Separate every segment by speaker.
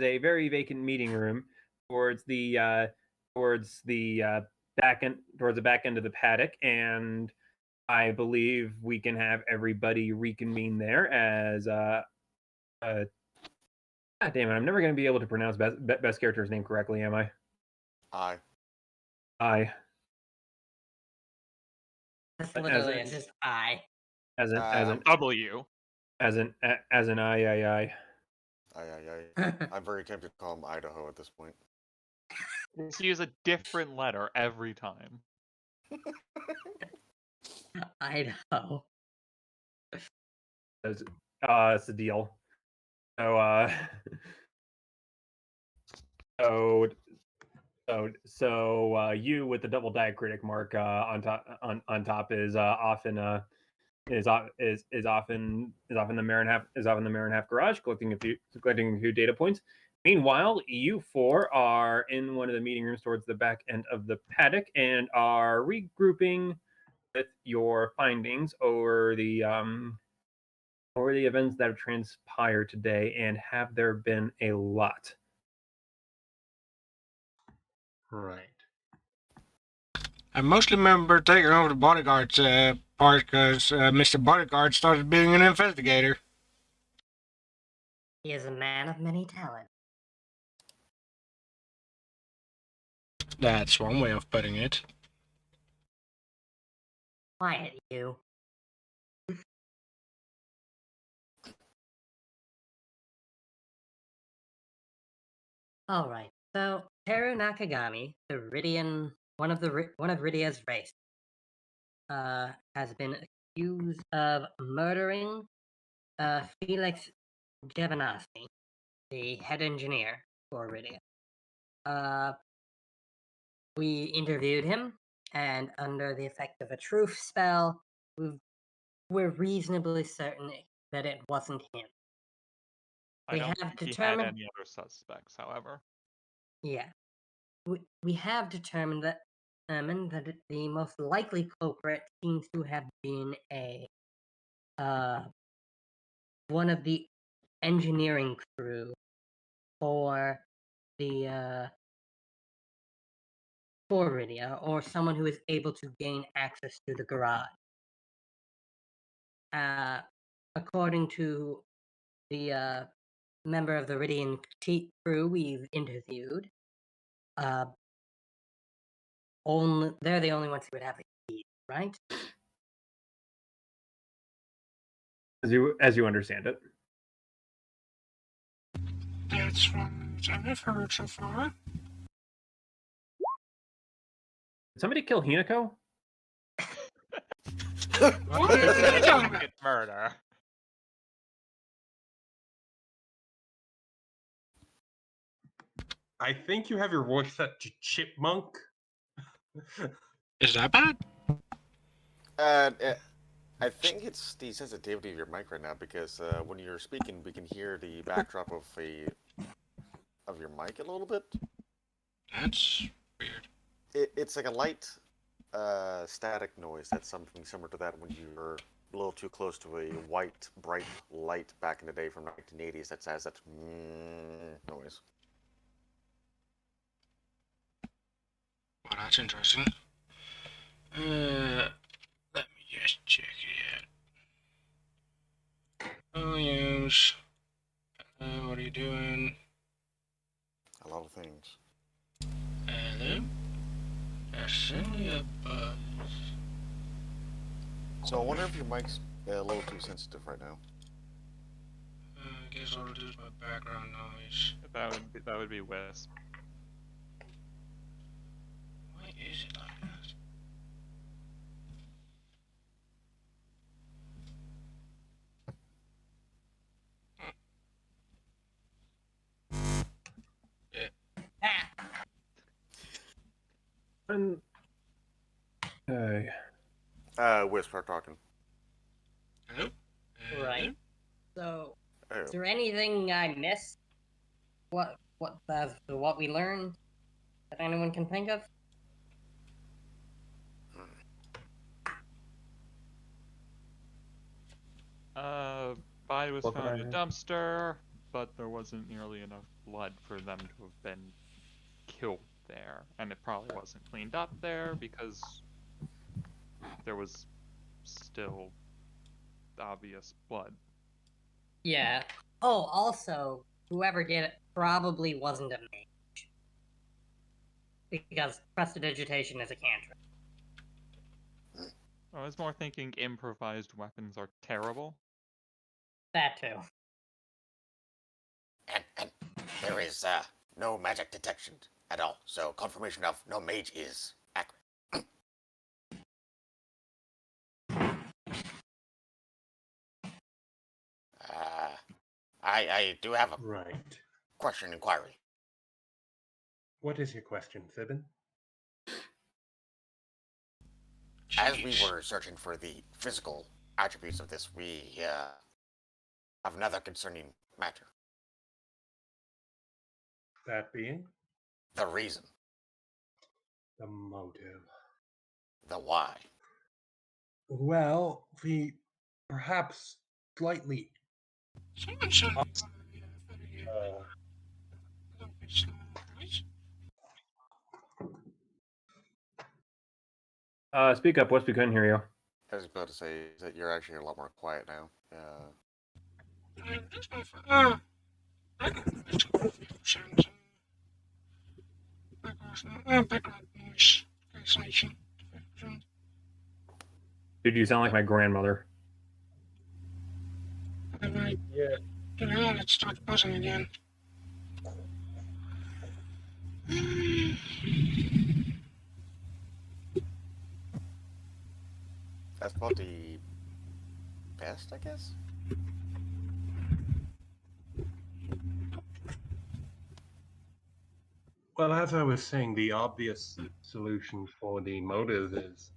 Speaker 1: a very vacant meeting room towards the back end of the paddock, and I believe we can have everybody reconvene there as uh God damn it, I'm never going to be able to pronounce best character's name correctly, am I?
Speaker 2: I.
Speaker 1: I.
Speaker 3: That's literally just I.
Speaker 1: As an
Speaker 4: W.
Speaker 1: As an I.
Speaker 2: I'm very tempted to call him Idaho at this point.
Speaker 4: Just use a different letter every time.
Speaker 3: Idaho.
Speaker 1: It's the deal. So you with the double diacritic mark on top is often the Marin half garage collecting a few data points. Meanwhile, you four are in one of the meeting rooms towards the back end of the paddock and are regrouping with your findings over the events that have transpired today, and have there been a lot?
Speaker 5: Right. I mostly remember taking over the bodyguard's part because Mr. Bodyguard started being an investigator.
Speaker 3: He is a man of many talents.
Speaker 5: That's one way of putting it.
Speaker 3: Quiet, you. All right. So Teru Nakagami, one of Rydia's race, has been accused of murdering Felix Gevanasi, the head engineer for Rydia. We interviewed him, and under the effect of a truth spell, we're reasonably certain that it wasn't him.
Speaker 4: I don't think he had any other suspects, however.
Speaker 3: Yeah. We have determined that the most likely culprit seems to have been one of the engineering crew for the for Rydia, or someone who is able to gain access to the garage. According to the member of the Rydian crew we've interviewed, they're the only ones who would have the key, right?
Speaker 1: As you understand it.
Speaker 5: That's what I've heard so far.
Speaker 1: Did somebody kill Hinako?
Speaker 4: It's murder.
Speaker 6: I think you have your voice set to chipmunk.
Speaker 5: Is that bad?
Speaker 2: I think it's the sensitivity of your mic right now, because when you're speaking, we can hear the backdrop of your mic a little bit.
Speaker 5: That's weird.
Speaker 2: It's like a light static noise. That's something similar to that when you're a little too close to a white, bright light back in the day from the 1980s that has that noise.
Speaker 5: Well, that's interesting. Let me just check it out. Volumes. What are you doing?
Speaker 2: A lot of things.
Speaker 5: Hello? Assembly of buzz.
Speaker 2: So I wonder if your mic's a little too sensitive right now.
Speaker 5: I guess I'll reduce my background noise.
Speaker 4: That would be Wisp.
Speaker 5: Why is it like that?
Speaker 1: Okay.
Speaker 2: Wisp, start talking.
Speaker 5: Hello?
Speaker 3: Right. So, is there anything I missed? What we learned that anyone can think of?
Speaker 4: Body was found in a dumpster, but there wasn't nearly enough blood for them to have been killed there, and it probably wasn't cleaned up there because there was still obvious blood.
Speaker 3: Yeah. Oh, also, whoever did it probably wasn't a mage. Because prestidigitation is a cantrip.
Speaker 4: I was more thinking improvised weapons are terrible.
Speaker 3: That too.
Speaker 2: And there is no magic detection at all, so confirmation of no mage is accurate. I do have a
Speaker 6: Right.
Speaker 2: question inquiry.
Speaker 6: What is your question, Fibbin?
Speaker 2: As we were searching for the physical attributes of this, we have another concerning matter.
Speaker 6: That being?
Speaker 2: The reason.
Speaker 6: The motive.
Speaker 2: The why.
Speaker 6: Well, the perhaps slightly
Speaker 5: Someone should.
Speaker 1: Speak up, Wes. We couldn't hear you.
Speaker 2: I was about to say that you're actually a lot more quiet now.
Speaker 1: Dude, you sound like my grandmother.
Speaker 5: Yeah. Let's start buzzing again.
Speaker 2: That's probably best, I guess.
Speaker 6: Well, as I was saying, the obvious solution for the motive is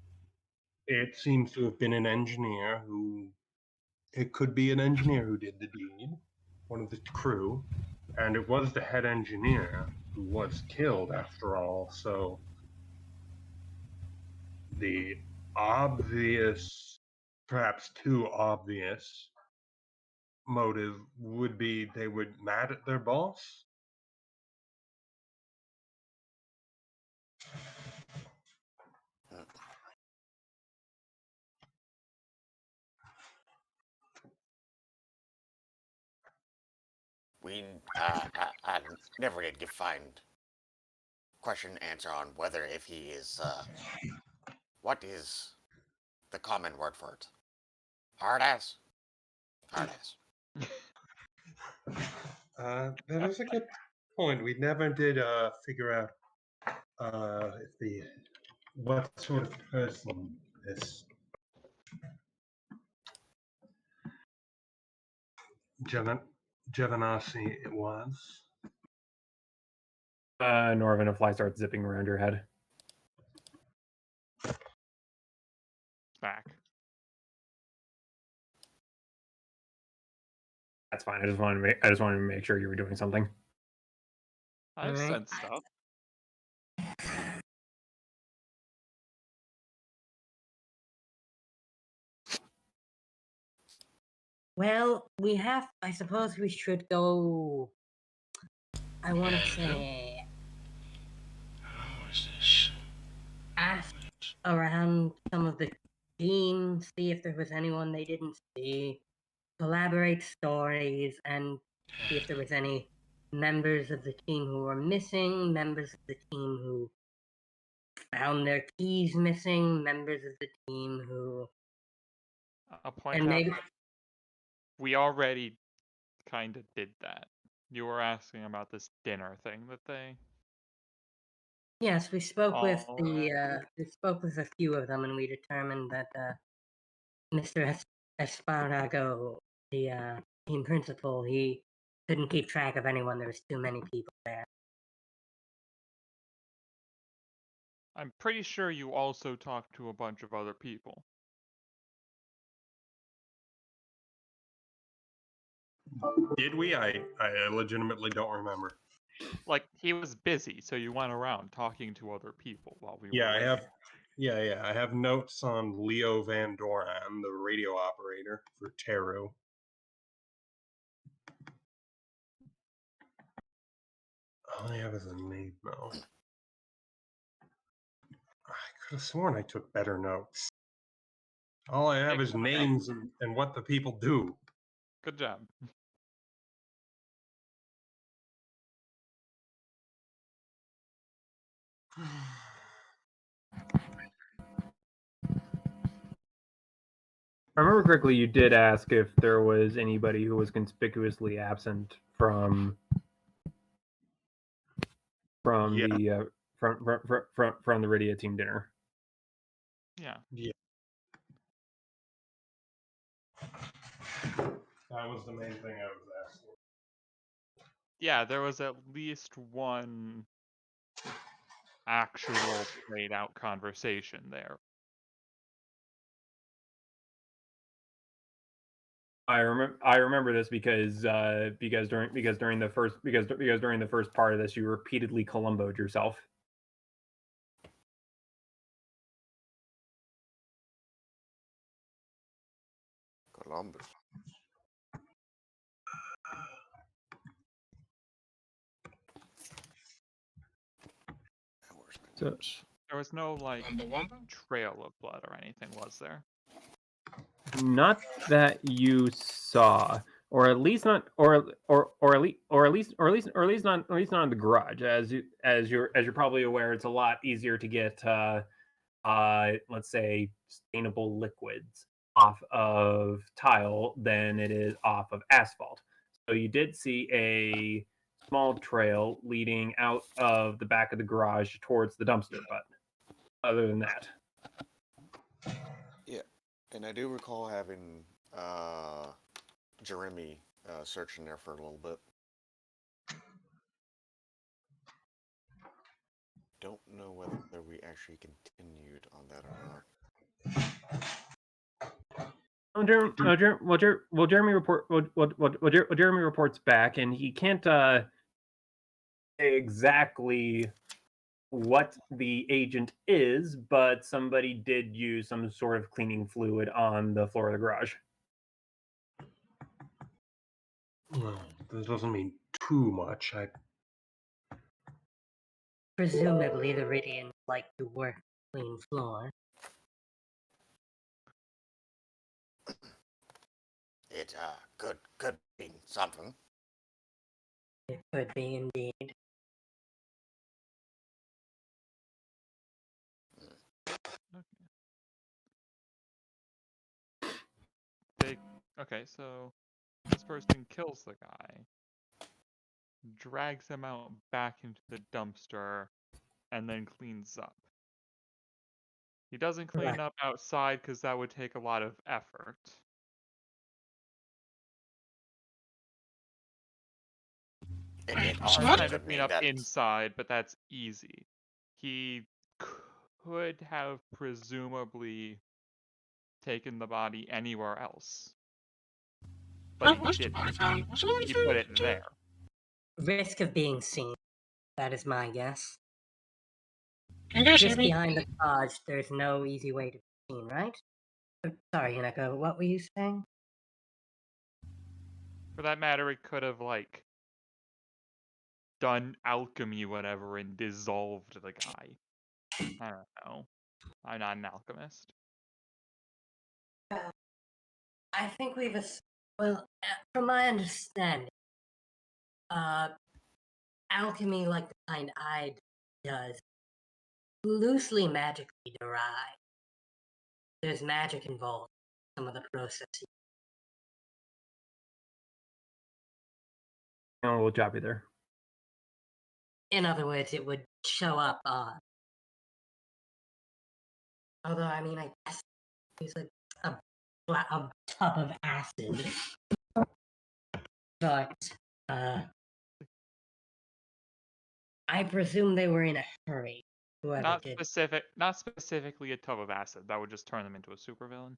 Speaker 6: it seems to have been an engineer who. It could be an engineer who did the deed, one of the crew, and it was the head engineer who was killed after all, so the obvious, perhaps too obvious, motive would be they were mad at their boss.
Speaker 2: We I never did find question answer on whether if he is what is the common word for it? Hard ass. Hard ass.
Speaker 6: That is a good point. We never did figure out if the what sort of person this Jevanasi it was.
Speaker 1: Norvin, a fly starts zipping around your head.
Speaker 4: Back.
Speaker 1: That's fine. I just wanted to make sure you were doing something.
Speaker 4: I've said stuff.
Speaker 3: Well, we have. I suppose we should go. I want to say.
Speaker 5: How is this?
Speaker 3: Ask around some of the team, see if there was anyone they didn't see, collaborate stories, and see if there was any members of the team who were missing, members of the team who found their keys missing, members of the team who.
Speaker 4: I'll point
Speaker 3: And
Speaker 4: out
Speaker 3: maybe.
Speaker 4: we already kind of did that. You were asking about this dinner thing that they.
Speaker 3: Yes, we spoke with
Speaker 4: Alright.
Speaker 3: we spoke with a few of them, and we determined that Mr. Esparrago, the team principal, he couldn't keep track of anyone. There was too many people there.
Speaker 4: I'm pretty sure you also talked to a bunch of other people.
Speaker 6: Did we? I legitimately don't remember.
Speaker 4: Like, he was busy, so you went around talking to other people while we
Speaker 6: Yeah,
Speaker 4: were
Speaker 6: I
Speaker 4: there.
Speaker 6: have. Yeah, I have notes on Leo Van Doran, the radio operator for Teru. All I have is a name now. I could have sworn I took better notes. All I have is names and what the people do.
Speaker 4: Good job.
Speaker 1: I remember correctly, you did ask if there was anybody who was conspicuously absent from
Speaker 6: Yeah.
Speaker 1: the from the Rydia team dinner.
Speaker 4: Yeah.
Speaker 6: That was the main thing I was asking.
Speaker 4: Yeah, there was at least one actual played out conversation there.
Speaker 1: I remember this because during the first part of this, you repeatedly Columboed yourself.
Speaker 2: Columbus. Where's my
Speaker 1: So-
Speaker 2: notes?
Speaker 4: There was no like
Speaker 5: Wumba Wumba?
Speaker 4: trail of blood or anything, was there?
Speaker 1: Not that you saw, or at least not, or at least not in the garage. As you're probably aware, it's a lot easier to get let's say sustainable liquids off of tile than it is off of asphalt. So you did see a small trail leading out of the back of the garage towards the dumpster, but other than that,
Speaker 2: And I do recall having Jeremy searching there for a little bit. Don't know whether we actually continued on that or not.
Speaker 1: Jeremy reports back, and he can't say exactly what the agent is, but somebody did use some sort of cleaning fluid on the floor of the garage.
Speaker 6: Well, this doesn't mean too much.
Speaker 3: Presumably, the Ridians like to work clean floor.
Speaker 2: It could mean something.
Speaker 3: It could be indeed.
Speaker 4: Okay, so this person kills the guy, drags him out back into the dumpster, and then cleans up. He doesn't clean
Speaker 3: Correct.
Speaker 4: up outside because that would take a lot of effort.
Speaker 2: It
Speaker 4: He's
Speaker 2: also
Speaker 4: trying to
Speaker 2: could
Speaker 4: clean
Speaker 2: mean
Speaker 4: up
Speaker 2: that
Speaker 4: inside, but that's easy. He could have presumably taken the body anywhere else. But he
Speaker 5: Was the
Speaker 4: didn't.
Speaker 5: body found? Was the body
Speaker 4: He
Speaker 5: found?
Speaker 4: put it there.
Speaker 3: Risk of being seen. That is my guess.
Speaker 5: I guess
Speaker 3: Just
Speaker 5: I mean,
Speaker 3: behind the garage, there's no easy way to be seen, right? Sorry, Hineko, what were you saying?
Speaker 4: For that matter, it could have, like, done alchemy, whatever, and dissolved the guy. I don't know. I'm not an alchemist.
Speaker 3: I think well, from my understanding, alchemy like the kind I does, loosely magically derived. There's magic involved in some of the processes.
Speaker 1: A little choppy there.
Speaker 3: In other words, it would show up on. Although, I mean, I guess use a tub of acid. But, I presume they were in a hurry. Whoever
Speaker 4: Not
Speaker 3: did.
Speaker 4: specifically a tub of acid. That would just turn them into a supervillain.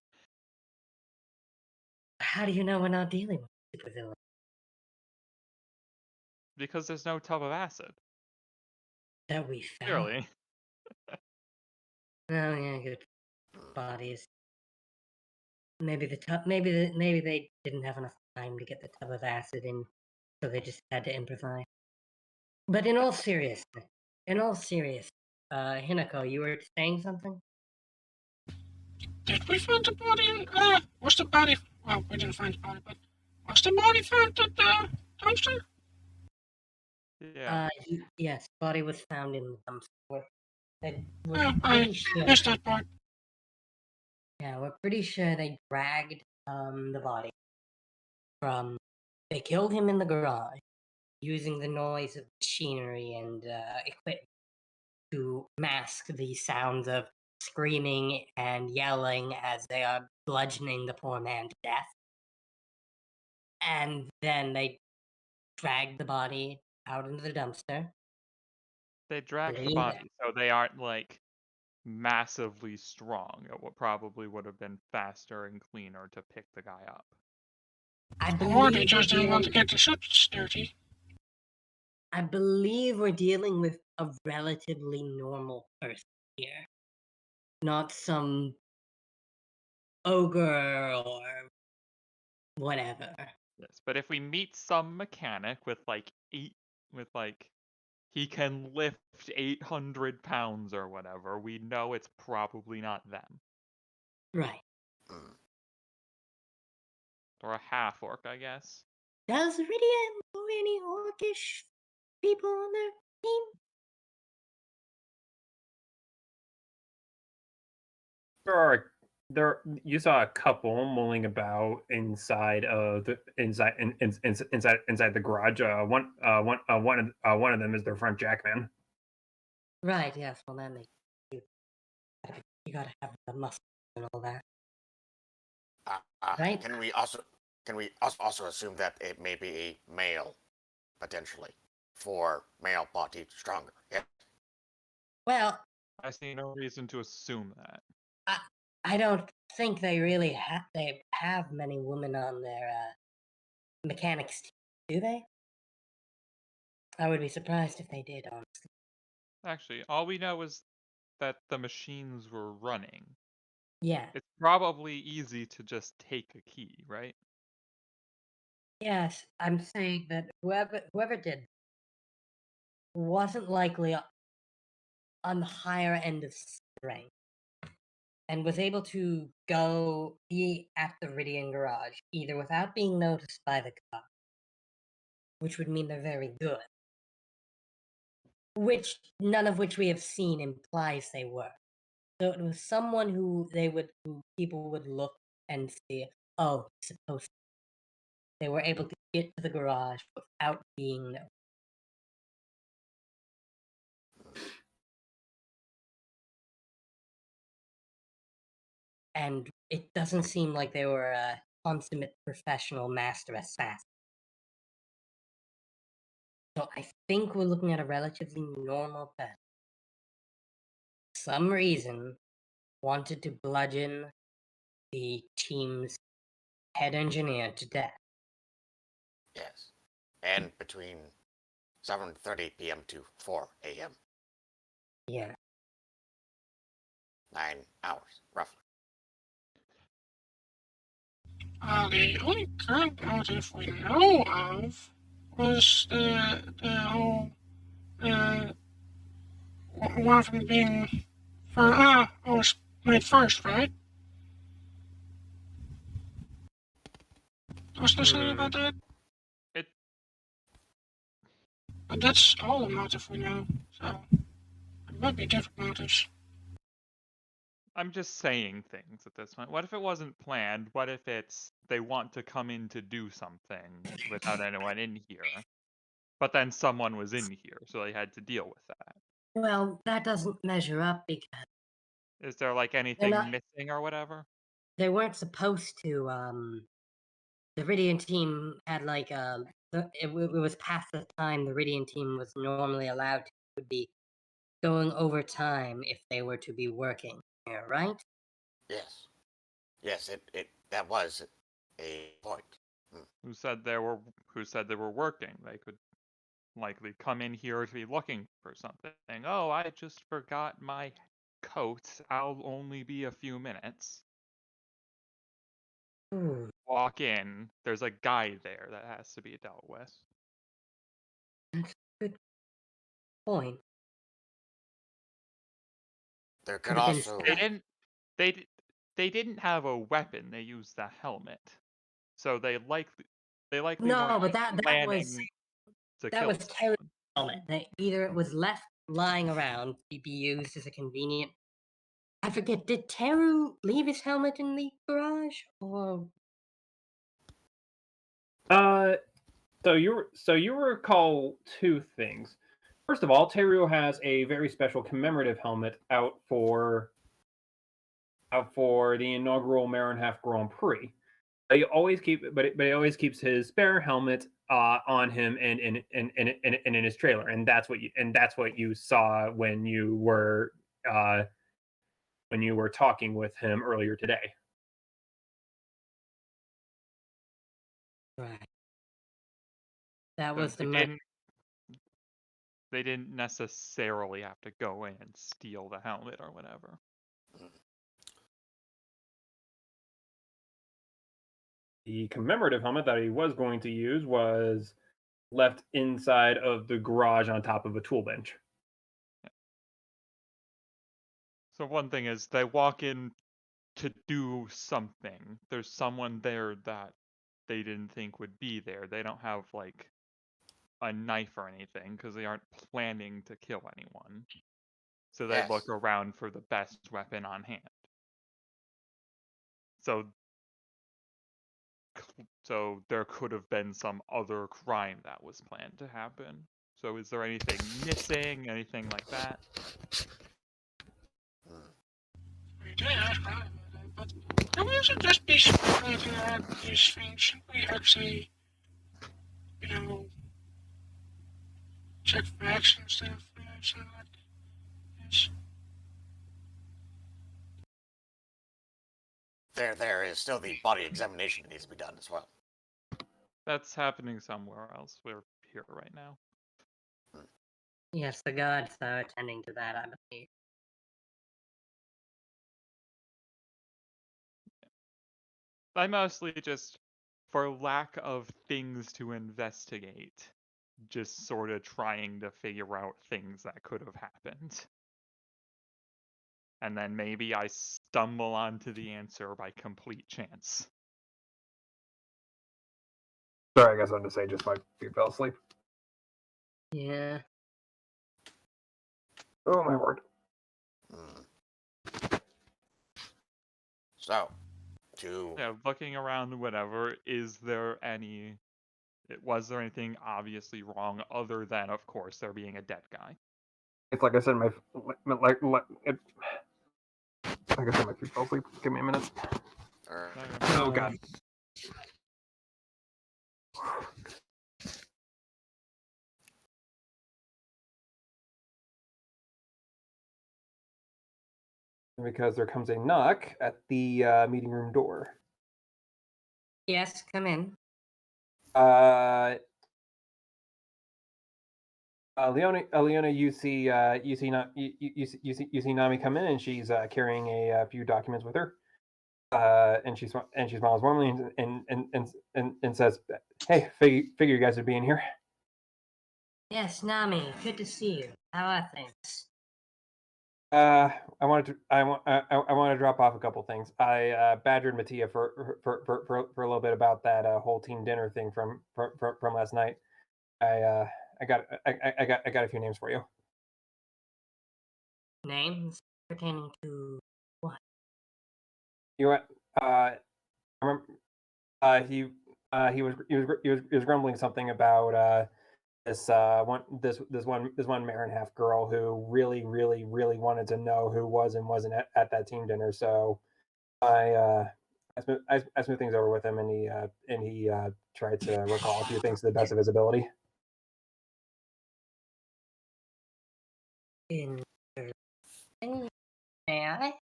Speaker 3: How do you know we're not dealing with supervillain?
Speaker 4: Because there's no tub of acid.
Speaker 3: That we found.
Speaker 4: Clearly.
Speaker 3: Oh yeah, good bodies. Maybe maybe they didn't have enough time to get the tub of acid in, so they just had to improvise. But in all seriousness, Hinako, you were saying something?
Speaker 5: Did we find the body? Was the body? Well, we didn't find the body, but was the body found at the dumpster?
Speaker 4: Yeah.
Speaker 3: Yes, body was found in the dumpster. We're
Speaker 5: I
Speaker 3: pretty sure.
Speaker 5: missed that part.
Speaker 3: Yeah, we're pretty sure they dragged the body from. They killed him in the garage using the noise of machinery and equipment to mask the sounds of screaming and yelling as they are bludgeoning the poor man to death. And then they dragged the body out into the dumpster.
Speaker 4: They dragged the
Speaker 3: Leave it.
Speaker 4: body, so they aren't like massively strong. It probably would have been faster and cleaner to pick the guy up.
Speaker 3: I
Speaker 5: Or they
Speaker 3: believe
Speaker 5: just didn't want to get the suits dirty.
Speaker 3: we're dealing with a relatively normal person here, not some ogre or whatever.
Speaker 4: Yes, but if we meet some mechanic with he can lift 800 pounds or whatever, we know it's probably not them.
Speaker 3: Right.
Speaker 2: Mm.
Speaker 4: Or a half orc, I guess.
Speaker 3: Does Rydia know any orcish people on their team?
Speaker 1: You saw a couple mulling about inside of the inside the garage. One of them is their front jackman.
Speaker 3: Right, yes, well that makes you gotta have the muscle and all that. Right.
Speaker 2: Can we also assume that it may be a male, potentially, for male body stronger? Yeah.
Speaker 3: Well,
Speaker 4: I see no reason to assume that.
Speaker 3: I don't think they really have many women on their mechanics team, do they? I would be surprised if they did, honestly.
Speaker 4: Actually, all we know is that the machines were running.
Speaker 3: Yeah.
Speaker 4: It's probably easy to just take a key, right?
Speaker 3: Yes, I'm saying that whoever did wasn't likely on the higher end of strength and was able to go be at the Ridian garage either without being noticed by the cop, which would mean they're very good, which none of which we have seen implies they were. So it was someone who people would look and see, oh, he's supposed to. They were able to get to the garage without being noticed. And it doesn't seem like they were a consummate professional master assassin. So I think we're looking at a relatively normal person. Some reason wanted to bludgeon the team's head engineer to death.
Speaker 2: Yes. And between 7:30 p.m. to 4 a.m.
Speaker 3: Yeah.
Speaker 2: 9 hours, roughly.
Speaker 5: The only current motive we know of was the whole one of them being was made first, right? Was there something about that?
Speaker 4: It
Speaker 5: But that's all the motive we know, so it might be different motives.
Speaker 4: I'm just saying things at this point. What if it wasn't planned? What if it's they want to come in to do something without anyone in here? But then someone was in here, so they had to deal with that.
Speaker 3: Well, that doesn't measure up because
Speaker 4: Is there like anything missing or whatever?
Speaker 3: they weren't supposed to. The Ridian team had like it was past the time the Ridian team was normally allowed to would be going over time if they were to be working here, right?
Speaker 2: Yes. Yes, that was a point.
Speaker 4: Who said they were working? They could likely come in here to be looking for something. Oh, I just forgot my coat. I'll only be a few minutes.
Speaker 3: Ooh,
Speaker 4: Walk in. There's a guy there that has to be dealt with.
Speaker 3: that's good. point.
Speaker 2: There
Speaker 3: Could
Speaker 2: could
Speaker 3: have been
Speaker 2: also.
Speaker 4: They
Speaker 3: stuff.
Speaker 4: didn't. They didn't have a weapon. They used the helmet, so they likely
Speaker 3: No,
Speaker 4: weren't
Speaker 3: but that was
Speaker 4: planning to
Speaker 3: that
Speaker 4: kill
Speaker 3: was Terry's
Speaker 4: someone.
Speaker 3: helmet. Either it was left lying around to be used as a convenient. I forget. Did Teru leave his helmet in the garage, or
Speaker 1: So you recall two things. First of all, Teru has a very special commemorative helmet out for the inaugural Marinhalf Grand Prix. He always he always keeps his spare helmet on him and in his trailer, and that's what you saw when you were talking with him earlier today.
Speaker 3: right? That
Speaker 4: So
Speaker 3: was the
Speaker 4: they didn't necessarily have to go in and steal the helmet or whatever.
Speaker 1: The commemorative helmet that he was going to use was left inside of the garage on top of a tool bench.
Speaker 4: So one thing is they walk in to do something. There's someone there that they didn't think would be there. They don't have like a knife or anything because they aren't planning to kill anyone. So they look
Speaker 2: Yes.
Speaker 4: around for the best weapon on hand. So there could have been some other crime that was planned to happen. So is there anything missing, anything like that?
Speaker 5: Yeah, but can we also just be speculating on these things? Shouldn't we actually, you know, check facts and stuff? So like this?
Speaker 2: There is still the body examination that needs to be done as well.
Speaker 4: That's happening somewhere else. We're here right now.
Speaker 3: yes, the guards are attending to that, I believe.
Speaker 4: I mostly just, for lack of things to investigate, just sort of trying to figure out things that could have happened. And then maybe I stumble onto the answer by complete chance.
Speaker 1: Sorry, I guess I'm to say just my feet fell asleep.
Speaker 3: Yeah.
Speaker 1: Oh my word.
Speaker 2: So, to
Speaker 4: Yeah, looking around, whatever, was there anything obviously wrong other than, of course, there being a dead guy?
Speaker 1: It's like I said, my feet fell asleep. Give me a minute. Oh god. Because there comes a knock at the meeting room door.
Speaker 3: Yes, come in.
Speaker 1: Leona, you see Nami come in, and she's carrying a few documents with her. And she smiles warmly and says, "Hey, figure you guys would be in here."
Speaker 3: Yes, Nami, good to see you. How are things?
Speaker 1: I wanted to drop off a couple things. I badgered Mattia for a little bit about that whole team dinner thing from last night. I got a few names for you.
Speaker 3: Names pertaining to what?
Speaker 1: You remember he was grumbling something about this one Marinhalf girl who really wanted to know who was and wasn't at that team dinner. So I smoothed things over with him, and he tried to recall a few things to the best of his ability.
Speaker 3: Interesting. May I?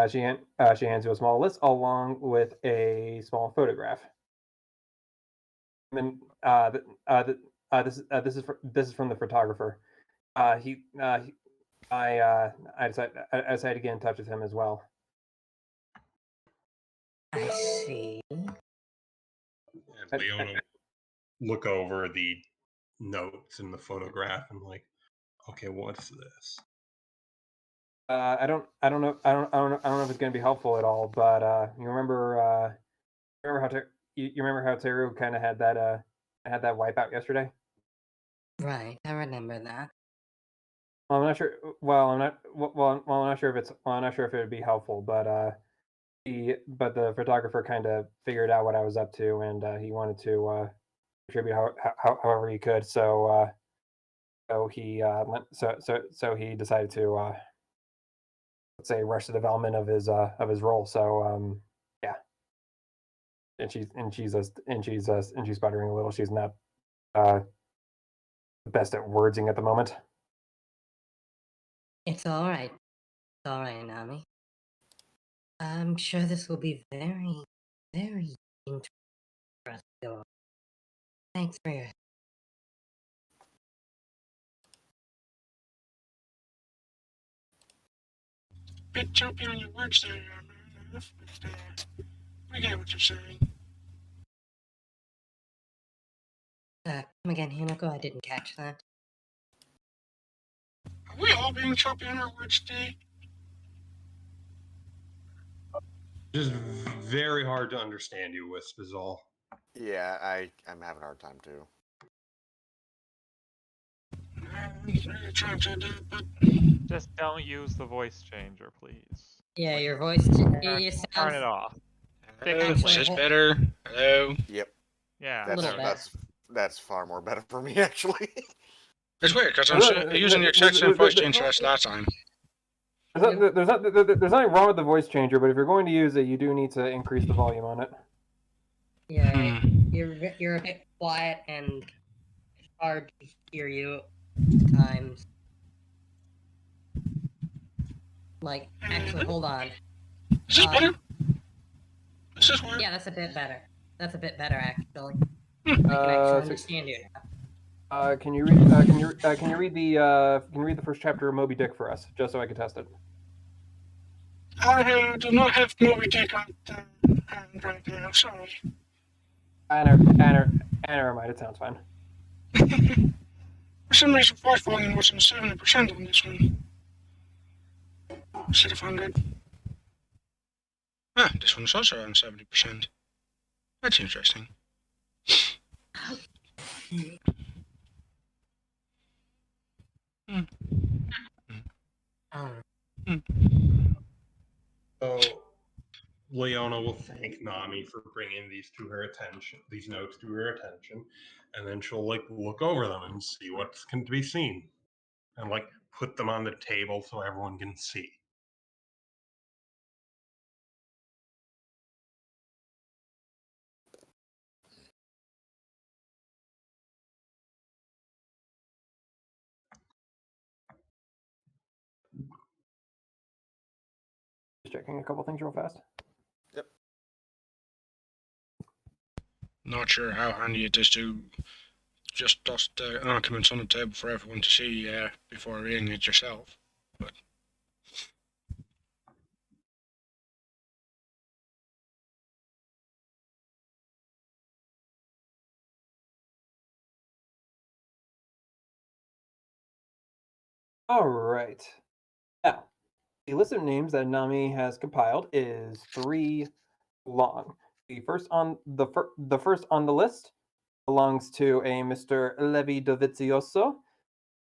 Speaker 1: She hands you a small list along with a small photograph. And then this is from the photographer. I decided to get in touch with him as well.
Speaker 3: I see.
Speaker 6: And Leona look over the notes in the photograph and like, okay, what's this?
Speaker 1: I don't know if it's going to be helpful at all, but you remember you remember how Teru kind of had that wipeout yesterday?
Speaker 3: Right, I remember that.
Speaker 1: Well, I'm not sure. Well, I'm not. I'm not sure if I'm not sure if it would be helpful, but the photographer kind of figured out what I was up to, and he wanted to contribute however he could. So he decided to let's say rush the development of his role. So yeah, and she's sputtering a little. She's not uh, the best at wordsing at the moment.
Speaker 3: It's all right. It's all right, Nami. I'm sure this will be very, very interesting for us to go. Thanks for your.
Speaker 5: Bit choppy on your words there, but I get what you're saying.
Speaker 3: Come again, Hinako? I didn't catch that.
Speaker 5: Are we all being choppy on our words today?
Speaker 6: Just very hard to understand you, Wisp, is all.
Speaker 2: Yeah, I'm having a hard time too.
Speaker 5: I'm trying to do it, but
Speaker 4: Just don't use the voice changer, please.
Speaker 3: Yeah, your voice. You
Speaker 4: Turn
Speaker 3: sound
Speaker 4: it off.
Speaker 5: hello,
Speaker 3: Actually,
Speaker 5: is this
Speaker 3: hold-
Speaker 5: better? Hello?
Speaker 2: Yep,
Speaker 4: Yeah.
Speaker 3: Little
Speaker 4: there we
Speaker 3: bit.
Speaker 4: go.
Speaker 2: that's far more better for me actually.
Speaker 5: It's weird because I'm using your text and voice changer as last time.
Speaker 1: There's nothing wrong with the voice changer, but if you're going to use it, you do need to increase the volume on it.
Speaker 3: Yeah,
Speaker 5: Hmm.
Speaker 3: you're a bit quiet and it's hard to hear you at times. Like, actually, hold on.
Speaker 5: Is this better? Is this weird?
Speaker 3: Yeah, that's a bit better. That's a bit better, actually. I can actually understand you now.
Speaker 1: Can you read the first chapter of Moby Dick for us, just so I can test it?
Speaker 5: I do not have Moby Dick on hand right now, sorry.
Speaker 1: Never mind, it sounds fine.
Speaker 5: For some reason, voice volume was on 70% on this one. Instead of 100. Ah, this one's also on 70%. That's interesting.
Speaker 6: So Leona will thank Nami for bringing these notes to her attention, and then she'll like look over them and see what's can be seen, and like put them on the table so everyone can see.
Speaker 1: Just checking a couple things real fast.
Speaker 2: Yep.
Speaker 5: Not sure how handy it is to just dust documents on the table for everyone to see before reading it yourself. But
Speaker 1: All right. Now, the list of names that Nami has compiled is 3 long. The first on the list belongs to a Mr. Levi Dovizioso.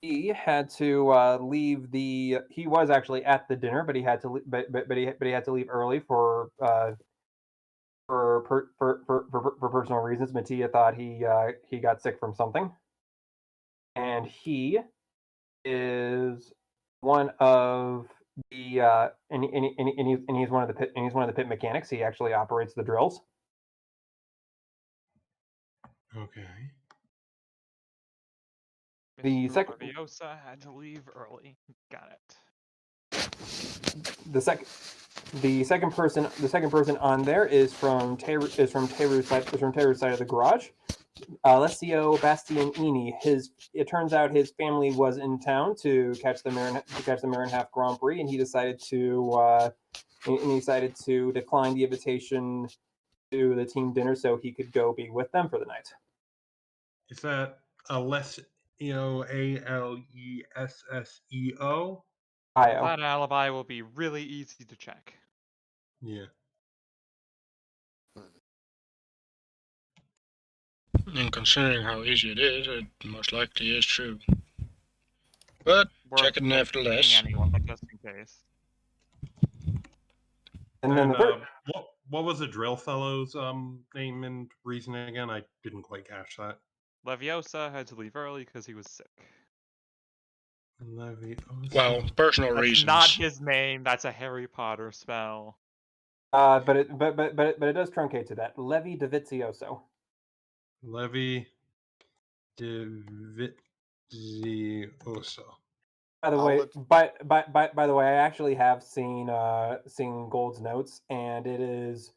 Speaker 1: He had to leave the. He was actually at the dinner, but he had to. But he had to leave early for personal reasons. Mattia thought he got sick from something, and he is one of the and he's one of the pit mechanics. He actually operates the drills.
Speaker 6: Okay.
Speaker 1: The
Speaker 4: Mr.
Speaker 1: second
Speaker 4: Leviosa had to leave early. Got it.
Speaker 1: the second person on there is from Teru's side of the garage. Alessio Bastianini. It turns out his family was in town to catch the Marin Half Grand Prix, and he decided to decline the invitation to the team dinner so he could go be with them for the night.
Speaker 6: Is that Alessio, Alesseo.
Speaker 1: Io.
Speaker 4: That alibi will be really easy to check.
Speaker 6: Yeah.
Speaker 5: And considering how easy it is, it most likely is true. But check it
Speaker 4: Worth
Speaker 5: nevertheless.
Speaker 4: anyone, just in case.
Speaker 1: And then the third.
Speaker 6: What was the drill fellow's name and reason again? I didn't quite catch that.
Speaker 4: Leviosa had to leave early because he was sick.
Speaker 6: Leviosa.
Speaker 5: Well, personal
Speaker 4: That's
Speaker 5: reasons.
Speaker 4: not his name. That's a Harry Potter spell.
Speaker 1: But it does truncate to that. Levi Davizioso.
Speaker 6: Levi Davizioso.
Speaker 1: By the
Speaker 2: I'll
Speaker 1: way,
Speaker 2: let-
Speaker 1: by the way, I actually have seen Gold's notes, and it is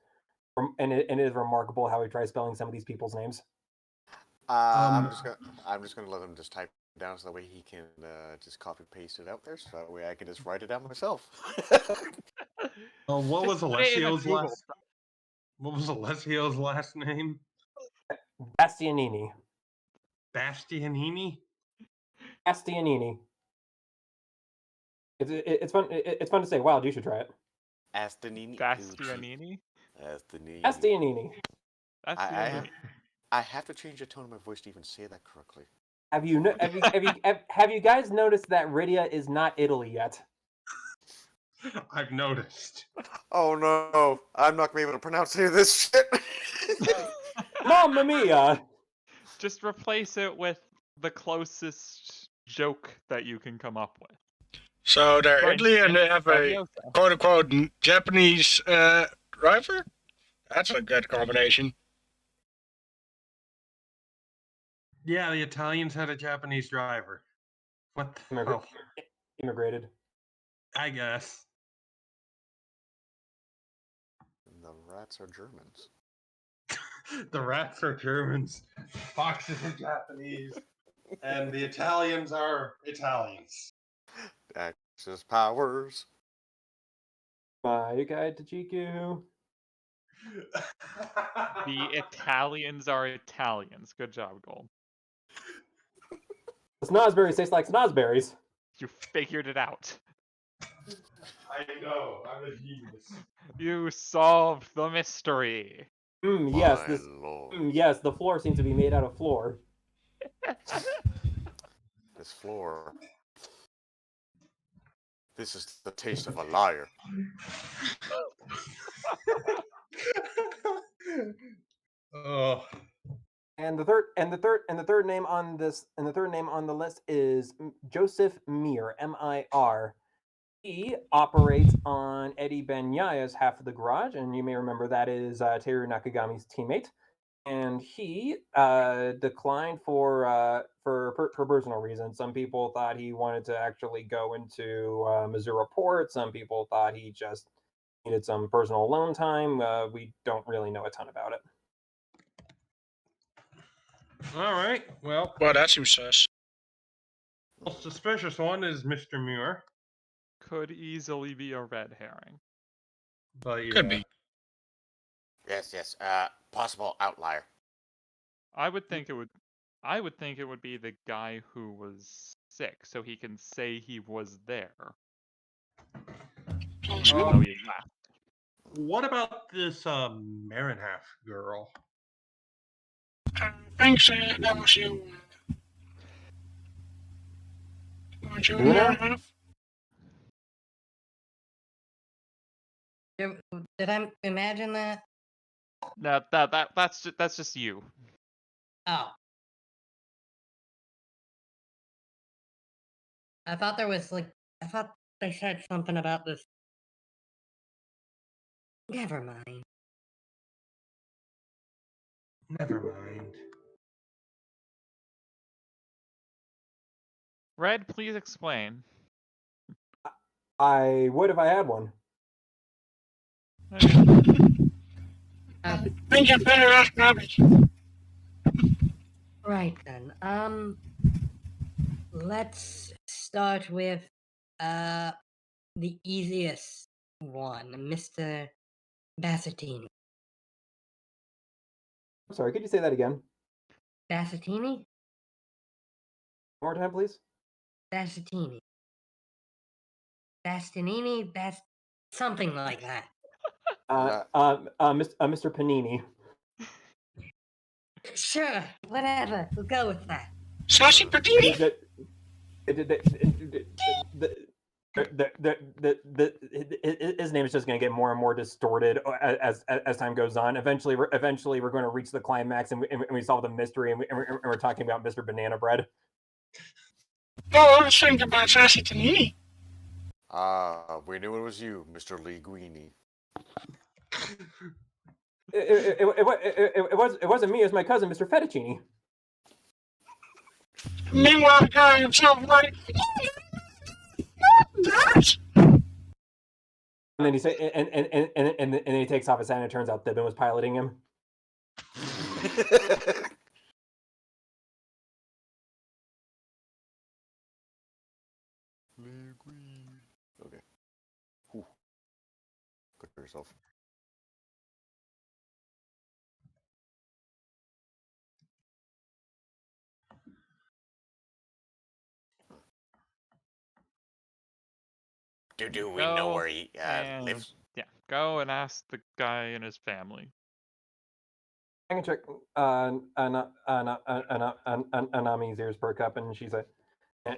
Speaker 1: it is remarkable how he tries spelling some of these people's names.
Speaker 2: I'm just gonna let him just type it down so that way he can just copy paste it out there, so that way I can just write it down myself.
Speaker 6: What was
Speaker 4: Just put it in a
Speaker 6: Alessio's
Speaker 4: Google
Speaker 6: last? What was Alessio's last name?
Speaker 1: Bastianini.
Speaker 6: Bastianini.
Speaker 1: Bastianini. It's fun. It's fun to say. Wow, you should try it.
Speaker 2: Astanini.
Speaker 4: Bastianini?
Speaker 2: Astanini.
Speaker 1: Bastianini.
Speaker 4: Bastianini.
Speaker 2: I have to change the tone of my voice to even say that correctly.
Speaker 1: Have you guys noticed that Rydia is not Italy yet?
Speaker 6: I've noticed.
Speaker 2: Oh no, I'm not gonna be able to pronounce any of this shit.
Speaker 1: Mamma mia!
Speaker 4: Just replace it with the closest joke that you can come up with.
Speaker 5: So they're
Speaker 4: For
Speaker 5: Italy and they
Speaker 4: instance,
Speaker 5: have a
Speaker 4: Leviosa.
Speaker 5: quote-unquote Japanese driver? That's a good combination.
Speaker 6: Yeah, the Italians had a Japanese driver. What the hell?
Speaker 1: Immigrated.
Speaker 6: I guess.
Speaker 2: The rats are Germans.
Speaker 6: The rats are Germans, foxes are Japanese, and the Italians are Italians.
Speaker 2: Axis powers.
Speaker 1: My guide to GQ.
Speaker 4: The Italians are Italians. Good job, Gold.
Speaker 1: The snozberries taste like snozberries.
Speaker 4: You figured it out.
Speaker 6: I know, I'm a genius.
Speaker 4: You solved the mystery.
Speaker 1: Yes,
Speaker 2: My
Speaker 1: this.
Speaker 2: lord.
Speaker 1: Yes, the floor seems to be made out of floor.
Speaker 2: This floor. This is the taste of a liar.
Speaker 6: Oh,
Speaker 1: And the third name on the list is Joseph Mir, Mir. He operates on Eddie Benyaya's half of the garage, and you may remember that is Teru Nakagami's teammate. And he declined for personal reasons. Some people thought he wanted to actually go into Missouri Port. Some people thought he just needed some personal alone time. We don't really know a ton about it.
Speaker 6: all right. Well,
Speaker 5: Well, that seems sus.
Speaker 6: the most suspicious one is Mr. Muir.
Speaker 4: Could easily be a red herring.
Speaker 6: But yeah.
Speaker 5: Could be.
Speaker 2: Yes. Possible outlier.
Speaker 4: I would think it would be the guy who was sick, so he can say he was there. Even though he left.
Speaker 6: What about this Marinhalf girl?
Speaker 5: I think so. That was you. Weren't you in there, huh?
Speaker 3: Did I imagine that?
Speaker 4: No, that's just you.
Speaker 3: Oh. I thought there was I thought they said something about this. Never mind.
Speaker 6: Never mind.
Speaker 4: Red, please explain.
Speaker 1: I would if I had one.
Speaker 5: Think you better ask Robbie.
Speaker 3: Right then. Let's start with the easiest one, Mr. Bassettini.
Speaker 1: I'm sorry, could you say that again?
Speaker 3: Bassettini?
Speaker 1: One more time, please.
Speaker 3: Bastianini. Bastianini, something like that.
Speaker 1: Mr. Panini.
Speaker 3: Sure, whatever. We'll go with that.
Speaker 5: Sausy Patini?
Speaker 1: His name is just going to get more and more distorted as time goes on. Eventually, we're going to reach the climax, and we solve the mystery, and we're talking about Mr. Banana Bread.
Speaker 5: Oh, I was thinking about Sassy Panini.
Speaker 2: We knew it was you, Mr. Linguini.
Speaker 1: It wasn't me. It was my cousin, Mr. Fettuccine.
Speaker 5: Meanwhile, the guy himself, like,
Speaker 1: And then he say, and then he takes off his hat, and it turns out Thibin was piloting him.
Speaker 2: Okay. Whew. Good for yourself. Do we know where he lives?
Speaker 4: Yeah, go and ask the guy and his family.
Speaker 1: I can check. Anami's ears perk up, and she's like,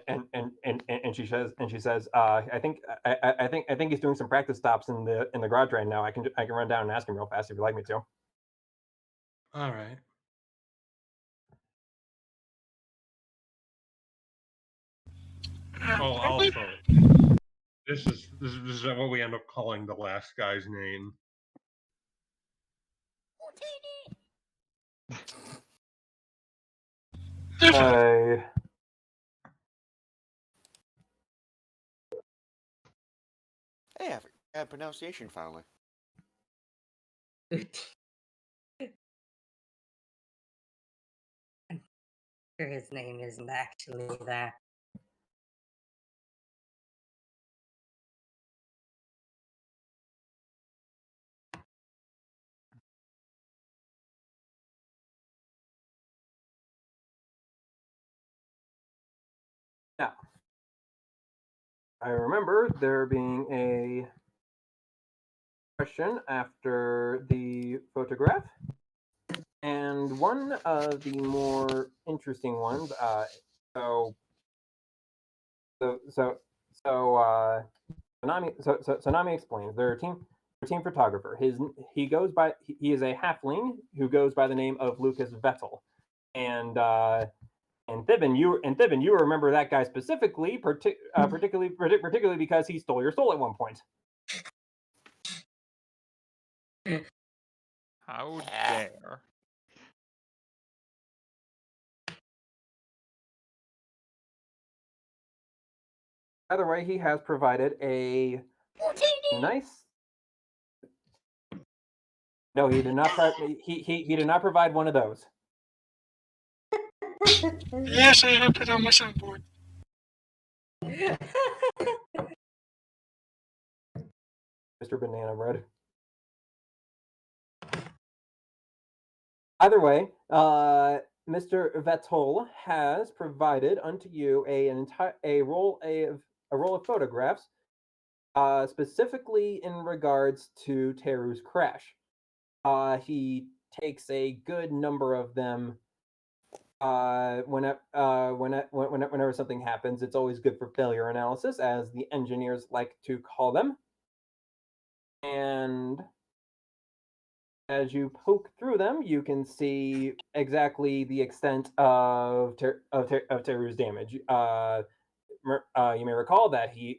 Speaker 1: and she says, I think he's doing some practice stops in the garage right now. I can run down and ask him real fast if you'd like me to.
Speaker 6: All right. Oh, also, this is what we end up calling the last guy's name.
Speaker 2: Hey, I have pronunciation finally.
Speaker 3: I'm sure his name isn't actually that.
Speaker 1: Now, I remember there being a question after the photograph, and one of the more interesting ones. Nami explains they're a team photographer. He is a halfling who goes by the name of Lucas Vettel, and Thibin, you remember that guy specifically, particularly because he stole your soul at one point.
Speaker 4: How dare?
Speaker 1: Either way, he has provided a nice. No, he did not. He did not provide one of those.
Speaker 5: yes, I have it on my soundboard.
Speaker 1: Mr. Banana Bread. Either way, Mr. Vettel has provided unto you a roll of photographs, specifically in regards to Teru's crash. He takes a good number of them. Whenever something happens, it's always good for failure analysis, as the engineers like to call them. And as you poke through them, you can see exactly the extent of Teru's damage. You may recall that he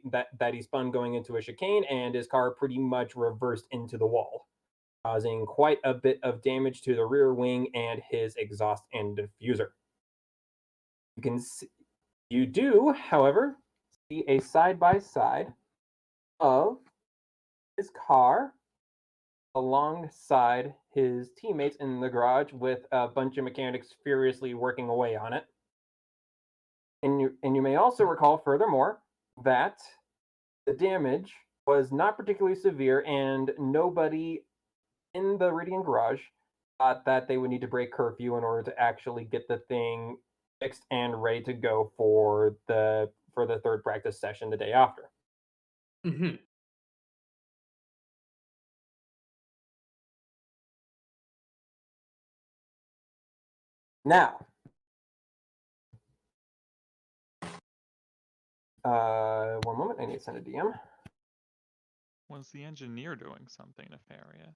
Speaker 1: spun going into a chicane, and his car pretty much reversed into the wall, causing quite a bit of damage to the rear wing and his exhaust and diffuser. You do, however, see a side-by-side of his car alongside his teammates in the garage, with a bunch of mechanics furiously working away on it. And you may also recall, furthermore, that the damage was not particularly severe, and nobody in the Radiant garage thought that they would need to break curfew in order to actually get the thing fixed and ready to go for the third practice session the day after.
Speaker 3: Mm-hmm.
Speaker 1: Now, one moment, I need to send a DM.
Speaker 4: Was the engineer doing something nefarious?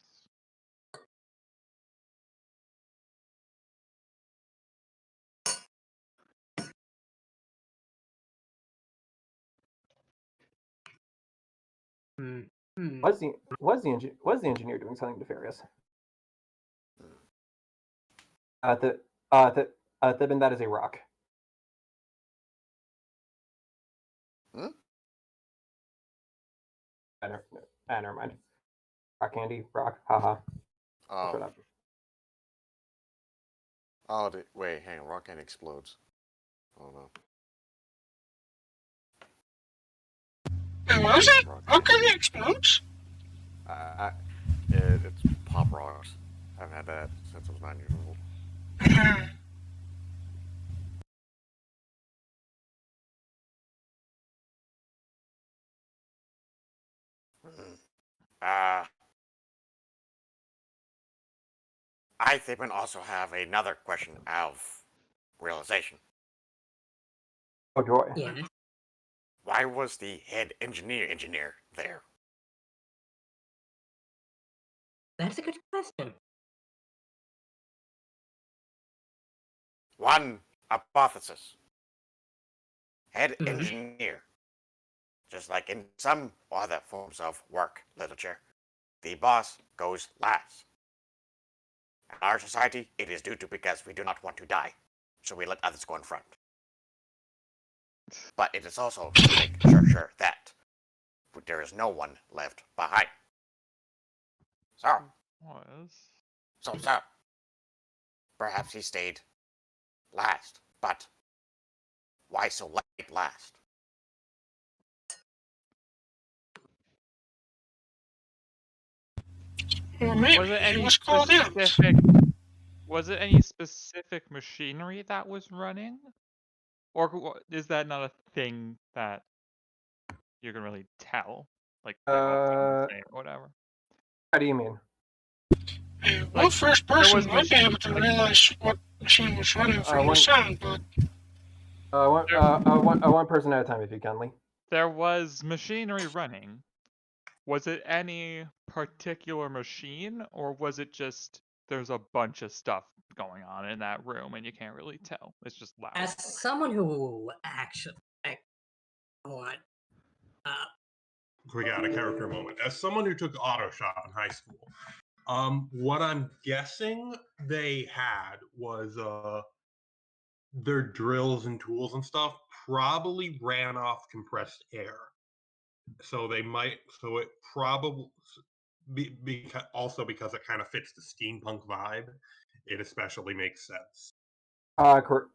Speaker 3: Mm-hmm.
Speaker 1: Was the engineer doing something nefarious? Thibin, that is a rock.
Speaker 2: Hmm?
Speaker 1: Never mind. Rock candy, rock, haha. Shut up.
Speaker 2: Oh, wait, hang on. Rock candy explodes. Oh no.
Speaker 5: Was it?
Speaker 2: Rock
Speaker 5: How come
Speaker 2: candy.
Speaker 5: it explodes?
Speaker 2: It's pop rocks. I haven't had that since I was 9 years old. I think we also have another question of realization.
Speaker 1: Oh joy.
Speaker 3: Yeah.
Speaker 2: Why was the head engineer there?
Speaker 3: That's a good question.
Speaker 2: One hypothesis. Head
Speaker 3: Mhm.
Speaker 2: engineer. Just like in some other forms of work literature, the boss goes last. In our society, it is due to because we do not want to die, so we let others go in front. But it is also to make sure that there is no one left behind. So,
Speaker 4: Was.
Speaker 2: perhaps he stayed last, but why so late last?
Speaker 5: Well, maybe
Speaker 4: Was it
Speaker 5: he
Speaker 4: any
Speaker 5: was called out.
Speaker 4: specific? Was it any specific machinery that was running, or is that not a thing that you can really tell, like the operating say or whatever?
Speaker 1: How do you mean?
Speaker 5: Well, first
Speaker 4: there
Speaker 5: person
Speaker 4: was
Speaker 5: might be able to
Speaker 4: like-
Speaker 5: realize what machine was running from the sound, but
Speaker 1: One person at a time, if you can, Lee.
Speaker 4: There was machinery running. Was it any particular machine, or was it just there's a bunch of stuff going on in that room and you can't really tell? It's just loud.
Speaker 3: As someone who actually, what?
Speaker 6: We got a character moment. As someone who took auto shop in high school, what I'm guessing they had was their drills and tools and stuff probably ran off compressed air. So they might. So it probably because it kind of fits the steampunk vibe. It especially makes sense.
Speaker 1: Correct.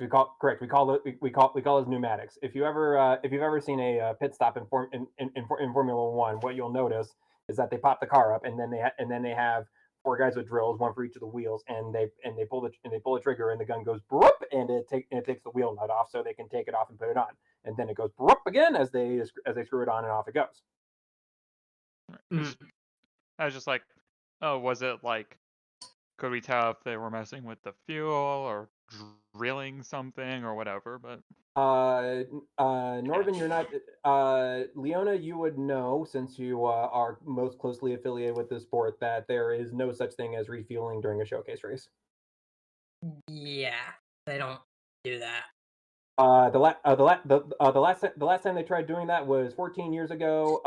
Speaker 1: We call those pneumatics. If you've ever seen a pit stop in Formula One, what you'll notice is that they pop the car up, and then they have four guys with drills, one for each of the wheels, and they pull the trigger, and the gun goes broop, and it takes the wheel nut off, so they can take it off and put it on, and then it goes broop again as they screw it on, and off it goes.
Speaker 4: I was just like, oh, was it like, could we tell if they were messing with the fuel or drilling something or whatever? But
Speaker 1: Norvin, you're not. Leona, you would know, since you are most closely affiliated with the sport, that there is no such thing as refueling during a showcase race.
Speaker 3: Yeah, they don't do that.
Speaker 1: The last time they tried doing that was 14 years ago.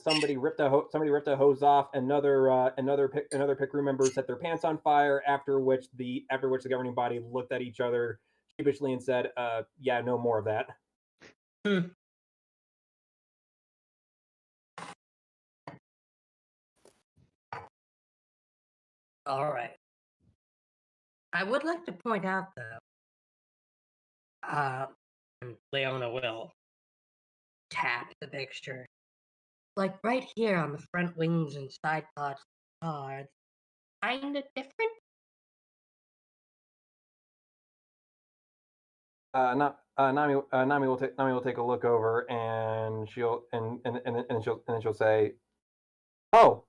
Speaker 1: Somebody ripped a hose off. Another pit crew member set their pants on fire. After which the governing body looked at each other sheepishly and said, "Yeah, no more of that."
Speaker 3: All right. I would like to point out, though, and Leona will tap the picture. Like right here on the front wings and side pods of cars, kinda different.
Speaker 1: Nami will take a look over, and she'll say, "Oh,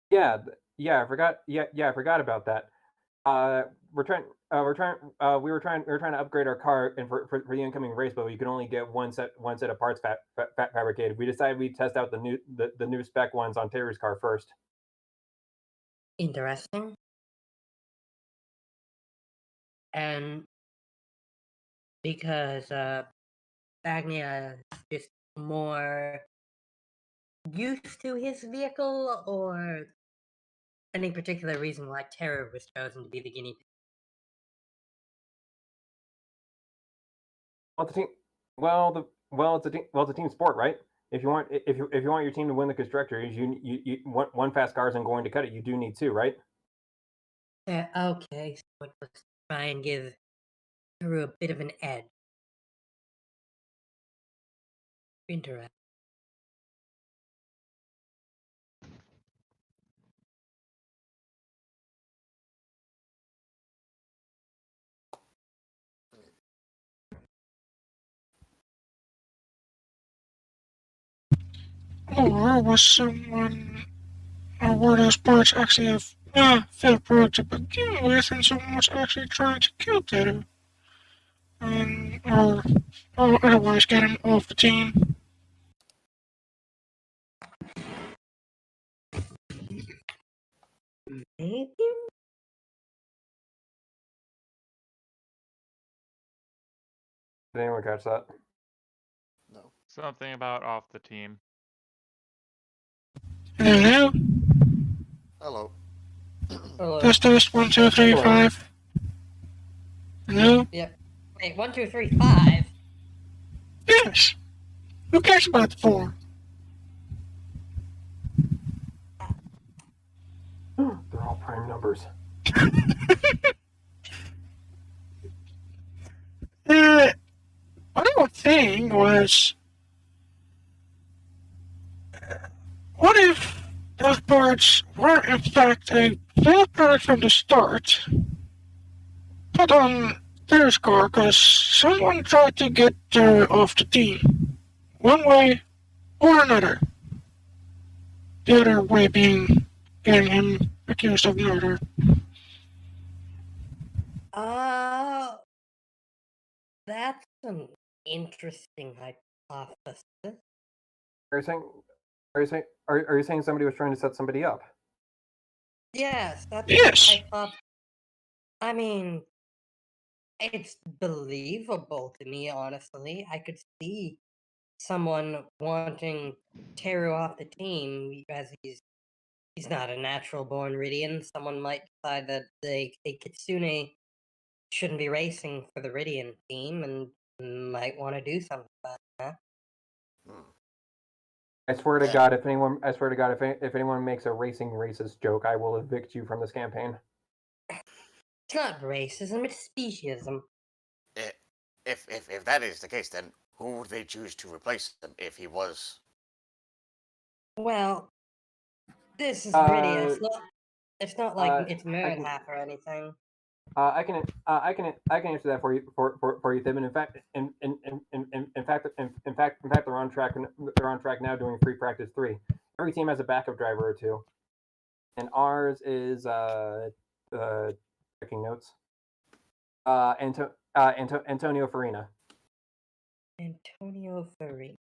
Speaker 1: yeah, I forgot about that. We're trying, we were trying to upgrade our car and for the incoming race, but we could only get one set of parts fabricated. We decided we'd test out the new spec ones on Terry's car first."
Speaker 3: Interesting. And because Bagnia is just more used to his vehicle, or any particular reason why Terror was chosen to be the guinea pig?
Speaker 1: Well, the team, well, it's a team sport, right? If you want your team to win the constructors, you one fast car isn't going to cut it. You do need two, right?
Speaker 3: Okay, so it was to try and give Terror a bit of an edge. Interesting.
Speaker 5: Or was someone, or were those parts actually a failed product to begin with, and someone was actually trying to kill Tato? Or otherwise get him off the team?
Speaker 3: Maybe?
Speaker 1: Did anyone catch that?
Speaker 2: No.
Speaker 4: Something about off the team.
Speaker 5: Hello?
Speaker 2: Hello.
Speaker 5: Test 1, 2, 3, 5. Hello?
Speaker 3: Yep. Wait, 1, 2, 3, 5.
Speaker 5: Yes. Who cares about the 4?
Speaker 1: They're all prime numbers.
Speaker 5: What I was saying was, what if those parts were in fact a failed product from the start, put on their score because someone tried to get off the team, one way or another. The other way being getting him accused of murder.
Speaker 3: That's an interesting hypothesis.
Speaker 1: Are you saying? Are you saying somebody was trying to set somebody up?
Speaker 3: Yes, that's
Speaker 5: Yes.
Speaker 3: what I thought. I mean, it's believable to me, honestly. I could see someone wanting Teru off the team as he's not a natural born Ridian. Someone might decide that they Kitsune shouldn't be racing for the Ridian team and might want to do something about that.
Speaker 2: Hmm.
Speaker 1: I swear to God, if anyone makes a racing racist joke, I will evict you from this campaign.
Speaker 3: It's not racism, it's speciesism.
Speaker 2: If that is the case, then who would they choose to replace him if he was?
Speaker 3: Well, this is
Speaker 1: Uh,
Speaker 3: Ridia. It's not like it's
Speaker 1: I
Speaker 3: Merit
Speaker 1: can,
Speaker 3: half or anything.
Speaker 1: I can answer that for you for you, Tim. And in fact, they're on track. They're on track now, doing free practice 3. Every team has a backup driver or two, and ours is checking notes. Antonio Farina.
Speaker 3: Antonio Farina.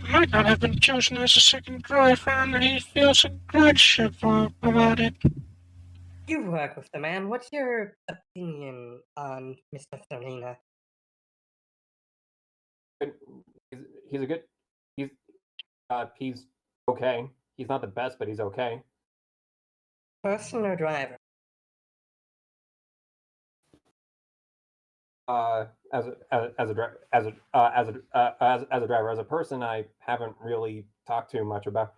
Speaker 5: He might not have been chosen as a second driver, and he feels a grudge about it.
Speaker 3: You work with the man. What's your opinion on Mr. Farina?
Speaker 1: He's a good. He's okay. He's not the best, but he's okay.
Speaker 3: Person or driver?
Speaker 1: As a driver, as a driver, as a person, I haven't really talked too much about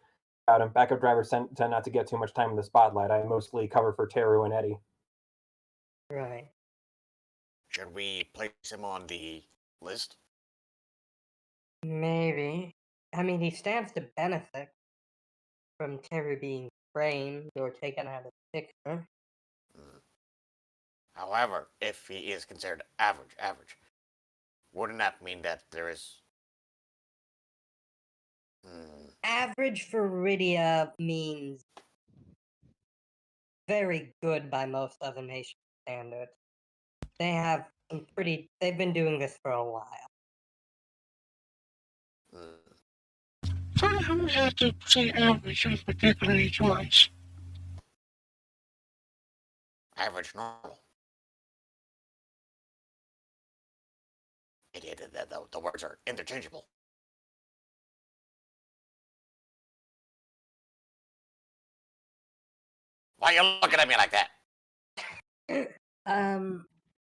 Speaker 1: him. Backup drivers tend not to get too much time in the spotlight. I mostly cover for Teru and Eddie.
Speaker 3: Right.
Speaker 2: Should we place him on the list?
Speaker 3: Maybe. I mean, he stands to benefit from Terry being framed or taken out of the picture.
Speaker 2: Hmm. However, if he is considered average, wouldn't that mean that there is...
Speaker 3: Average for Rydia means very good by most other nation standards. They have some pretty. They've been doing this for a while.
Speaker 5: So you have to say average on particularly twice.
Speaker 2: Average normal. The words are interchangeable. Why are you looking at me like that?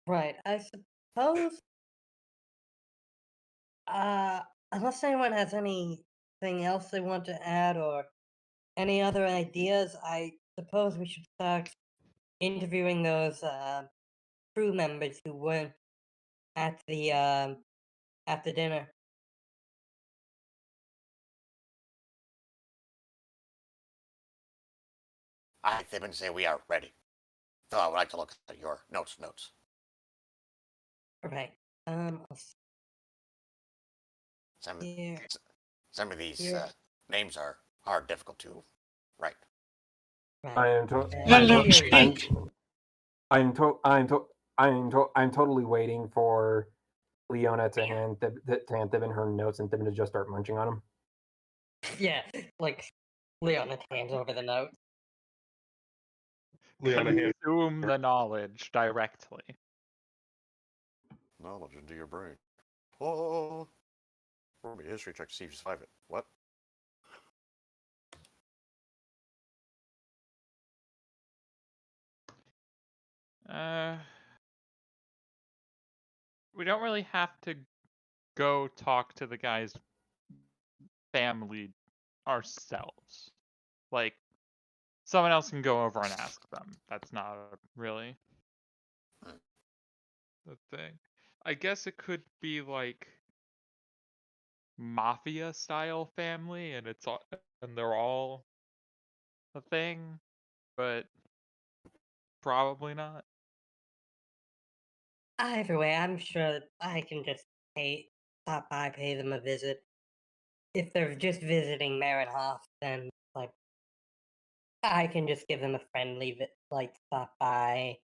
Speaker 3: Right. I suppose. Unless anyone has anything else they want to add or any other ideas, I suppose we should start interviewing those crew members who weren't at the dinner.
Speaker 2: I think and say we are ready. So I would like to look at your notes.
Speaker 3: Right.
Speaker 2: Some
Speaker 3: Here.
Speaker 2: some of these
Speaker 3: Here.
Speaker 2: names are difficult to write.
Speaker 3: Right.
Speaker 1: I am totally waiting for Leona to hand them in her notes and them to just start munching on them.
Speaker 3: Yeah, like Leona hands over the note.
Speaker 6: Leona hands
Speaker 4: Consume the knowledge directly.
Speaker 2: Knowledge into your brain. Oh, roll me a history check to see if you survive it. What?
Speaker 4: We don't really have to go talk to the guy's family ourselves. Like, someone else can go over and ask them. That's not really the thing. I guess it could be like mafia style family, and they're all a thing, but probably not.
Speaker 3: Either way, I'm sure I can just stop by, pay them a visit. If they're just visiting Marinhof, then like I can just give them a friendly stop by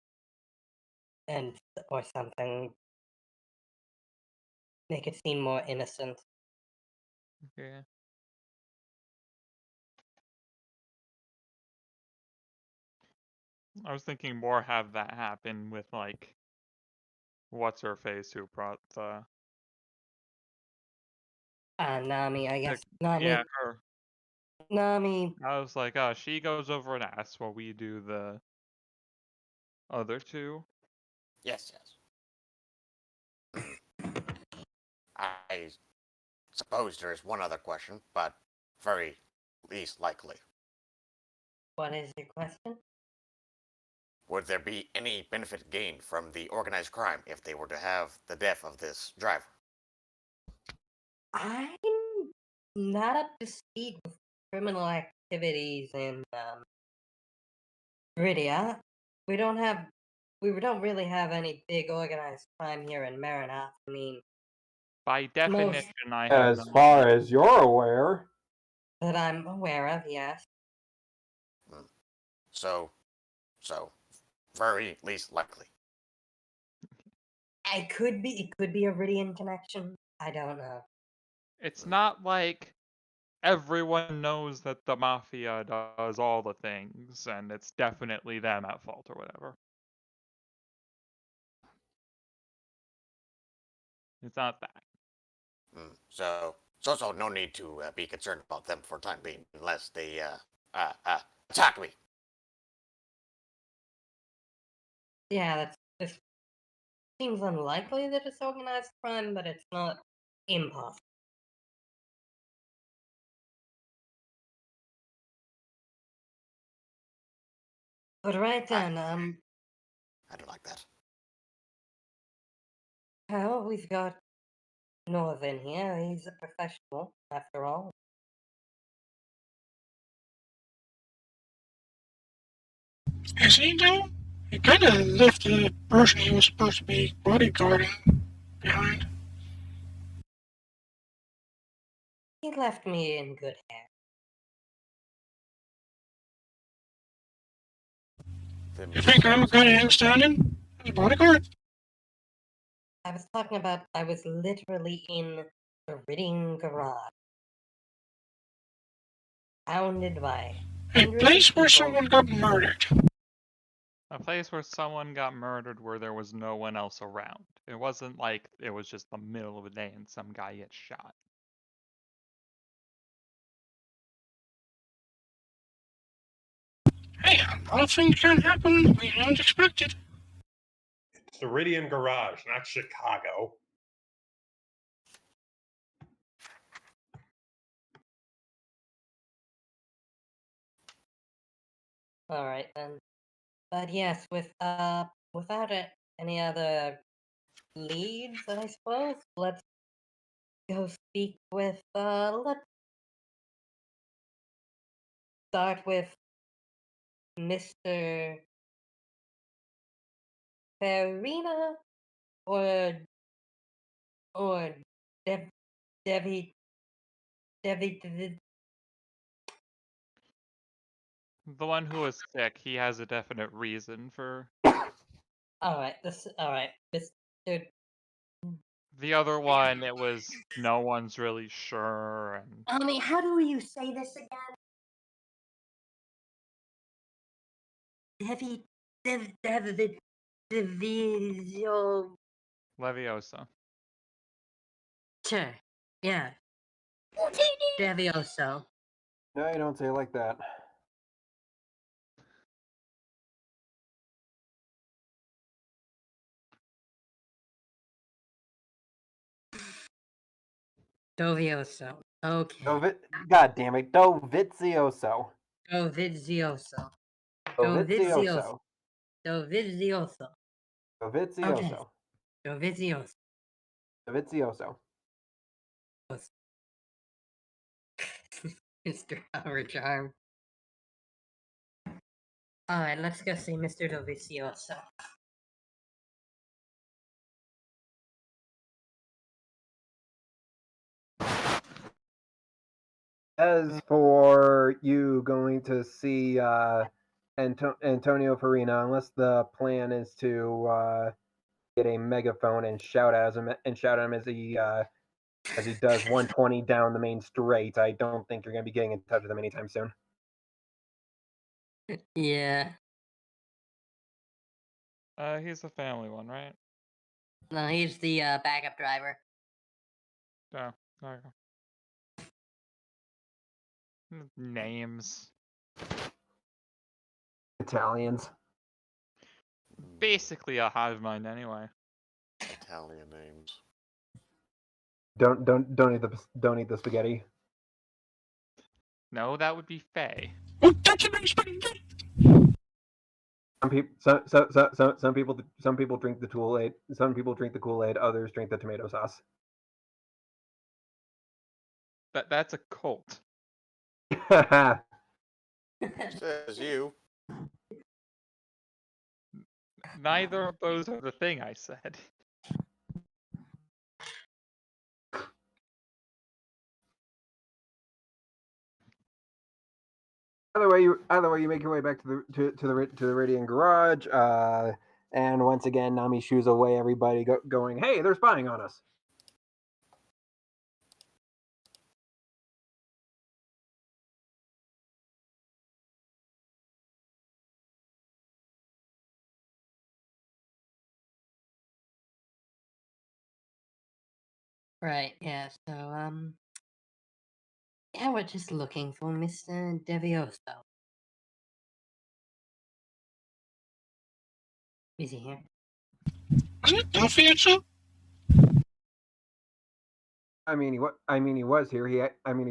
Speaker 3: and or something. Make it seem more innocent.
Speaker 4: Okay. I was thinking more have that happen with like what's her face who brought the
Speaker 3: Nami, I guess.
Speaker 4: yeah, her.
Speaker 3: Nami.
Speaker 4: I was like, oh, she goes over and asks while we do the other two.
Speaker 2: Yes. I suppose there is one other question, but very least likely.
Speaker 3: What is your question?
Speaker 2: Would there be any benefit gained from the organized crime if they were to have the death of this driver?
Speaker 3: I'm not up to speed with criminal activities in Rydia. We don't really have any big organized crime here in Marinhof. I mean,
Speaker 4: By definition, I have
Speaker 1: As far as you're aware.
Speaker 3: That I'm aware of, yes.
Speaker 2: So, very least likely.
Speaker 3: It could be a Rydian connection. I don't know.
Speaker 4: It's not like everyone knows that the mafia does all the things, and it's definitely them at fault or whatever. It's not that.
Speaker 2: So no need to be concerned about them for the time being, unless they attack me.
Speaker 3: Yeah, this seems unlikely that it's organized crime, but it's not impossible. But right then,
Speaker 2: I don't like that.
Speaker 3: well, we've got Northern here. He's a professional, after all.
Speaker 5: Is he though? He kind of left the person he was supposed to be bodyguarding behind.
Speaker 3: He left me in good hands.
Speaker 2: Then
Speaker 5: You think I'm a good hand standing as a bodyguard?
Speaker 3: I was talking about I was literally in the Ridding garage. Surrounded by
Speaker 5: A
Speaker 3: hundreds
Speaker 5: place
Speaker 3: of
Speaker 5: where
Speaker 3: people.
Speaker 5: someone got murdered.
Speaker 4: A place where someone got murdered where there was no one else around. It wasn't like it was just the middle of the day and some guy gets shot.
Speaker 5: Hey, a lot of things can happen we don't expect it.
Speaker 6: It's the Iridian Garage, not Chicago.
Speaker 3: All right then. But yes, without any other leads, I suppose let's go speak with. Let's start with Mr. Farina or or Dev Devi Devi.
Speaker 4: The one who was sick, he has a definite reason for.
Speaker 3: All right, Mr.
Speaker 4: The other one, it was no one's really sure, and
Speaker 3: How do you say this again? Devi Devisio.
Speaker 4: Leviosa.
Speaker 3: Sure. Yeah. Devioso.
Speaker 1: No, you don't say it like that.
Speaker 3: Dovioso. Okay.
Speaker 1: God damn it, Dovizioso.
Speaker 3: Dovizioso.
Speaker 1: Dovizioso.
Speaker 3: Dovizioso. Okay.
Speaker 1: Dovizioso.
Speaker 3: Dovizioso.
Speaker 1: Dovizioso.
Speaker 3: Mr. Howard Charm. Alright, let's go see Mr. Dovizioso.
Speaker 1: As for you going to see Antonio Farina, unless the plan is to get a megaphone and shout at him as he does 120 down the main straight, I don't think you're going to be getting in touch with him anytime soon.
Speaker 3: Yeah.
Speaker 4: He's a family one, right?
Speaker 3: No, he's the backup driver.
Speaker 4: Oh, okay. Names.
Speaker 1: Italians.
Speaker 4: Basically a hive mind anyway.
Speaker 2: Italian names.
Speaker 1: Don't eat the spaghetti.
Speaker 4: No, that would be Faye.
Speaker 5: Oh, that's a nice spaghetti.
Speaker 1: Some people drink the Kool-Aid. Some people drink the Kool-Aid. Others drink the tomato sauce.
Speaker 4: That's a cult.
Speaker 2: Says you.
Speaker 4: Neither of those are the thing I said.
Speaker 1: Either way, you make your way back to the Radiant Garage, and once again, Nami shoos away everybody, going, "Hey, they're spying on us."
Speaker 3: Right, yeah, so, yeah, we're just looking for Mr. Devioso. Is he here?
Speaker 5: Isn't it Delphiaco?
Speaker 1: I mean, he was here. He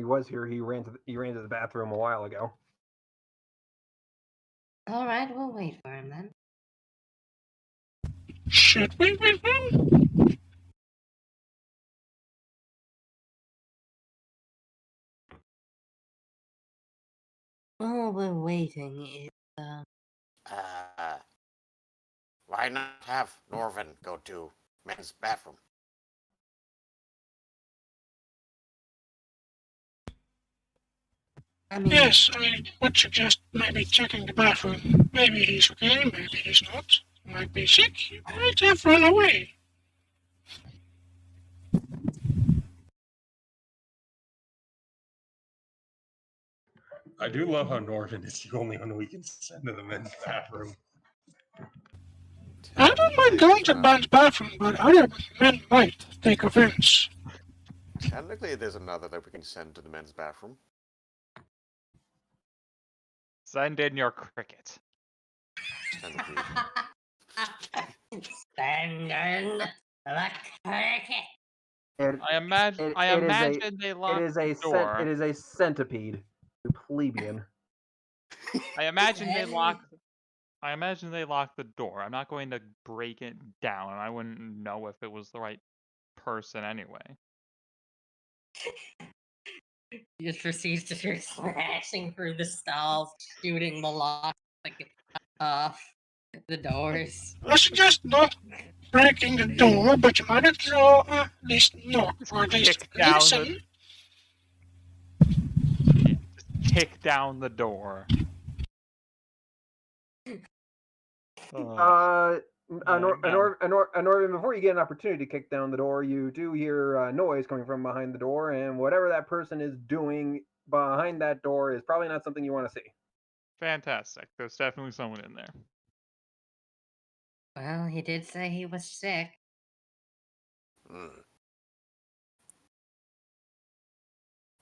Speaker 1: was here. He ran to the bathroom a while ago.
Speaker 3: Alright, we'll wait for him then.
Speaker 5: Should we wait for him?
Speaker 3: While we're waiting, is,
Speaker 2: Ah. Why not have Norvin go to men's bathroom?
Speaker 3: I mean,
Speaker 5: Yes, I would suggest maybe checking the bathroom. Maybe he's okay, maybe he's not. He might be sick, he might have run away.
Speaker 6: I do love how Norvin is the only one we can send to the men's bathroom.
Speaker 5: I don't mind going to men's bathroom, but other men might take offense.
Speaker 2: Technically, there's another that we can send to the men's bathroom.
Speaker 4: Send in your cricket.
Speaker 2: Centipede.
Speaker 3: Stand in the cricket.
Speaker 4: I imagine they locked the door.
Speaker 1: It is a centipede. You plebeian.
Speaker 4: I imagine they locked the door. I'm not going to break it down. I wouldn't know if it was the right person anyway.
Speaker 3: He just proceeds to start smashing through the stalls, shooting the locks off the doors.
Speaker 5: I suggest not breaking the door, but you might as well at least knock, or at least
Speaker 4: Kick down
Speaker 5: listen.
Speaker 4: Just kick down the door.
Speaker 1: Norvin, before you get an opportunity to kick down the door, you do hear noise coming from behind the door, and whatever that person is doing behind that door is probably not something you want to see.
Speaker 4: Fantastic. There's definitely someone in there.
Speaker 3: Well, he did say he was sick.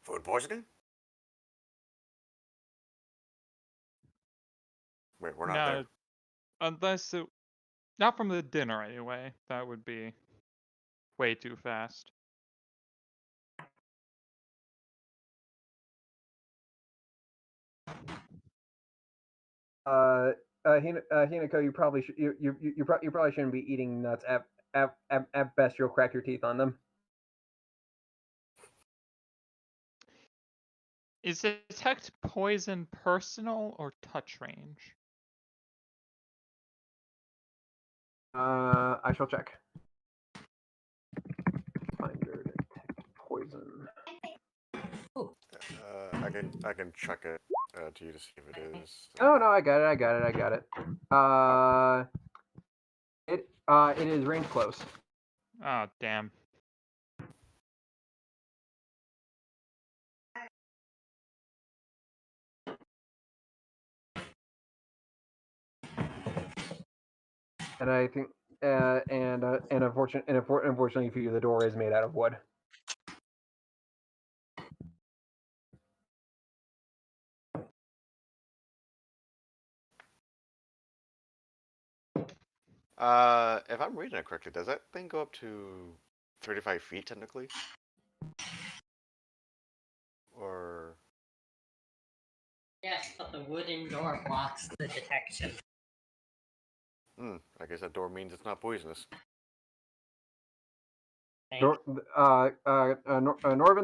Speaker 2: Food poisoning? Wait, we're not there.
Speaker 4: Unless it, not from the dinner anyway. That would be way too fast.
Speaker 1: Hinako, you probably you probably shouldn't be eating nuts. At best, you'll crack your teeth on them.
Speaker 4: Is detect poison personal or touch range?
Speaker 1: I shall check. Finder detect poison.
Speaker 2: I can check it to you to see if it is.
Speaker 1: Oh no, I got it. It is range close.
Speaker 4: Oh damn.
Speaker 1: And I think unfortunately for you, the door is made out of wood.
Speaker 2: If I'm reading it correctly, does that thing go up to 35 feet technically? Or
Speaker 3: Yes, but the wooden door blocks the detection.
Speaker 2: I guess that door means it's not poisonous.
Speaker 1: Norvin,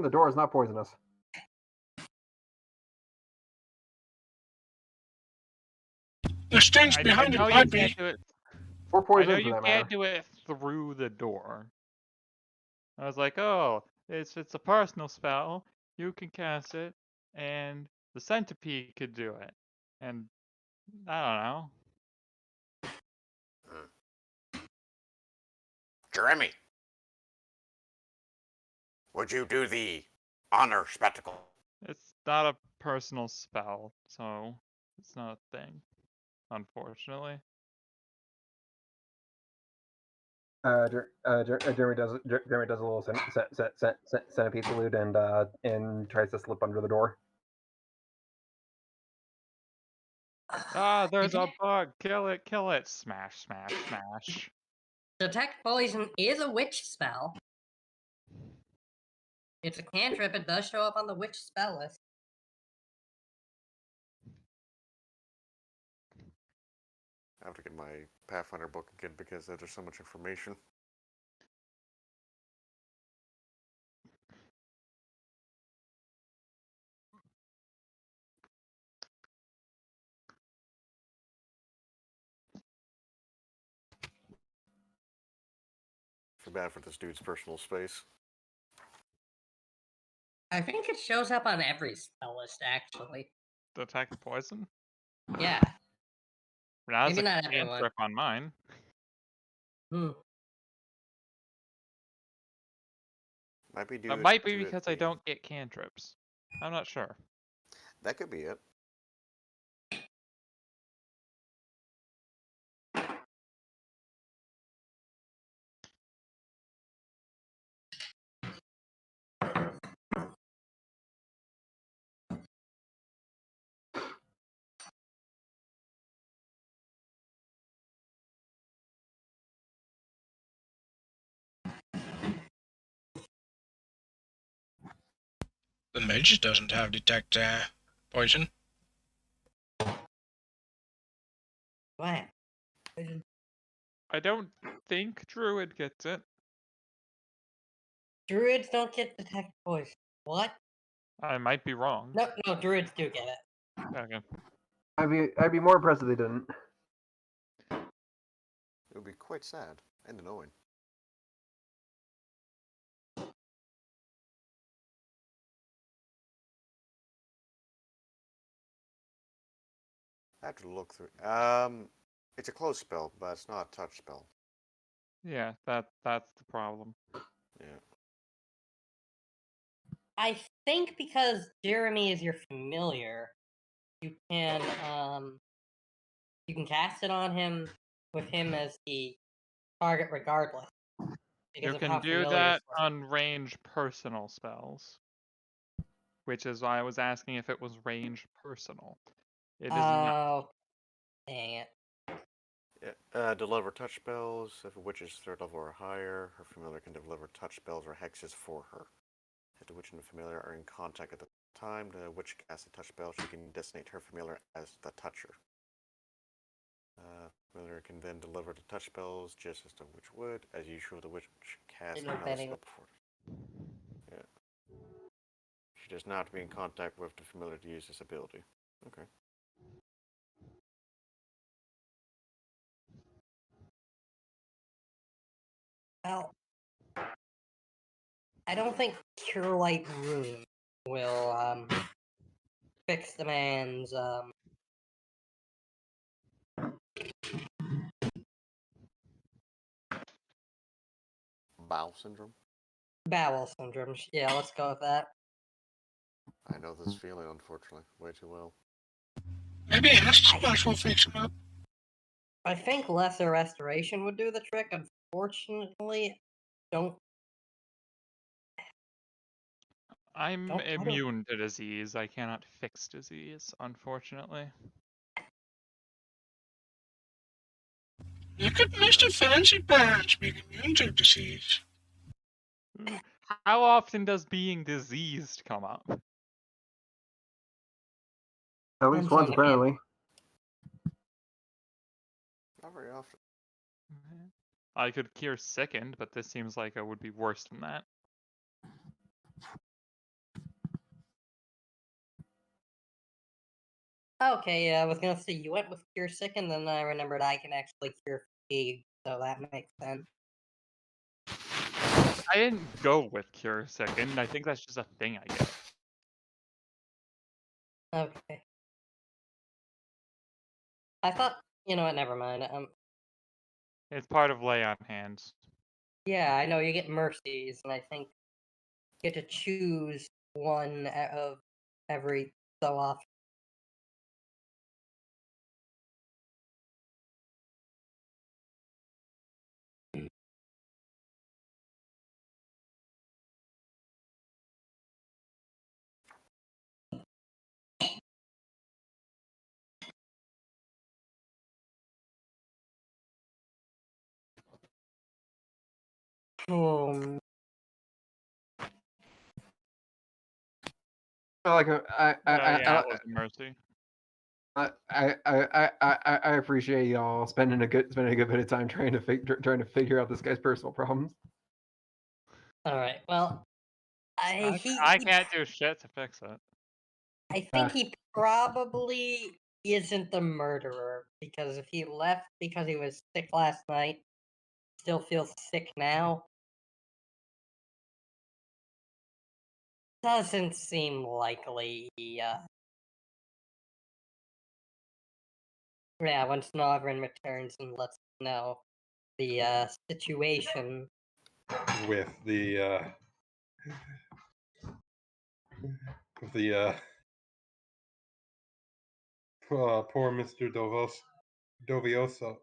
Speaker 1: the door is not poisonous.
Speaker 5: There's things behind it might be.
Speaker 1: Or poison,
Speaker 4: I know
Speaker 1: for
Speaker 4: you
Speaker 1: that
Speaker 4: can't
Speaker 1: matter.
Speaker 4: do it through the door. I was like, oh, it's a personal spell. You can cast it, and the centipede could do it. And I don't know.
Speaker 2: Jeremy, would you do the honor spectacle?
Speaker 4: It's not a personal spell, so it's not a thing, unfortunately.
Speaker 1: Jeremy does a little centipede salute and tries to slip under the door.
Speaker 4: Ah, there's a bug. Kill it, kill it. Smash, smash, smash.
Speaker 3: Detect poison is a witch spell. It's a cantrip. It does show up on the witch spell list.
Speaker 2: I have to get my Pathfinder book again because there's so much information. bad for this dude's personal space.
Speaker 3: I think it shows up on every spell list, actually.
Speaker 4: Detect poison?
Speaker 3: Yeah.
Speaker 4: That's
Speaker 3: Maybe
Speaker 4: a
Speaker 3: not everyone.
Speaker 4: cantrip on mine.
Speaker 3: Hmm.
Speaker 2: Might be due.
Speaker 4: That might be
Speaker 2: to it
Speaker 4: because I
Speaker 2: being-
Speaker 4: don't get cantrips. I'm not sure.
Speaker 2: That could be it.
Speaker 5: The mage doesn't have detect poison.
Speaker 3: What?
Speaker 4: I don't think Druid gets it.
Speaker 3: Druids don't get detect poison. What?
Speaker 4: I might be wrong.
Speaker 3: No, druids do get it.
Speaker 4: Okay.
Speaker 1: I'd be more impressed if they didn't.
Speaker 2: It would be quite sad and annoying. I have to look through. It's a close spell, but it's not a touch spell.
Speaker 4: Yeah, that's the problem.
Speaker 2: Yeah.
Speaker 3: I think because Jeremy is your familiar, you can cast it on him with him as the target regardless. Because
Speaker 4: You
Speaker 3: of
Speaker 4: can
Speaker 3: how
Speaker 4: do
Speaker 3: familiar
Speaker 4: that
Speaker 3: it's
Speaker 4: on range personal spells. Which is why I was asking if it was range personal. It is not.
Speaker 3: Oh, dang it.
Speaker 2: Yeah. Deliver touch spells. If a witch is 3rd level or higher, her familiar can deliver touch spells or hexes for her. If the witch and the familiar are in contact at the time the witch casts a touch spell, she can designate her familiar as the toucher. Familiar can then deliver the touch spells just as the witch would. As usual, the witch casts
Speaker 3: Didn't know
Speaker 2: another
Speaker 3: that
Speaker 2: spell before. Yeah. She does not be in contact with the familiar to use this ability. Okay.
Speaker 3: Well, I don't think Cure Light Rune will fix the man's
Speaker 2: Bowel syndrome.
Speaker 3: bowel syndrome. Yeah, let's go with that.
Speaker 2: I know this feeling, unfortunately, way too well.
Speaker 5: Maybe Acid Splash will fix him up.
Speaker 3: I think Lesser Restoration would do the trick. Unfortunately, don't.
Speaker 4: I'm
Speaker 3: Don't- I don't-
Speaker 4: immune to disease. I cannot fix disease, unfortunately.
Speaker 5: You could miss the fancy pants being immune to disease.
Speaker 4: How often does being diseased come up?
Speaker 1: At least
Speaker 3: Depends
Speaker 1: once,
Speaker 3: on the
Speaker 1: apparently.
Speaker 2: Not very often.
Speaker 4: I could cure sickened, but this seems like it would be worse than that.
Speaker 3: Okay, I was gonna say you went with Cure Sick, and then I remembered I can actually cure fatigue, so that makes sense.
Speaker 4: I didn't go with cure sickened. I think that's just a thing I get.
Speaker 3: Okay. I thought, you know what? Never mind.
Speaker 4: It's part of lay on hands.
Speaker 3: Yeah, I know you get mercies, and I think you get to choose one of every so often. Um,
Speaker 1: Like
Speaker 4: Yeah, it was a mercy.
Speaker 1: I appreciate y'all spending a good bit of time trying to figure out this guy's personal problems.
Speaker 3: all right. Well,
Speaker 4: I
Speaker 3: he
Speaker 4: can't do shit to fix it.
Speaker 3: I think he probably isn't the murderer, because if he left because he was sick last night, still feels sick now, Doesn't seem likely. Yeah, once Novrin returns and lets us know the situation.
Speaker 6: With the poor Mr. Dovioso.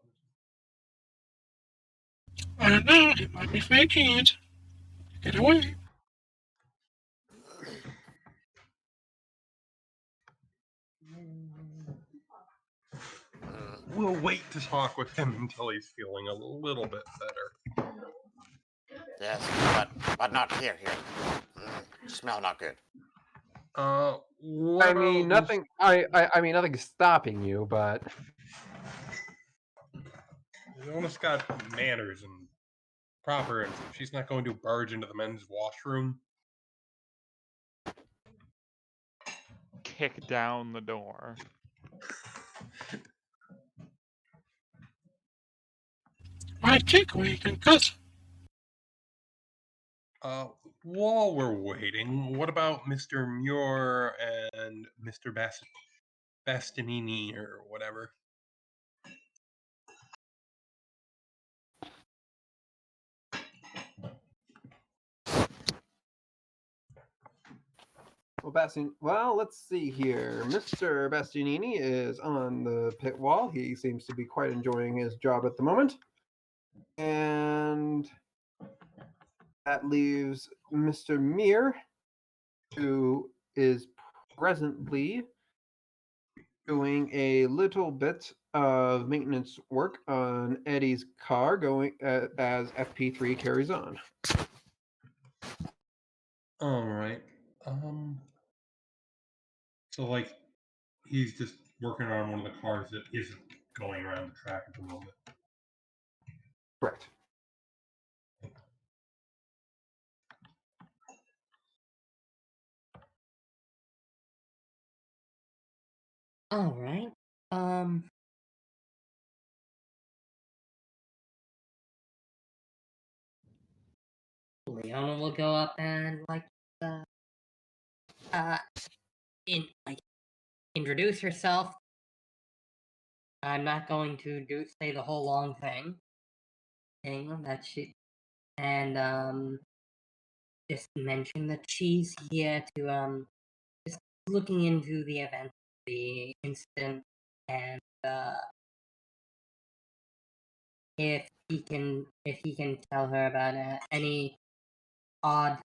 Speaker 5: I don't know, he might be faking it. Get away.
Speaker 6: We'll wait to talk with him until he's feeling a little bit better.
Speaker 2: Yes, but not here. Smell not good.
Speaker 6: What
Speaker 7: I
Speaker 6: about
Speaker 7: mean, nothing. I mean, nothing's stopping you, but
Speaker 6: Leona's got manners and proper, and she's not going to barge into the men's washroom.
Speaker 4: Kick down the door.
Speaker 5: My takeaway can cut.
Speaker 6: While we're waiting, what about Mr. Muir and Mr. Bastianini or whatever?
Speaker 7: well, let's see here. Mr. Bastianini is on the pit wall. He seems to be quite enjoying his job at the moment. And that leaves Mr. Muir, who is presently doing a little bit of maintenance work on Eddie's car going as FP3 carries on.
Speaker 6: All right. So like, he's just working on one of the cars that isn't going around the track at the moment.
Speaker 7: Correct.
Speaker 3: All right. Leona will go up and introduce herself. I'm not going to say the whole long thing that she, and just mention that she's here to just looking into the event, the incident, and if he can tell her about any odd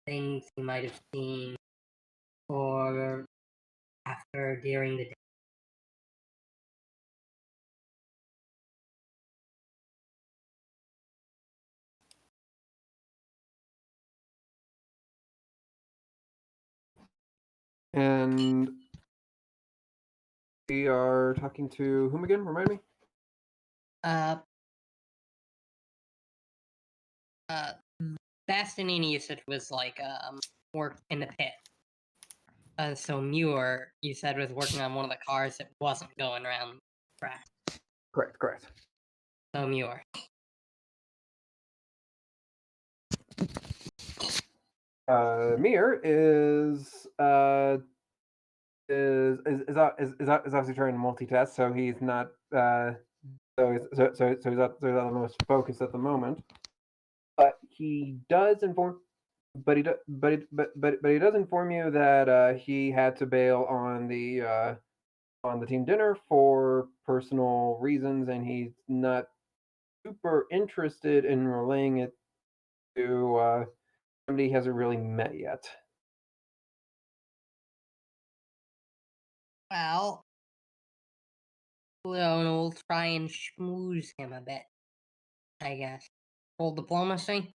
Speaker 3: things he might have seen or after during the day.
Speaker 7: And we are talking to whom again? Remind me.
Speaker 3: Bastianini, you said was work in the pit. So Muir, you said was working on one of the cars that wasn't going around the track.
Speaker 7: Correct.
Speaker 3: So Muir.
Speaker 7: Mir is obviously trying to multitask, so he's not so he's not the most focused at the moment. But he does inform, but he does inform you that he had to bail on the team dinner for personal reasons, and he's not super interested in relaying it to somebody he hasn't really met yet.
Speaker 3: Well, Leona will try and schmooze him a bit, I guess. Full diplomacy?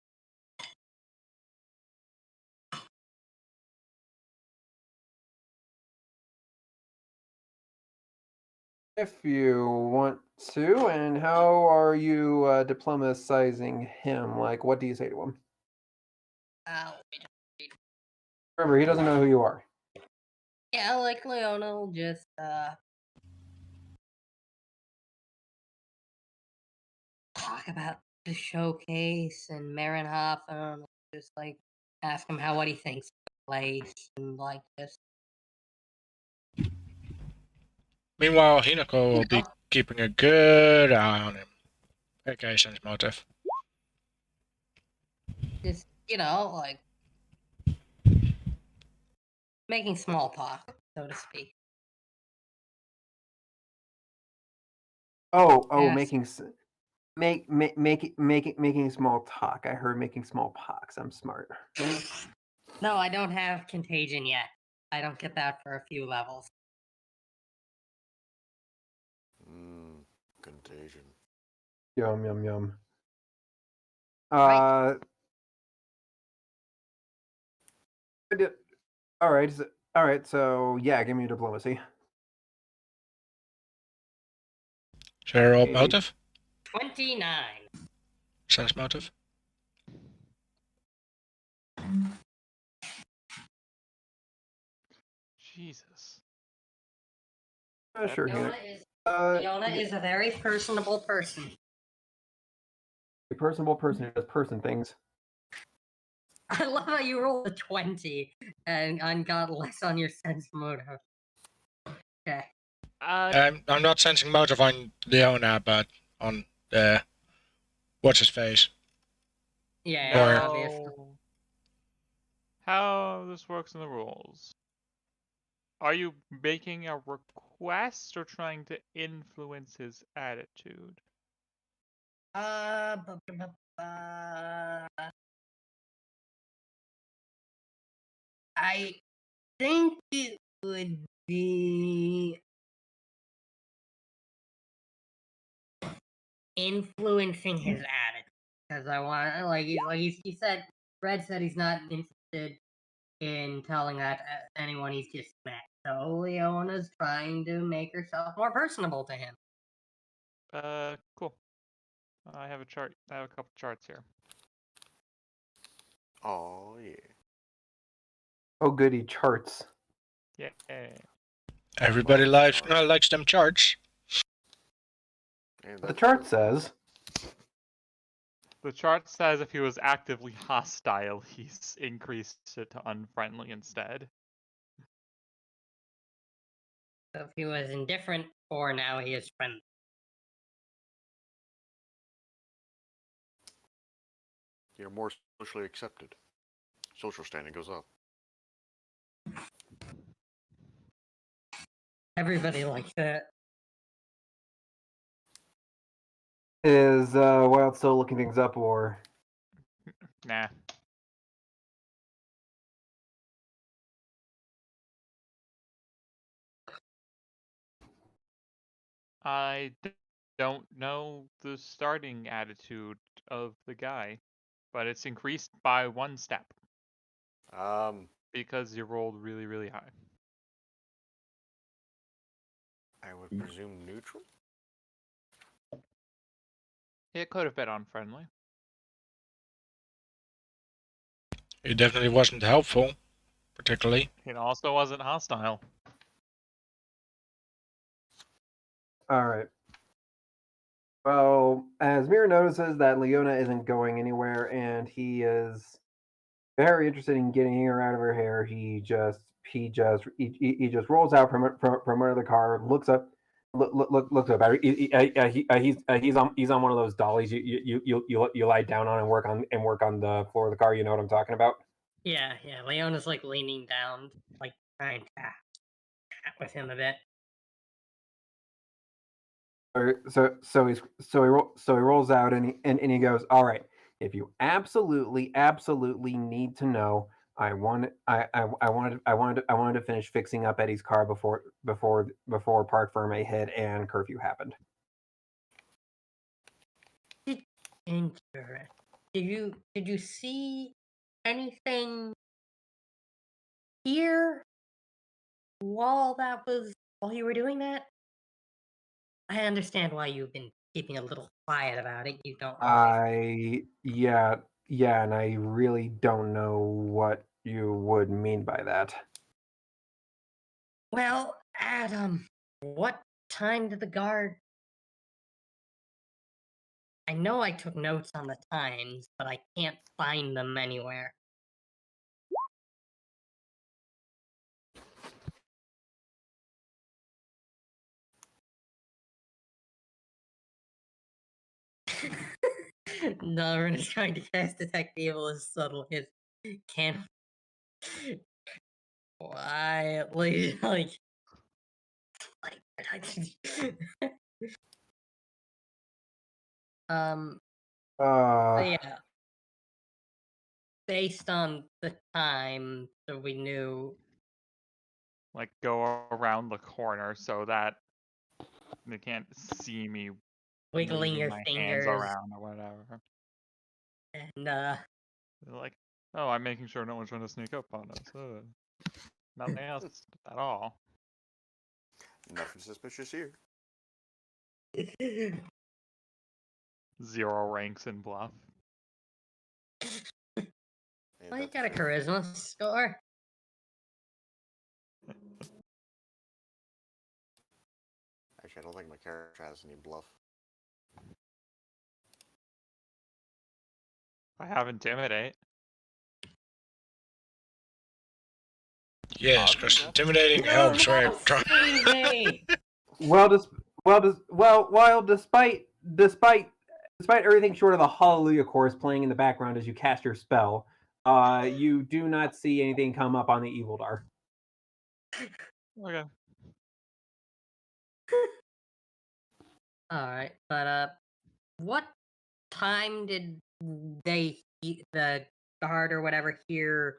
Speaker 7: If you want to, and how are you diplomatizing him? Like, what do you say to him? Remember, he doesn't know who you are.
Speaker 3: Yeah, like Leona will just talk about the showcase and Marinhofen, just like ask him what he thinks. place and like this.
Speaker 5: Meanwhile, Hinako will be keeping a good eye on him. Okay, sense motive.
Speaker 3: Just, like making small talk, so to speak.
Speaker 7: Oh,
Speaker 3: Yes.
Speaker 7: making small talk. I heard making small pox. I'm smart.
Speaker 3: No, I don't have contagion yet. I don't get that for a few levels.
Speaker 2: Contagion.
Speaker 7: Yum yum yum.
Speaker 3: Right.
Speaker 7: All right. All right. So yeah, give me diplomacy.
Speaker 5: Should I roll motive?
Speaker 3: 29.
Speaker 5: Sense motive?
Speaker 4: Jesus.
Speaker 7: Sure.
Speaker 3: Leona is a very personable person.
Speaker 7: A personable person who does person things.
Speaker 3: I love how you rolled a 20 and got less on your sense motive. Okay.
Speaker 5: I'm not sensing motive on Leona, but on the what's his face.
Speaker 3: Yeah,
Speaker 5: Or-
Speaker 3: obviously.
Speaker 4: How this works in the rules. Are you making a request or trying to influence his attitude?
Speaker 3: I think it would be influencing his attitude, because I want, like he said, Red said he's not interested in telling that to anyone he's just met. So Leona's trying to make herself more personable to him.
Speaker 4: Cool. I have a chart. I have a couple charts here.
Speaker 2: Oh yeah.
Speaker 7: Oh goody, charts.
Speaker 4: Yeah.
Speaker 5: Everybody likes them charts.
Speaker 2: And
Speaker 7: The
Speaker 2: that's
Speaker 7: chart
Speaker 2: true.
Speaker 7: says
Speaker 4: The chart says if he was actively hostile, he's increased it to unfriendly instead.
Speaker 3: So if he was indifferent before, now he is friendly.
Speaker 2: You're more socially accepted. Social standing goes up.
Speaker 3: Everybody likes that.
Speaker 7: is Wild still looking things up, or
Speaker 4: Nah. I don't know the starting attitude of the guy, but it's increased by 1 step because you rolled really, really high.
Speaker 2: I would presume neutral.
Speaker 4: It could have been unfriendly.
Speaker 5: It definitely wasn't helpful, particularly.
Speaker 4: It also wasn't hostile.
Speaker 7: all right. Well, as Mira notices that Leona isn't going anywhere, and he is very interested in getting her out of her hair, he just rolls out from under the car, looks up, looks up. He's on one of those dollies you lie down on and work on the floor of the car. You know what I'm talking about?
Speaker 3: Yeah. Leona's like leaning down, like trying to chat with him a bit.
Speaker 7: So he rolls out and he goes, all right, if you absolutely need to know, I wanted to finish fixing up Eddie's car before Park Ferme hit and curfew happened.
Speaker 3: Interesting. Did you see anything here while you were doing that? I understand why you've been keeping a little quiet about it. You don't want
Speaker 7: Yeah, and I really don't know what you would mean by that.
Speaker 3: Well, Adam, what time did the guard? I know I took notes on the times, but I can't find them anywhere. Darwin is trying to cast Detect Evil as subtle as can quietly, like but yeah. Based on the time, so we knew.
Speaker 4: Like, go around the corner so that they can't see me
Speaker 3: Wiggling
Speaker 4: waving
Speaker 3: your
Speaker 4: my hands
Speaker 3: fingers
Speaker 4: around or whatever.
Speaker 3: and
Speaker 4: They're like, oh, I'm making sure no one's trying to sneak up on us. Nothing else at all.
Speaker 2: Nothing suspicious here.
Speaker 4: 0 ranks in bluff.
Speaker 2: Yeah,
Speaker 3: well, you
Speaker 2: that's
Speaker 3: got a
Speaker 2: true.
Speaker 3: charisma score.
Speaker 2: Actually, I don't think my character has any bluff.
Speaker 4: I have intimidate.
Speaker 5: Yes, because intimidating helps, right?
Speaker 7: Despite everything short of the Hallelujah chorus playing in the background as you cast your spell, you do not see anything come up on the evil dar.
Speaker 4: Okay.
Speaker 3: Alright, but what time did the guard or whatever hear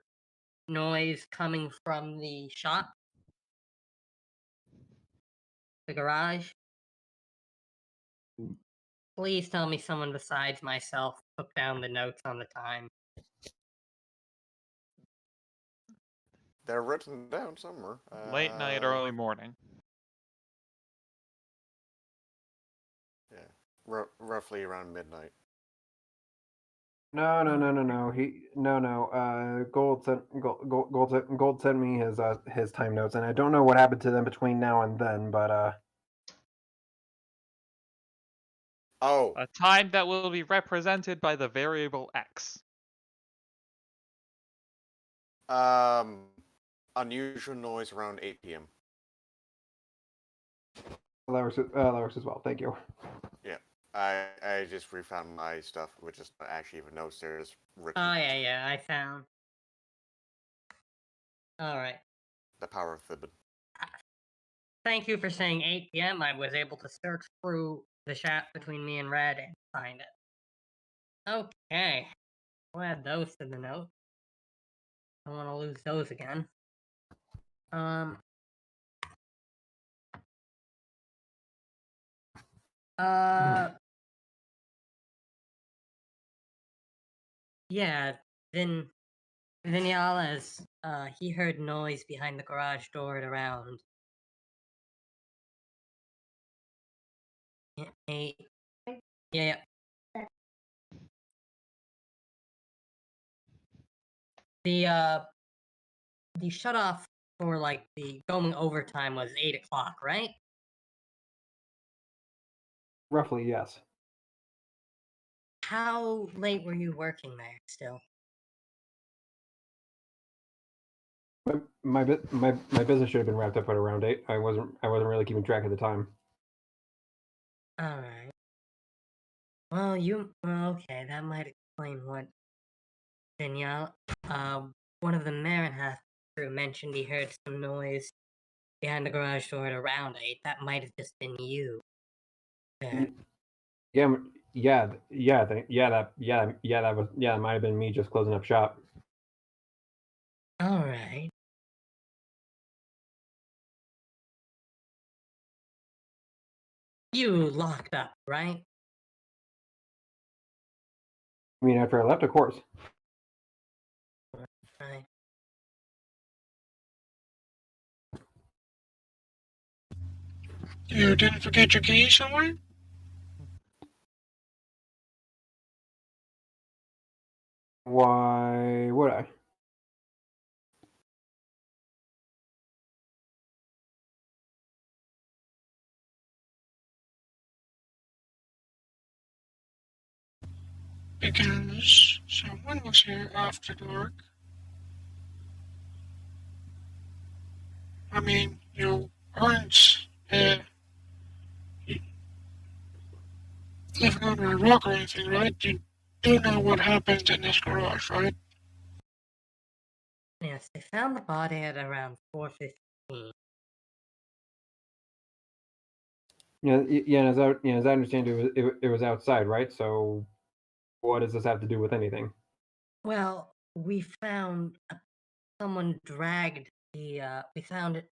Speaker 3: noise coming from the shop? The garage? Please tell me someone besides myself took down the notes on the time.
Speaker 2: They're written down somewhere.
Speaker 4: Late night, early morning.
Speaker 2: Yeah, roughly around midnight.
Speaker 7: No. Gold sent me his time notes, and I don't know what happened to them between now and then, but
Speaker 2: Oh,
Speaker 4: A time that will be represented by the variable x.
Speaker 2: Unusual noise around 8 p.m.
Speaker 7: that works as well. Thank you.
Speaker 2: Yeah, I just refound my stuff, which is not actually even notes. There's written.
Speaker 3: Oh, yeah, I found. Alright.
Speaker 2: The power of Thibbin.
Speaker 3: Thank you for saying 8 p.m. I was able to search through the chat between me and Red and find it. Okay. We'll add those to the note. I don't want to lose those again. Yeah, then Vinales, he heard noise behind the garage door at around 8. Yeah. The shut off for like the going overtime was 8 o'clock, right?
Speaker 7: Roughly, yes.
Speaker 3: How late were you working there still?
Speaker 7: My business should have been wrapped up at around 8. I wasn't really keeping track of the time.
Speaker 3: All right. Well, okay, that might explain what Danielle, one of the Marinhath crew mentioned he heard some noise behind the garage door at around 8. That might have just been you.
Speaker 7: That might have been me just closing up shop.
Speaker 3: All right. You locked up, right?
Speaker 7: I mean, after I left, of course.
Speaker 3: Right.
Speaker 5: You didn't forget your key somewhere?
Speaker 7: Why would I?
Speaker 5: Because someone was here after dark. I mean, you aren't, leave it under a rock or anything, right? You do know what happened in this garage, right?
Speaker 3: Yes, they found the body at around 4:15.
Speaker 7: Yeah, and as I understand it was outside, right? So, what does this have to do with anything?
Speaker 3: Well, we found someone dragged the. We found it.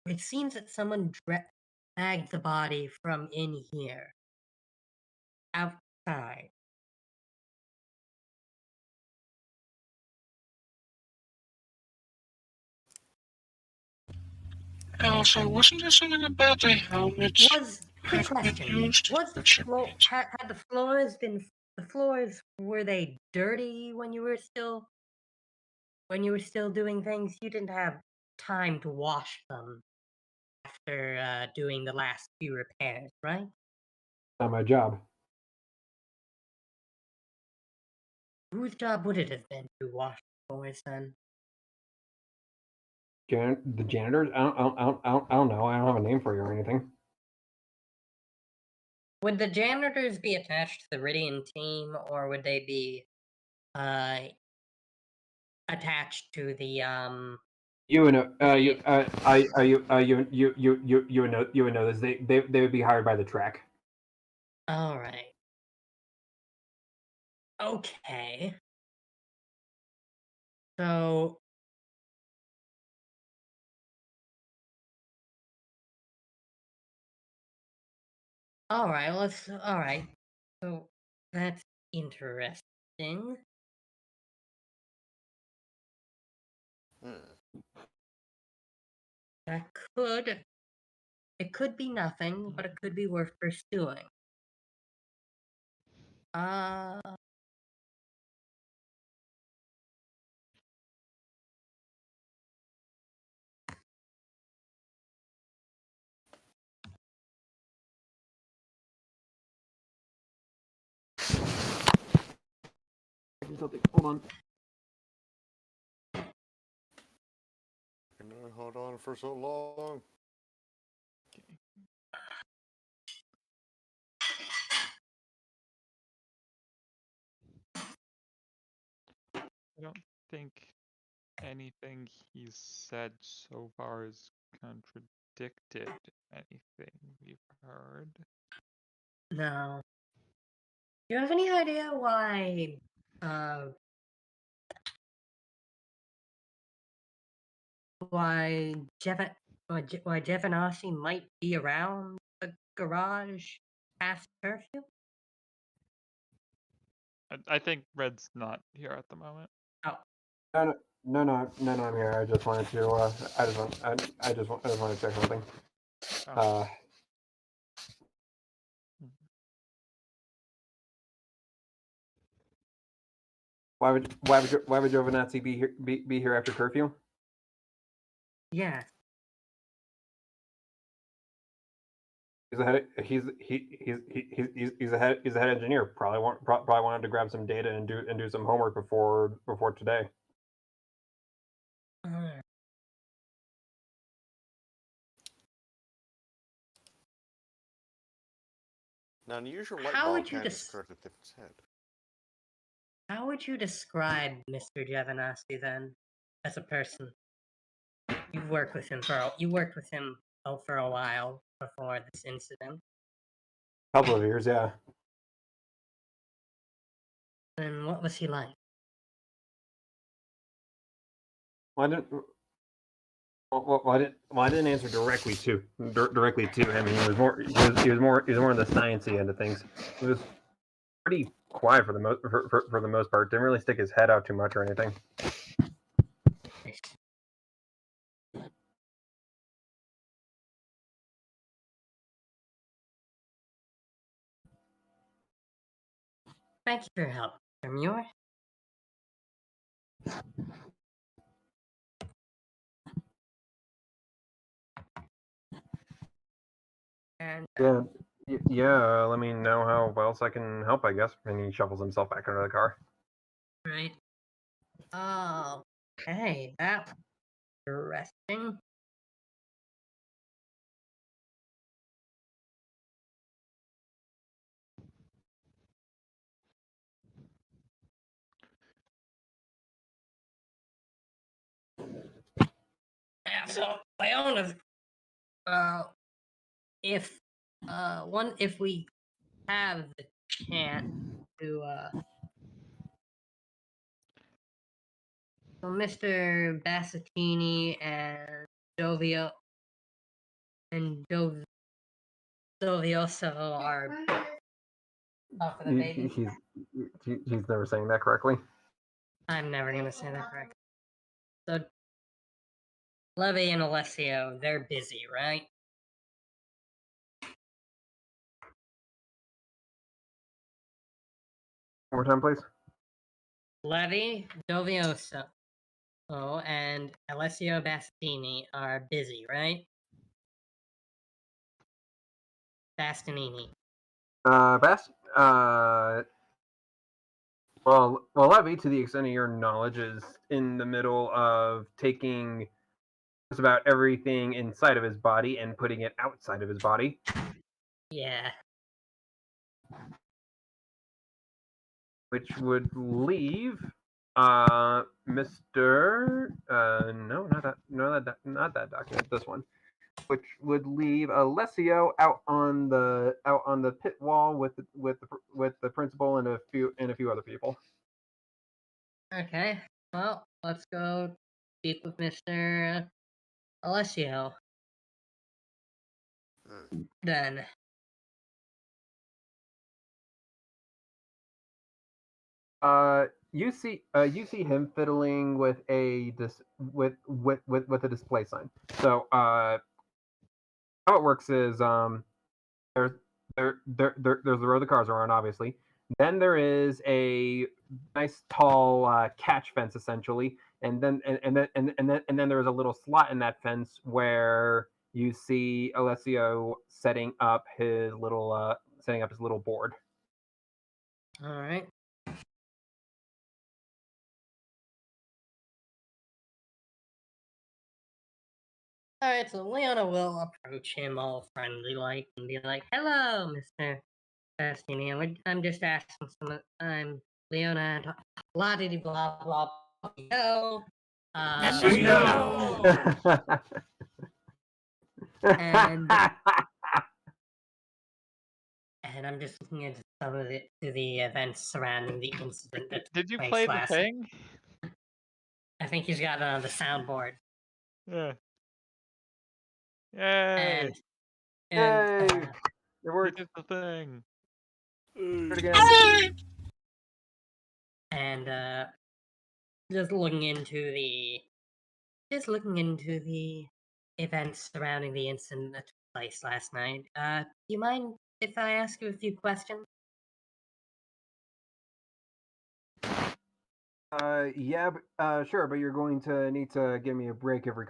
Speaker 3: It seems that someone dragged the body from in here outside.
Speaker 5: And also, wasn't there something about the helmets
Speaker 3: Quick
Speaker 5: having been
Speaker 3: question?
Speaker 5: used?
Speaker 3: Was the
Speaker 5: That should
Speaker 3: floor
Speaker 5: be
Speaker 3: had the floors been the floors were they dirty when you were still doing things? You didn't have time to wash them after doing the last few repairs, right?
Speaker 7: Not my job.
Speaker 3: Whose job would it have been to wash the floors then?
Speaker 7: The janitors? I don't know. I don't have a name for you or anything.
Speaker 3: Would the janitors be attached to the Ridian team, or would they be attached to the
Speaker 7: You would know. You would know this. They would be hired by the track.
Speaker 3: All right. Okay. So all right. So that's interesting.
Speaker 2: Hmm.
Speaker 3: That could be nothing, but it could be worth pursuing. Uh
Speaker 7: Hold on.
Speaker 2: Can I hold on for so long?
Speaker 4: I don't think anything he's said so far has contradicted anything we've heard.
Speaker 3: no. Do you have any idea why uh why why Jevanasi might be around the garage past curfew?
Speaker 4: I think Red's not here at the moment.
Speaker 3: Oh,
Speaker 7: No, I'm here. I just wanted to. I just wanted to check something.
Speaker 4: Oh.
Speaker 7: Why would Giovinazzi be here after curfew?
Speaker 3: yeah.
Speaker 7: He's he's a head engineer. Probably wanted to grab some data and do some homework before today.
Speaker 3: Alright.
Speaker 2: Now, an unusual light
Speaker 3: How
Speaker 2: bulb
Speaker 3: would you
Speaker 2: can
Speaker 3: des-
Speaker 2: start at its head.
Speaker 3: How would you describe Mr. Jevanasi then, as a person? You worked with him for a while before this incident.
Speaker 7: Couple of years, yeah.
Speaker 3: And what was he like?
Speaker 7: Well, I didn't answer directly to him. He was more on the sciencey end of things. He was pretty quiet for the most part. Didn't really stick his head out too much or anything.
Speaker 3: Thank you for your help, Mr. Muir. And
Speaker 7: Yeah. Let me know how else I can help, I guess. And he shuffles himself back into the car.
Speaker 3: right. Oh, okay, that's interesting. So Leona's if if we have the chance to so Mr. Bassettini and Dovio and Dovioso are off for the baby.
Speaker 7: He's never saying that correctly.
Speaker 3: I'm never gonna say that correctly. So Levy and Alessio, they're busy, right?
Speaker 7: One more time, please.
Speaker 3: Levy, Dovioso, and Alessio Bastianini are busy, right? Bastianini.
Speaker 7: Best. Well, Levy, to the extent of your knowledge, is in the middle of taking just about everything inside of his body and putting it outside of his body.
Speaker 3: Yeah.
Speaker 7: Which would leave Mr. No, not that document. This one, which would leave Alessio out on the pit wall with the principal and a few other people.
Speaker 3: Okay. Well, let's go speak with Mr. Alessio. Then.
Speaker 7: You see him fiddling with a with a display sign. So how it works is there's there's the row the cars are on, obviously. Then there is a nice tall catch fence, essentially, and then there's a little slot in that fence where you see Alessio setting up his little board.
Speaker 3: All right. All right. So Leona will approach him all friendly like and be like, "Hello, Mr. Bastianini. I'm just asking some. I'm Leona. Blah blah blah blah. Yo.
Speaker 5: Yes, we know.
Speaker 3: And I'm just looking into some of the events surrounding the incident that
Speaker 4: Did you
Speaker 3: took
Speaker 4: play
Speaker 3: place
Speaker 4: the
Speaker 3: last.
Speaker 4: thing?
Speaker 3: I think he's got it on the soundboard.
Speaker 4: Yeah.
Speaker 3: And
Speaker 4: Yay!
Speaker 3: and
Speaker 7: Yay! It
Speaker 4: You
Speaker 7: worked.
Speaker 4: did the thing.
Speaker 7: Do it again.
Speaker 3: and just looking into the events surrounding the incident that took place last night. Do you mind if I ask you a few questions?
Speaker 7: Yeah, sure, but you're going to need to give me a break every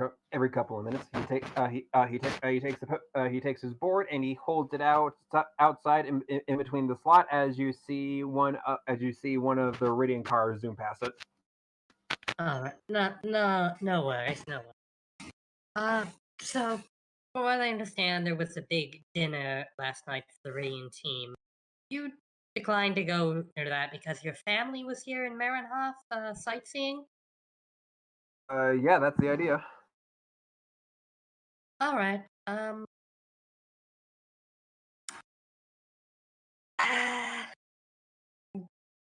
Speaker 7: couple of minutes. He takes his board and he holds it outside in between the slot as you see one of the Iridian cars zoom past it.
Speaker 3: All right. No worries. No worries. So from what I understand, there was a big dinner last night for the Radiant team. You declined to go to that because your family was here in Marenhof sightseeing?
Speaker 7: Yeah, that's the idea.
Speaker 3: Alright,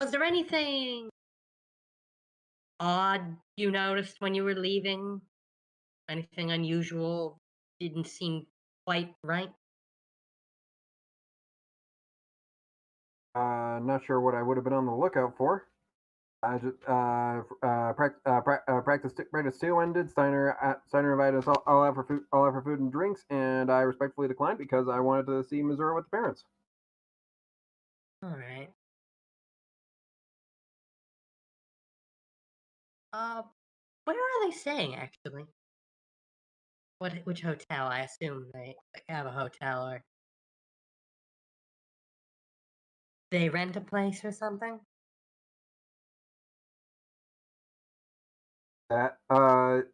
Speaker 3: was there anything odd you noticed when you were leaving? Anything unusual? Didn't seem quite right?
Speaker 7: Not sure what I would have been on the lookout for. I just practice two ended. Steiner invited us all out for food and drinks, and I respectfully declined because I wanted to see Missouri with the parents.
Speaker 3: Alright. Where are they staying actually? Which hotel? I assume they have a hotel or they rent a place or something?
Speaker 7: That out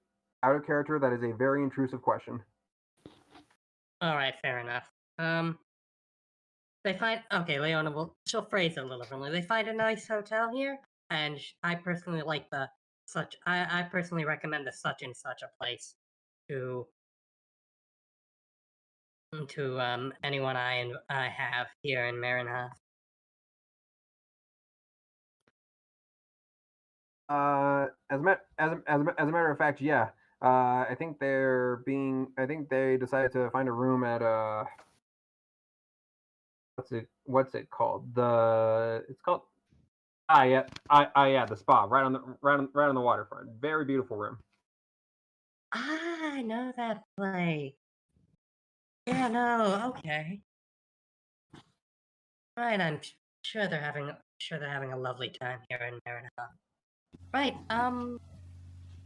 Speaker 7: of character. That is a very intrusive question.
Speaker 3: Alright, fair enough. They find Leona will she'll phrase it a little differently. They find a nice hotel here, and I personally like I personally recommend the such and such a place. to anyone I have here in Marinhof.
Speaker 7: As a matter of fact, yeah. I think they decided to find a room at what's it called? It's called yeah, the spa right on the waterfront. Very beautiful room.
Speaker 3: I know that place. Yeah, no, okay. Right, I'm sure they're having a lovely time here in Marinhof. Right,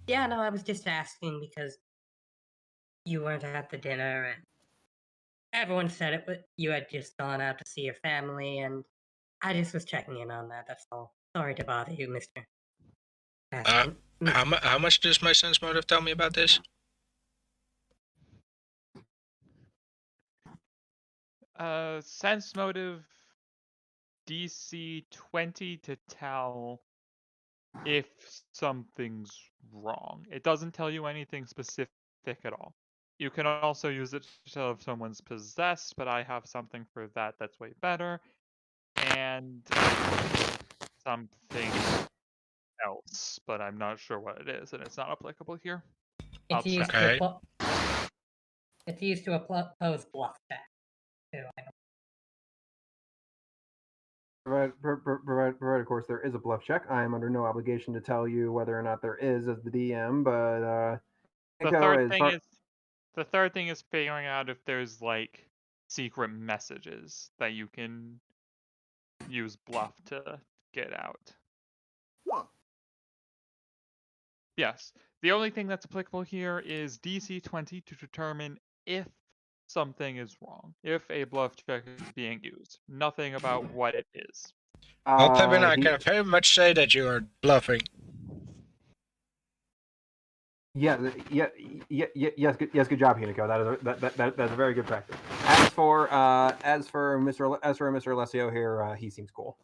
Speaker 3: yeah, no, I was just asking because you weren't at the dinner and everyone said it, but you had just gone out to see your family, and I just was checking in on that. That's all. Sorry to bother you, Mister.
Speaker 5: How much does my sense motive tell me about this?
Speaker 4: Sense motive DC 20 to tell if something's wrong. It doesn't tell you anything specific at all. You can also use it to tell if someone's possessed, but I have something for that that's way better. And something else, but I'm not sure what it is, and it's not applicable here. I'll
Speaker 3: It's used
Speaker 4: check.
Speaker 3: to it's used to oppose bluff check too.
Speaker 7: Provided, of course, there is a bluff check. I am under no obligation to tell you whether or not there is as the DM, but
Speaker 4: the third thing is figuring out if there's like secret messages that you can use bluff to get out.
Speaker 2: Huh.
Speaker 4: Yes. The only thing that's applicable here is DC 20 to determine if something is wrong, if a bluff check is being used. Nothing about what it is.
Speaker 5: Well, Pippin, I can very much say that you are bluffing.
Speaker 7: Yes, good job, Hunico. That's a very good practice. As for Mr. Alessio here, he seems cool.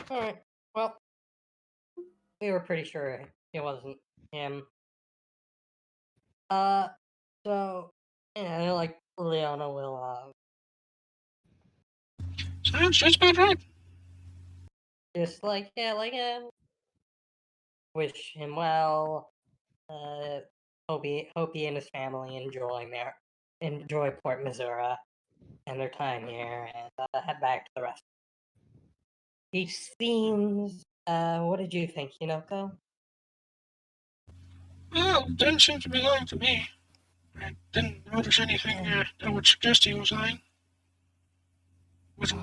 Speaker 3: All right. Well, we were pretty sure it wasn't him. So yeah, like Leona will
Speaker 5: Sounds just about right.
Speaker 3: just wish him well. Hope he and his family enjoy Port Missouri and their time here, and head back to the rest. He seems. What did you think, Hinoko?
Speaker 5: Well, didn't seem to be lying to me. I didn't notice anything that would suggest he was lying. Wasn't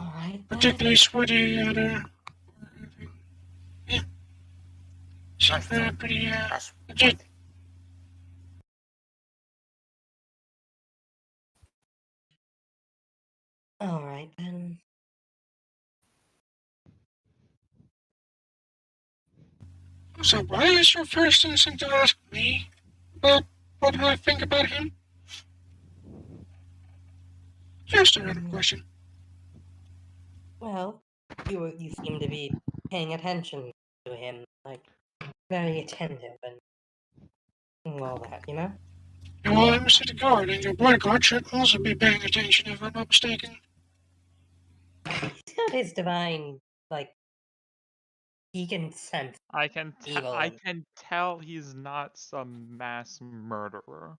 Speaker 5: particularly sweaty or anything. Yeah. Seemed pretty legit.
Speaker 3: All right then.
Speaker 5: So why is your first instinct to ask me about what I think about him? Just another question.
Speaker 3: Well, you seem to be paying attention to him, like very attentive and all that, you know?
Speaker 5: Well, I'm a city guard, and your bodyguard should also be paying attention if I'm not mistaken.
Speaker 3: He's got his divine, like, he can sense
Speaker 4: I can
Speaker 3: evil.
Speaker 4: I can tell he's not some mass murderer.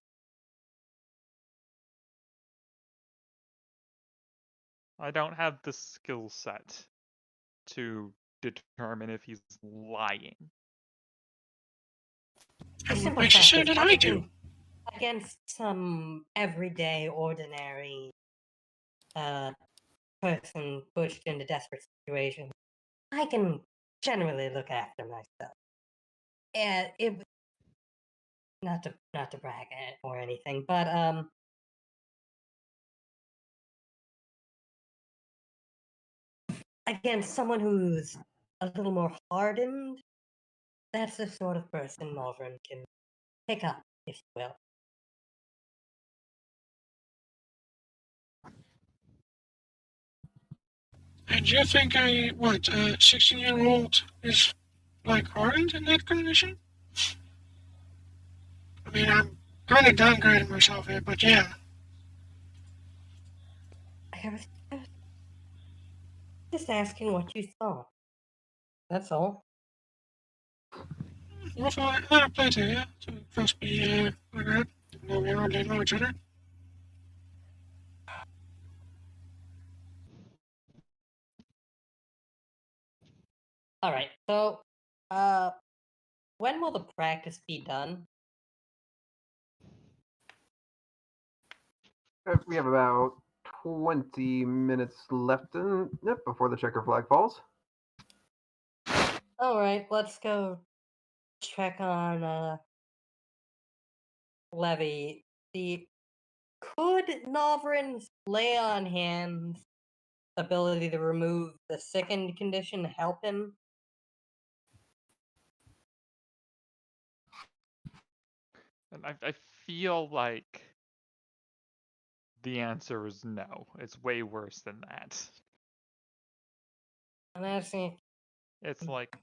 Speaker 4: I don't have the skill set to determine if he's lying.
Speaker 5: And what makes you say that I do?
Speaker 3: Against some everyday, ordinary person pushed into desperate situations, I can generally look after myself. And it not to brag or anything, but against someone who's a little more hardened, that's the sort of person Malvern can pick up, if you will.
Speaker 5: And you think a 16-year-old is, like, hardened in that condition? mean, I'm kind of downgrading myself here, but yeah.
Speaker 3: I was just asking what you thought. That's all.
Speaker 5: Also, I play too, yeah. So first be like that. No, we already know each other.
Speaker 3: All right. So, when will the practice be done?
Speaker 7: We have about 20 minutes left before the checker flag falls.
Speaker 3: All right. Let's go check on Levy. Could Novrin's lay on hands ability to remove the sickened condition help him?
Speaker 4: And I feel like the answer is no. It's way worse than that.
Speaker 3: I'm asking.
Speaker 4: It's like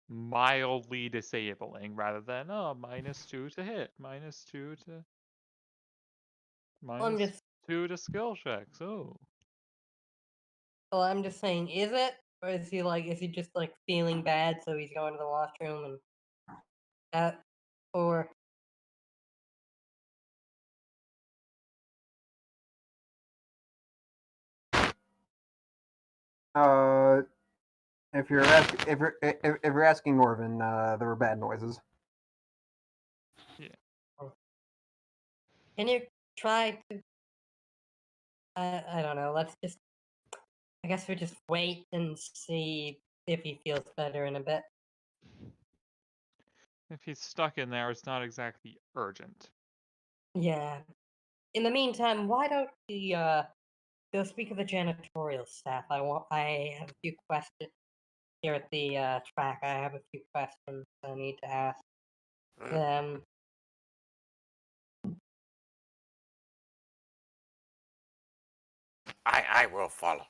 Speaker 4: mildly disabling rather than -2 to hit, -2 to
Speaker 3: I'm just.
Speaker 4: -2 to skill checks. Oh.
Speaker 3: Well, I'm just saying. Is it, or is he like? Is he just like feeling bad, so he's going to the washroom and or?
Speaker 7: If you're asking Norvin, there were bad noises.
Speaker 3: Can you try to? I don't know. Let's just. I guess we just wait and see if he feels better in a bit.
Speaker 4: If he's stuck in there, it's not exactly urgent.
Speaker 3: Yeah. In the meantime, why don't we go speak to the janitorial staff? I have a few questions here at the track. I have a few questions I need to ask them.
Speaker 2: I will follow.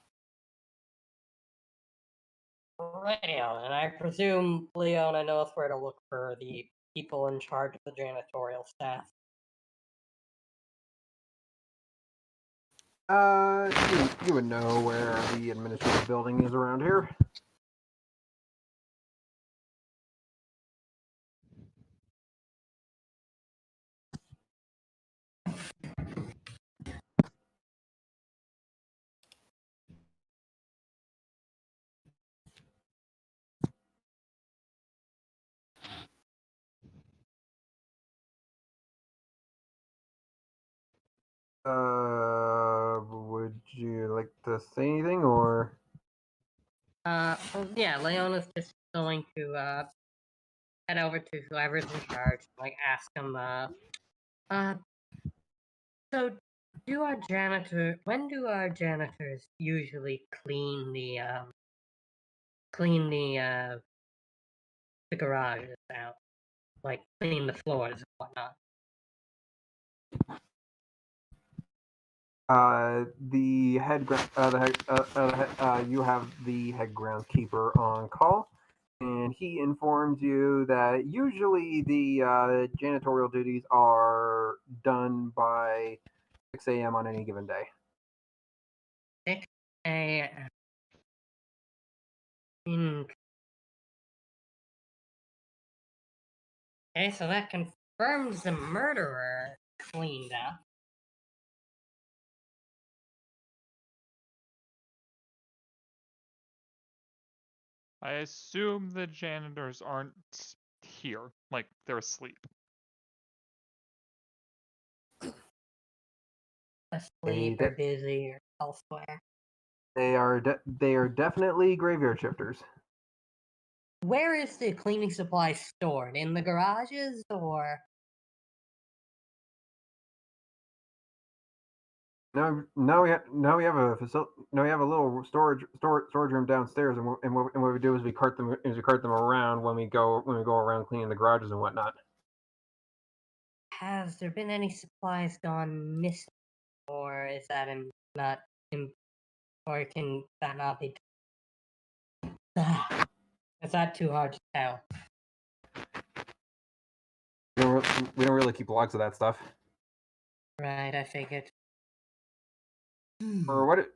Speaker 3: Radio, and I presume Leona knows where to look for the people in charge of the janitorial staff.
Speaker 7: You would know where the administrative building is around here. Would you like to say anything, or?
Speaker 3: Well, yeah, Leona's just going to head over to whoever's in charge, like ask him, so when do our janitors usually clean the garages out? Like clean the floors and whatnot?
Speaker 7: You have the head groundskeeper on call, and he informs you that usually the janitorial duties are done by 6 a.m. on any given day.
Speaker 3: 6 a.m. Okay, so that confirms the murderer cleaned up.
Speaker 4: I assume the janitors aren't here, like they're asleep.
Speaker 3: Asleep or busy or elsewhere.
Speaker 7: They are definitely graveyard shifters.
Speaker 3: Where is the cleaning supply stored? In the garages or?
Speaker 7: No, we have a facility. No, we have a little storage room downstairs, and what we do is we cart them around when we go around cleaning the garages and whatnot.
Speaker 3: Has there been any supplies gone missing, or is that or can that not be? Is that too hard to tell?
Speaker 7: We don't really keep logs of that stuff.
Speaker 3: Right, I figured.
Speaker 7: For what it's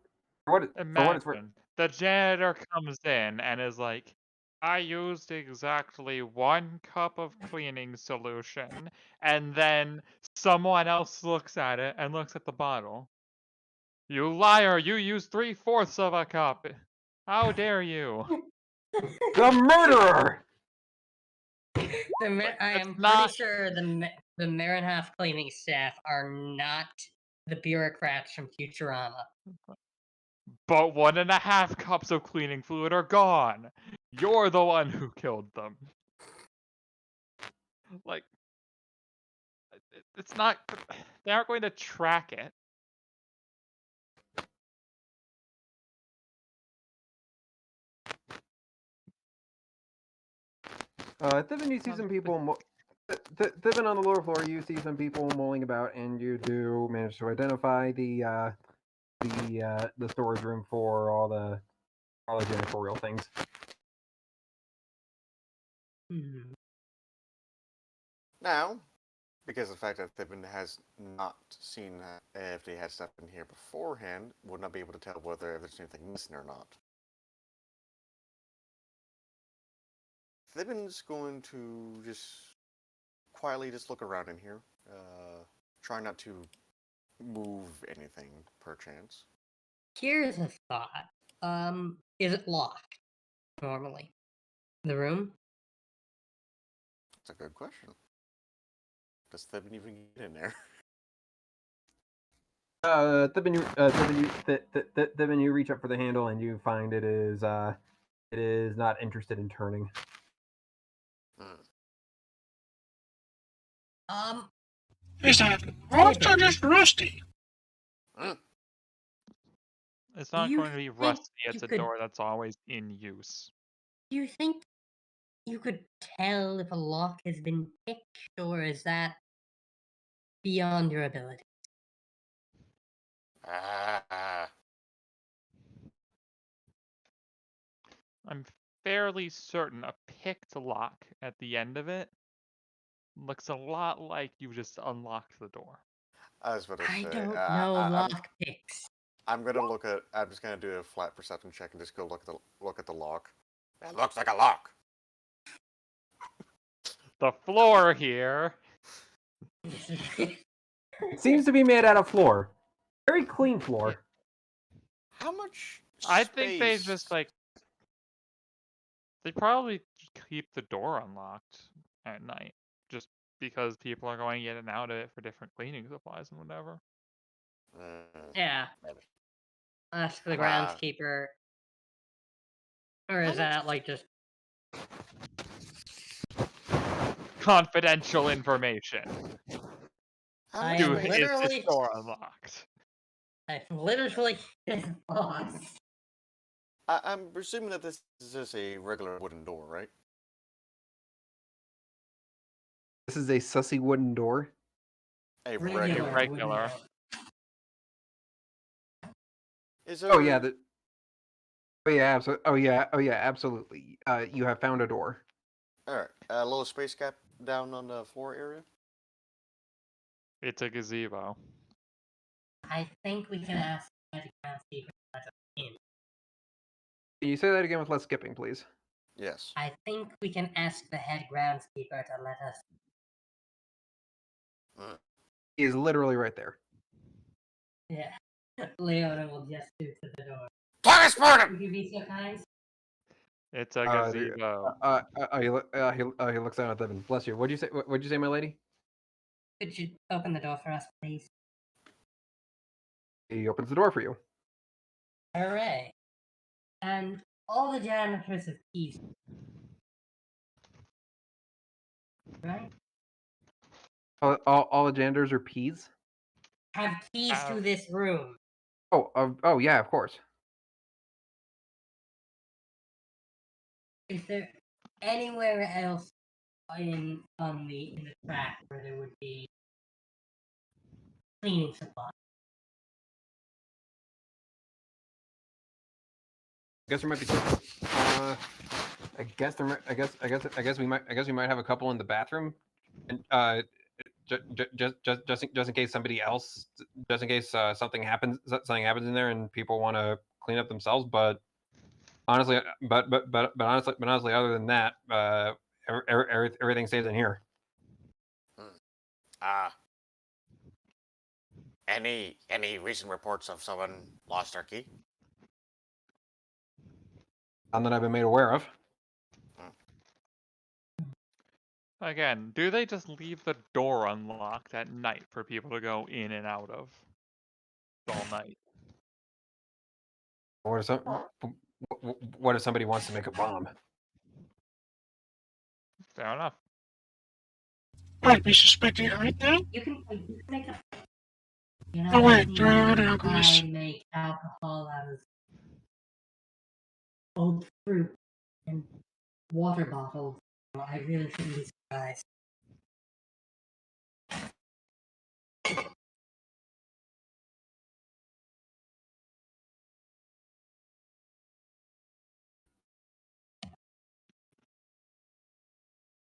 Speaker 7: worth.
Speaker 4: Imagine the janitor comes in and is like, I used exactly 1 cup of cleaning solution, and then someone else looks at it and looks at the bottle. You liar, you used 3/4 of a cup. How dare you?
Speaker 7: The murderer!
Speaker 3: I
Speaker 4: It's
Speaker 3: am pretty
Speaker 4: not-
Speaker 3: sure the Marinhalf cleaning staff are not the bureaucrats from Futurama.
Speaker 4: But 1.5 cups of cleaning fluid are gone. You're the one who killed them. Like, it's not. They aren't going to track it.
Speaker 7: Thiven, you see some people. Thiven on the lower floor, you see some people mulling about, and you do manage to identify the storage room for all the janitorial things.
Speaker 3: Hmm.
Speaker 2: Now, because of the fact that Thibbin has not seen if they had stuff in here beforehand, would not be able to tell whether there's anything missing or not. Thibbin's going to just quietly just look around in here, try not to move anything, perchance.
Speaker 3: Here's a thought. Is it locked normally? The room?
Speaker 2: That's a good question. Does Thibbin even get in there?
Speaker 7: Thiven, you reach up for the handle, and you find it is not interested in turning.
Speaker 5: Is that locked or just rusty?
Speaker 4: It's not
Speaker 3: you
Speaker 4: going to be
Speaker 3: think
Speaker 4: rusty.
Speaker 3: you
Speaker 4: It's a
Speaker 3: could-
Speaker 4: door that's always in use.
Speaker 3: Do you think you could tell if a lock has been picked, or is that beyond your ability?
Speaker 4: I'm fairly certain a picked lock at the end of it looks a lot like you just unlocked the door.
Speaker 2: I was about to
Speaker 3: I
Speaker 2: say.
Speaker 3: don't know lock picks.
Speaker 2: I'm just gonna do a flat perception check and just go look at the lock. It looks like a lock.
Speaker 4: The floor here.
Speaker 7: It seems to be made out of floor. Very clean floor.
Speaker 2: How much?
Speaker 4: I think they
Speaker 2: space-
Speaker 4: just like they probably keep the door unlocked at night just because people are going in and out of it for different cleaning supplies and whatever.
Speaker 3: Yeah.
Speaker 2: Maybe.
Speaker 3: Ask the
Speaker 2: Wow.
Speaker 3: groundskeeper. Or
Speaker 2: How
Speaker 3: is that
Speaker 2: much-
Speaker 3: like just
Speaker 4: Confidential information.
Speaker 2: How
Speaker 3: I
Speaker 2: much
Speaker 3: am
Speaker 4: Dude,
Speaker 2: space-
Speaker 4: is
Speaker 3: literally-
Speaker 4: this door unlocked?
Speaker 3: I've literally lost.
Speaker 2: I'm presuming that this is just a regular wooden door, right?
Speaker 7: This is a sussy wooden door.
Speaker 2: A
Speaker 3: Regular.
Speaker 4: Regular.
Speaker 2: Is there?
Speaker 7: Oh yeah, absolutely. You have found a door.
Speaker 2: All right. A little space gap down on the floor area.
Speaker 4: It's a gazebo.
Speaker 3: I think we can ask the groundskeeper.
Speaker 7: Can you say that again with less skipping, please?
Speaker 2: Yes.
Speaker 3: I think we can ask the head groundskeeper to let us.
Speaker 7: He is literally right there.
Speaker 3: Yeah. Leona will just do to the door.
Speaker 2: Thomas Burnham!
Speaker 3: Would you be so kind?
Speaker 4: It's a gazebo.
Speaker 7: He looks down at them. Bless you. What'd you say? What'd you say, my lady?
Speaker 3: Could you open the door for us, please?
Speaker 7: He opens the door for you.
Speaker 3: Hooray! And all the janitors have keys. Right?
Speaker 7: All the janitors are peas.
Speaker 3: Have keys to this room.
Speaker 7: Oh yeah, of course.
Speaker 3: Is there anywhere else in the track where there would be cleaning supplies?
Speaker 7: I guess there might be. I guess we might have a couple in the bathroom. And just in case somebody else, just in case something happens in there and people want to clean up themselves. But honestly, honestly, other than that, everything stays in here.
Speaker 2: Ah. Any recent reports of someone lost their key?
Speaker 7: None that I've been made aware of.
Speaker 4: Again, do they just leave the door unlocked at night for people to go in and out of all night?
Speaker 7: What if what if somebody wants to make a bomb?
Speaker 4: Fair enough.
Speaker 5: Might be suspecting it right now.
Speaker 3: You can make a. You know,
Speaker 5: Oh wait,
Speaker 3: you
Speaker 5: there are other
Speaker 3: know,
Speaker 5: alchemists.
Speaker 3: I make alcohol out of old fruit and water bottles. So I really shouldn't be surprised.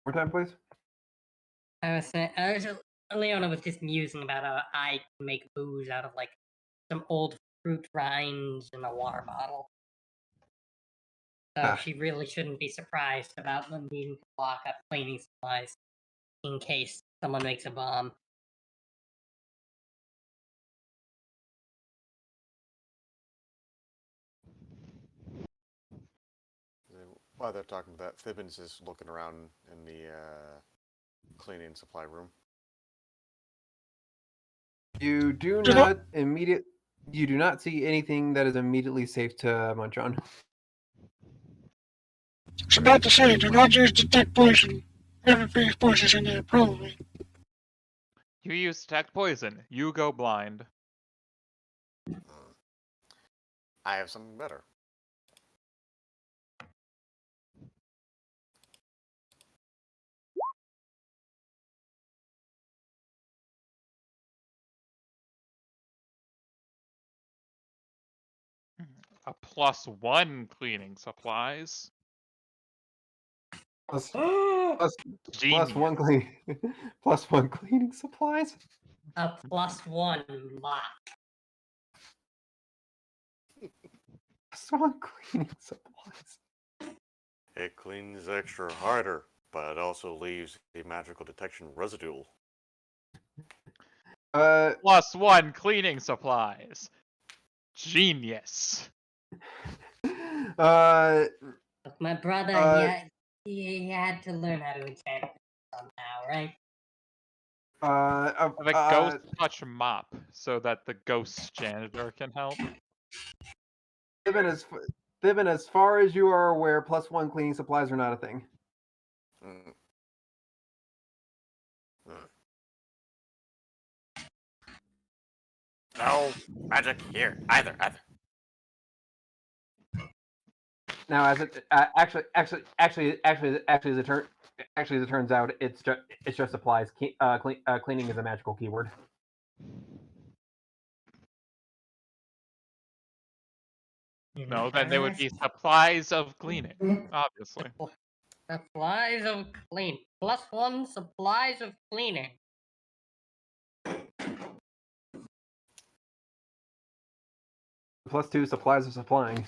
Speaker 7: More time, please.
Speaker 3: Leona was just musing about how I can make booze out of like some old fruit rinds in a water bottle. So
Speaker 7: Ah.
Speaker 3: she really shouldn't be surprised about them needing to lock up cleaning supplies in case someone makes a bomb.
Speaker 2: While they're talking about that, Thibbins is looking around in the cleaning supply room.
Speaker 7: You do not see anything that is immediately safe to munch on.
Speaker 5: I was about to say, do not use detect poison. Everything's poisonous in there, probably.
Speaker 4: You use detect poison. You go blind.
Speaker 2: I have something better.
Speaker 4: A +1 cleaning supplies.
Speaker 7: Plus
Speaker 4: Genius.
Speaker 7: one clean plus one cleaning supplies.
Speaker 3: A +1 lock.
Speaker 7: Plus one cleaning supplies.
Speaker 2: It cleans extra harder, but it also leaves a magical detection residual.
Speaker 4: +1 cleaning supplies. Genius.
Speaker 3: Look, my brother, he had to learn how to enchant somehow, right?
Speaker 4: Have a ghost touch mop so that the ghost janitor can help.
Speaker 7: Thibbin, as far as you are aware, +1 cleaning supplies are not a thing.
Speaker 2: Mm. No magic here either.
Speaker 7: Now, as it actually, as it turns out, it's just supplies. Cleaning is a magical keyword.
Speaker 4: No, then they would be supplies of cleaning, obviously.
Speaker 3: Supplies of clean. +1 supplies of cleaning.
Speaker 7: +2 supplies of supplying.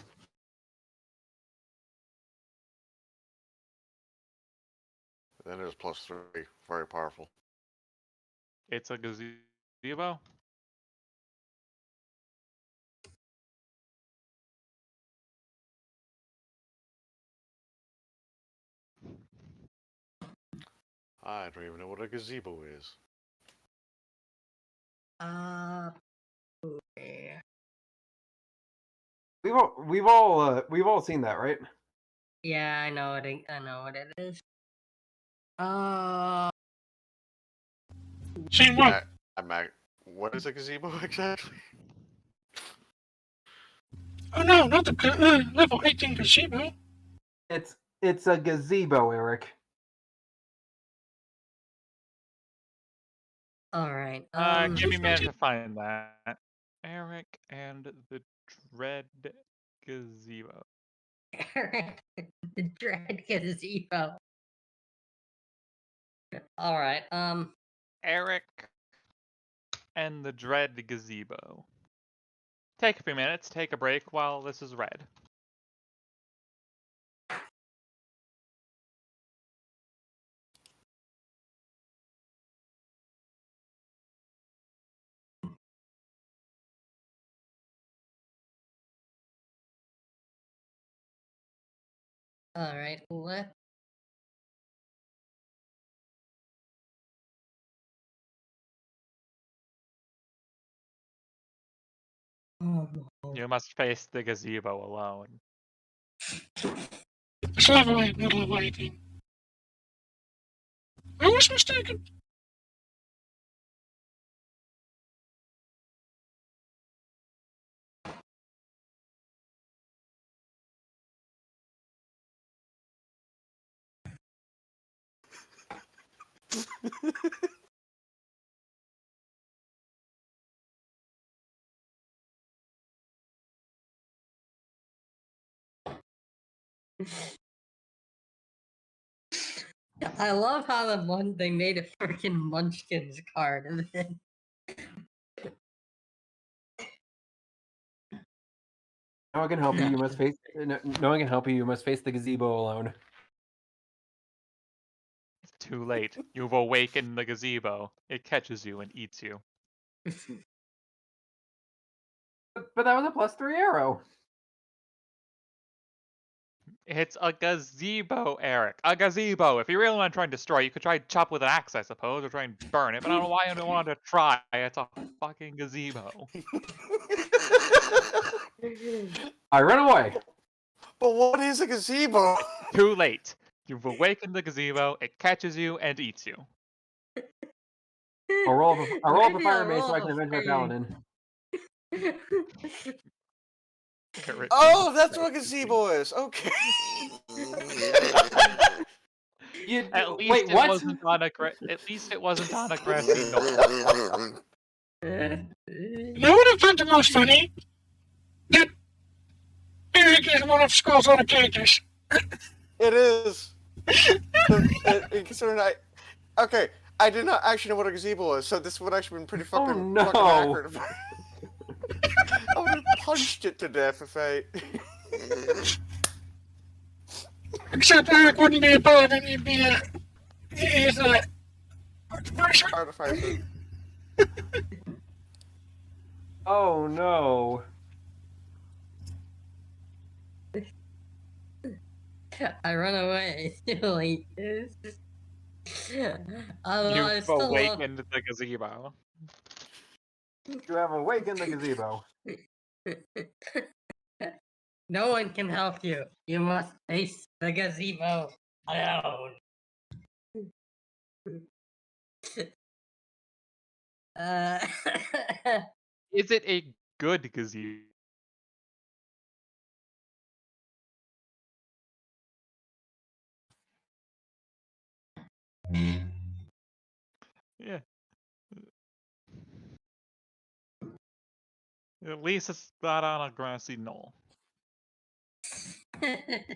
Speaker 2: Then there's +3. Very powerful.
Speaker 4: It's a gazebo.
Speaker 2: I don't even know what a gazebo is.
Speaker 3: Okay.
Speaker 7: We've all seen that, right?
Speaker 3: Yeah, I know what it is.
Speaker 5: Same one.
Speaker 2: What is a gazebo exactly?
Speaker 5: Oh no, not the level 18 gazebo.
Speaker 7: It's a gazebo, Eric.
Speaker 3: Alright.
Speaker 4: Give me a minute to find that. Eric and the Dread Gazebo.
Speaker 3: Eric, the Dread Gazebo. All right.
Speaker 4: Eric and the Dread Gazebo. Take a few minutes, take a break while this is read.
Speaker 3: All right. Let. Oh, no.
Speaker 4: You must face the gazebo alone.
Speaker 5: Satellite middle waiting. I was mistaken.
Speaker 3: I love how they made a freaking Munchkins card of it.
Speaker 7: No one can help you. You must face. No one can help you. You must face the gazebo alone.
Speaker 4: It's too late. You've awakened the gazebo. It catches you and eats you.
Speaker 7: But that was a +3 arrow.
Speaker 4: It's a gazebo, Eric. A gazebo. If you really want to try and destroy it, you could try and chop with an axe, I suppose, or try and burn it. But I don't know why you don't want to try. It's a fucking gazebo.
Speaker 7: I run away.
Speaker 2: But what is a gazebo?
Speaker 4: Too late. You've awakened the gazebo. It catches you and eats you.
Speaker 7: I'll roll
Speaker 3: Maybe
Speaker 7: for fire
Speaker 3: I'll
Speaker 7: base so
Speaker 3: roll
Speaker 7: I can avenge my
Speaker 3: for-
Speaker 7: paladin.
Speaker 2: Oh, that's what a gazebo is. Okay.
Speaker 4: At least
Speaker 7: wait,
Speaker 4: it
Speaker 7: what?
Speaker 4: wasn't on a At least it wasn't on a grassy knoll.
Speaker 5: You know what I found the most funny? That Eric is one of Skull's other characters.
Speaker 2: It is. Considering okay, I did not actually know what a gazebo was, so this would actually been pretty fucking accurate. I would have punched it to death if I.
Speaker 5: Except Eric wouldn't be a paladin, he'd be a... He's a...
Speaker 2: Artificer.
Speaker 7: Oh no.
Speaker 3: I run away. Like, although I
Speaker 4: You've
Speaker 3: still love-
Speaker 4: awakened the gazebo.
Speaker 7: You have awakened the gazebo.
Speaker 3: No one can help you. You must face the gazebo alone. Uh,
Speaker 4: Is it a good gazebo? Yeah. At least it's not on a grassy knoll.
Speaker 3: the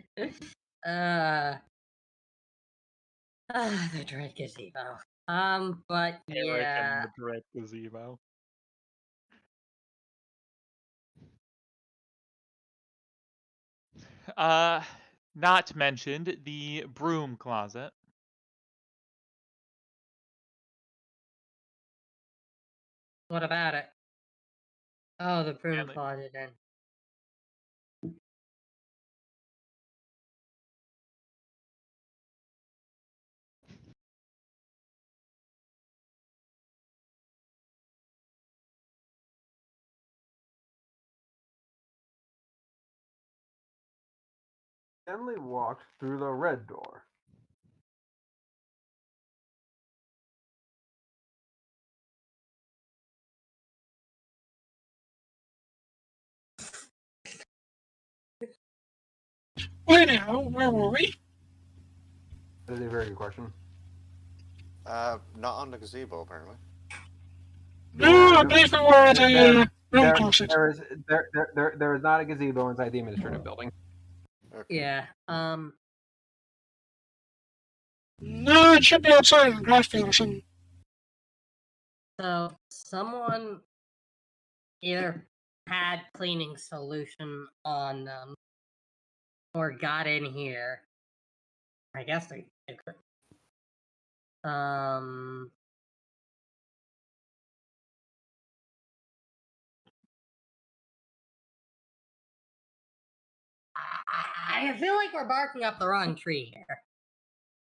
Speaker 3: dread gazebo. But
Speaker 4: Eric
Speaker 3: yeah.
Speaker 4: and the dread gazebo. Not mentioned the broom closet.
Speaker 3: What about it? Oh, the broom
Speaker 4: Really?
Speaker 3: closet then.
Speaker 7: Emily walked through the red door.
Speaker 5: Well, anyhow, where were we?
Speaker 7: That is a very good question.
Speaker 2: Not on the gazebo apparently.
Speaker 5: No, I believe we were at a room closet.
Speaker 7: There is not a gazebo inside the administrative building.
Speaker 2: Okay.
Speaker 3: Yeah.
Speaker 5: No, it should be outside in the grass field or something.
Speaker 3: So someone either had cleaning solution on them or got in here. I guess they could. I feel like we're barking up the wrong tree here.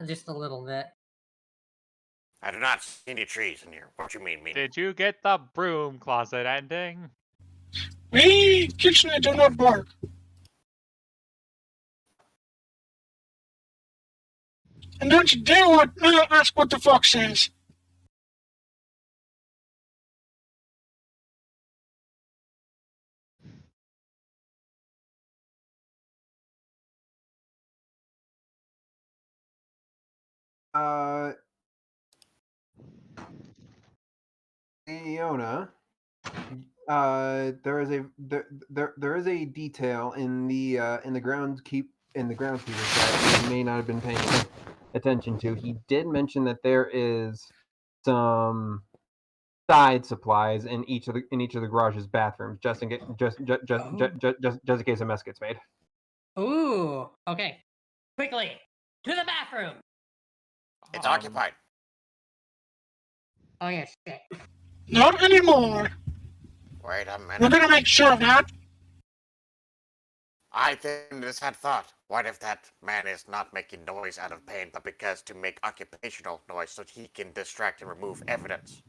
Speaker 3: Just a little bit.
Speaker 2: I do not see any trees in here. What you mean?
Speaker 4: Did you get the broom closet ending?
Speaker 5: We kitchen do not bark. And don't you dare ask what the fox says.
Speaker 7: Leona, there is a detail in the groundskeeper's that you may not have been paying attention to. He did mention that there is some side supplies in each of the garage's bathrooms, just in case just in case a mess gets made.
Speaker 3: Ooh, okay. Quickly, to the bathroom.
Speaker 2: It's occupied.
Speaker 3: Oh yeah, shit.
Speaker 5: Not anymore.
Speaker 2: Wait a minute.
Speaker 5: We're gonna make sure of that.
Speaker 2: I then just had thought, what if that man is not making noise out of pain, but because to make occupational noise so he can distract and remove evidence?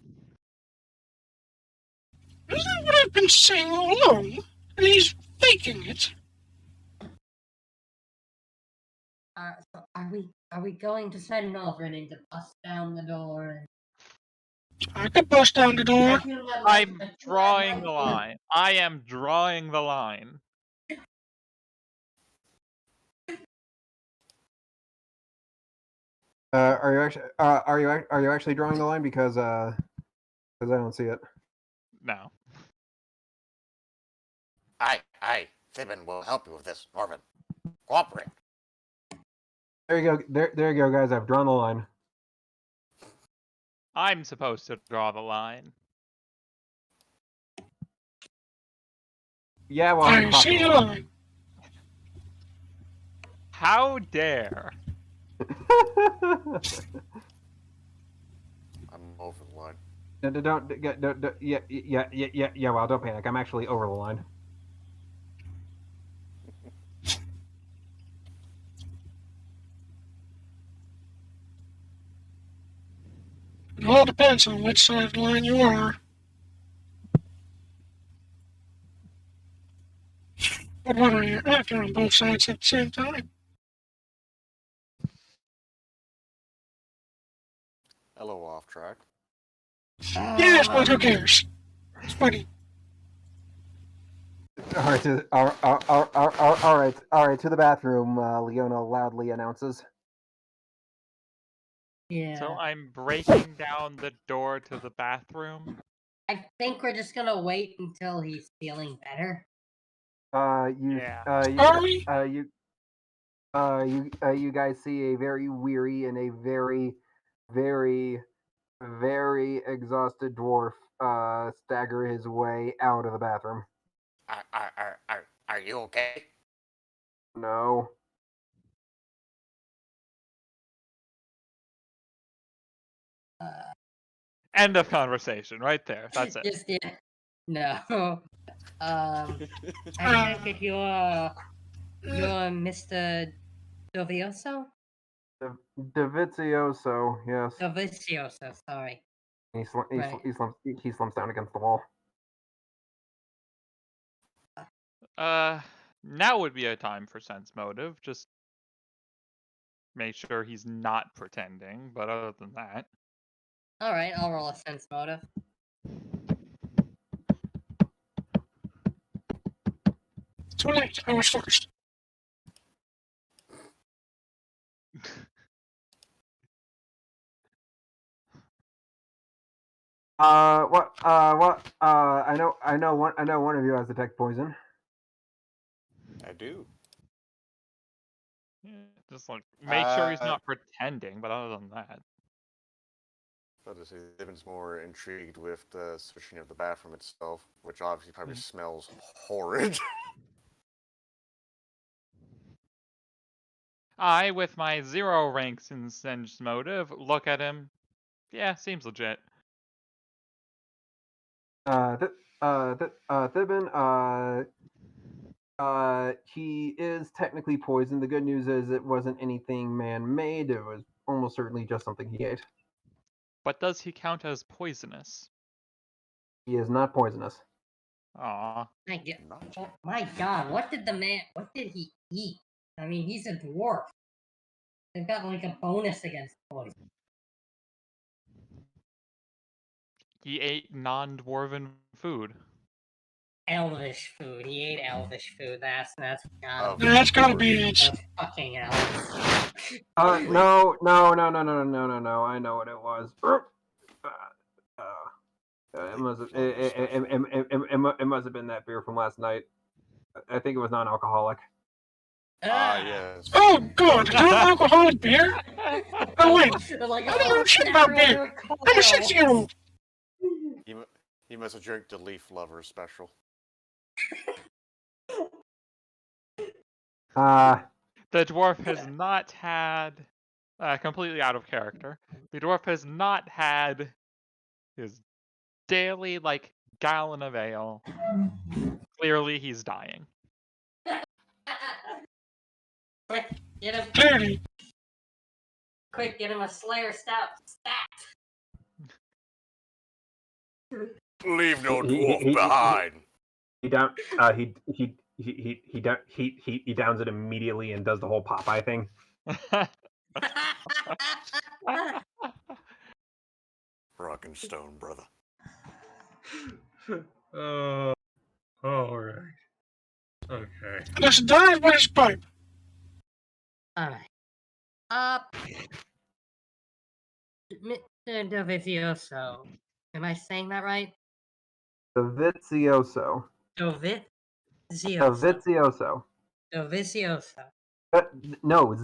Speaker 5: Isn't that what I've been saying all along? And he's faking it.
Speaker 3: So are we going to send Northern to bust down the door?
Speaker 5: I could bust down the door.
Speaker 4: I'm drawing the line. I am drawing the line.
Speaker 7: Are you actually drawing the line? Because I don't see it.
Speaker 4: No.
Speaker 2: Fibin will help you with this, Norvin. Cooperate.
Speaker 7: There you go. There you go, guys. I've drawn the line.
Speaker 4: I'm supposed to draw the line.
Speaker 7: Yeah, well,
Speaker 5: I see the line.
Speaker 4: How dare?
Speaker 2: I'm over the line.
Speaker 7: Don't, yeah. Well, don't panic. I'm actually over the line.
Speaker 5: It all depends on which side of the line you are. But what are you after on both sides at the same time?
Speaker 2: Hello, off track.
Speaker 5: Yes, but who cares? It's funny.
Speaker 7: All right. To the bathroom. Leona loudly announces.
Speaker 3: Yeah.
Speaker 4: So I'm breaking down the door to the bathroom.
Speaker 3: I think we're just gonna wait until he's feeling better.
Speaker 7: You guys see a very weary and a very, very, very exhausted dwarf stagger his way out of the bathroom.
Speaker 2: Are you okay?
Speaker 7: No.
Speaker 4: End of conversation right there. That's it.
Speaker 3: Just yeah. No. I think you're Mr. Dovioso?
Speaker 7: Davizioso, yes.
Speaker 3: Dovizioso, sorry.
Speaker 7: He
Speaker 3: Right.
Speaker 7: slumps down against the wall.
Speaker 4: Now would be a time for sense motive. Just make sure he's not pretending, but other than that.
Speaker 3: Alright, I'll roll a sense motive.
Speaker 5: Too late. I was first.
Speaker 7: I know one of you has detect poison.
Speaker 2: I do.
Speaker 4: Yeah, Just like make sure he's not pretending, but other than that.
Speaker 2: So to say, David's more intrigued with the switching of the bathroom itself, which obviously probably smells horrid.
Speaker 4: I, with my 0 ranks in Sense motive, look at him. Yeah, seems legit.
Speaker 7: Thibin, he is technically poisoned. The good news is it wasn't anything man-made. It was almost certainly just something he ate.
Speaker 4: But does he count as poisonous?
Speaker 7: He is not poisonous.
Speaker 4: Aw.
Speaker 3: My God, what did he eat? I mean, he's a dwarf. They've got like a bonus against poison.
Speaker 4: He ate non-dwarven food.
Speaker 3: Elvish food. He ate elvish food. That's
Speaker 5: That's gotta be it.
Speaker 3: Those fucking elves.
Speaker 7: No. I know what it was. It must have been that beer from last night. I think it was non-alcoholic.
Speaker 2: Yes.
Speaker 5: Oh, good. Non-alcoholic beer? Oh, wait.
Speaker 3: Like,
Speaker 5: I don't know shit about beer. I'm a 6-year-old.
Speaker 2: He must have drank the Leaf Lover special.
Speaker 4: The dwarf has not had, completely out of character, the dwarf has not had his daily, like, gallon of ale. Clearly, he's dying.
Speaker 3: Quick, get him.
Speaker 5: Clearly.
Speaker 3: Quick, get him a Slayer stout. Stat.
Speaker 2: Leave no dwarf behind.
Speaker 7: He downs it immediately and does the whole Popeye thing.
Speaker 2: Rock and stone, brother.
Speaker 6: All right. Okay.
Speaker 5: Let's dive with his pipe.
Speaker 3: Alright. Mr. Dovizioso. Am I saying that right?
Speaker 7: Dovizioso.
Speaker 3: Dovizioso. Dovizioso.
Speaker 7: No,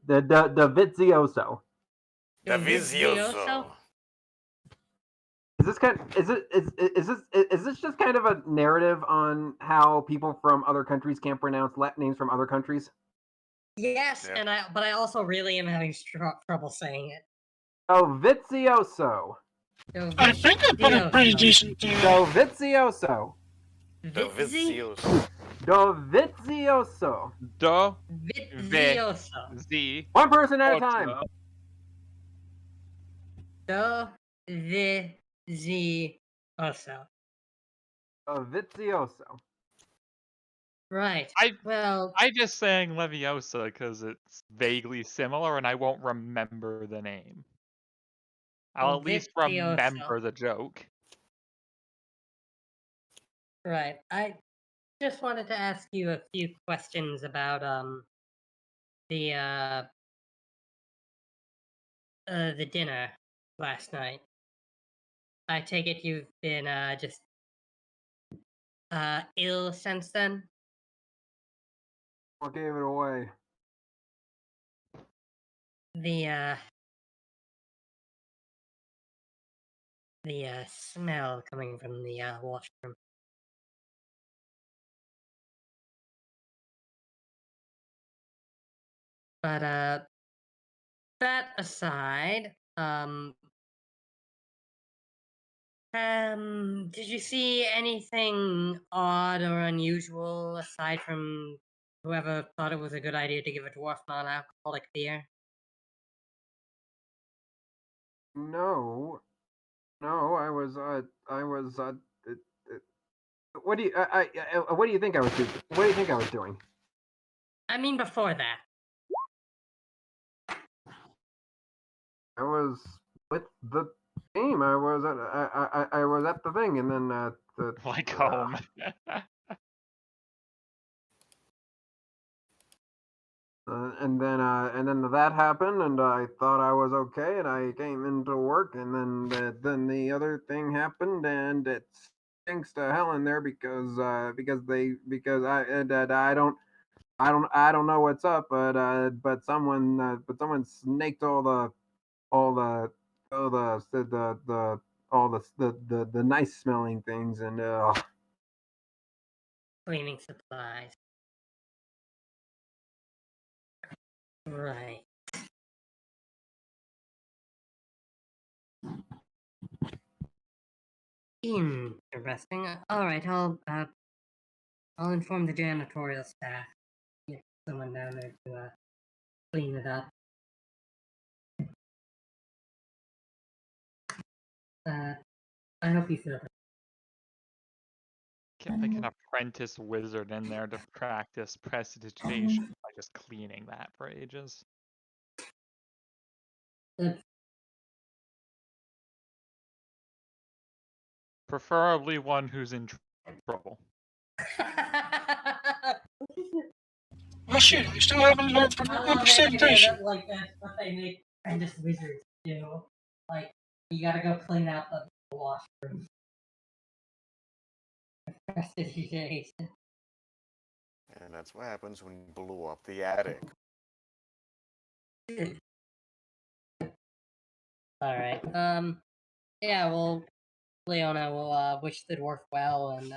Speaker 7: Dovizioso.
Speaker 2: Davizioso.
Speaker 7: Is this just kind of a narrative on how people from other countries can't pronounce Latin names from other countries?
Speaker 3: Yes,
Speaker 2: Yeah.
Speaker 3: but I also really am having trouble saying it.
Speaker 7: Dovizioso.
Speaker 5: I think I put a pretty decent
Speaker 7: Dovizioso.
Speaker 2: Davizioso.
Speaker 7: Dovizioso.
Speaker 3: Dovizioso.
Speaker 4: Z.
Speaker 7: One person at a time.
Speaker 3: Dovizioso.
Speaker 7: Dovizioso.
Speaker 3: Right. Well,
Speaker 4: I just sang Leviosa because it's vaguely similar and I won't remember the name. I'll at least remember the joke.
Speaker 3: Right. I just wanted to ask you a few questions about the dinner last night. I take it you've been just ill since then?
Speaker 7: What gave it away?
Speaker 3: The smell coming from the washroom. But that aside, did you see anything odd or unusual aside from whoever thought it was a good idea to give a dwarf non-alcoholic beer?
Speaker 7: No, I was. What do you think I was doing? What do you think I was doing?
Speaker 3: I mean, before that.
Speaker 7: I was with the team. I was at the thing, and then
Speaker 4: Like home.
Speaker 7: and then that happened, and I thought I was okay, and I came into work, and then the other thing happened, and it stinks to hell in there because I don't I don't know what's up, but someone snaked all the all the all the nice smelling things and
Speaker 3: Cleaning supplies. Right. Interesting. All right, I'll inform the janitorial staff. Get someone down there to clean it up. I hope you feel better.
Speaker 4: I can apprentice wizard in there to practice prestidigitation by just cleaning that for ages.
Speaker 3: Good.
Speaker 4: Preferably one who's in trouble.
Speaker 5: Oh shit, I still haven't learned from
Speaker 3: I love the idea
Speaker 5: representation.
Speaker 3: that, like, that's what they make apprentice wizards do. Like, you gotta go clean out the washroom. Prestidigitation.
Speaker 2: And that's what happens when you blow up the attic.
Speaker 3: Alright, yeah, well, Leona will, wish the dwarf well and,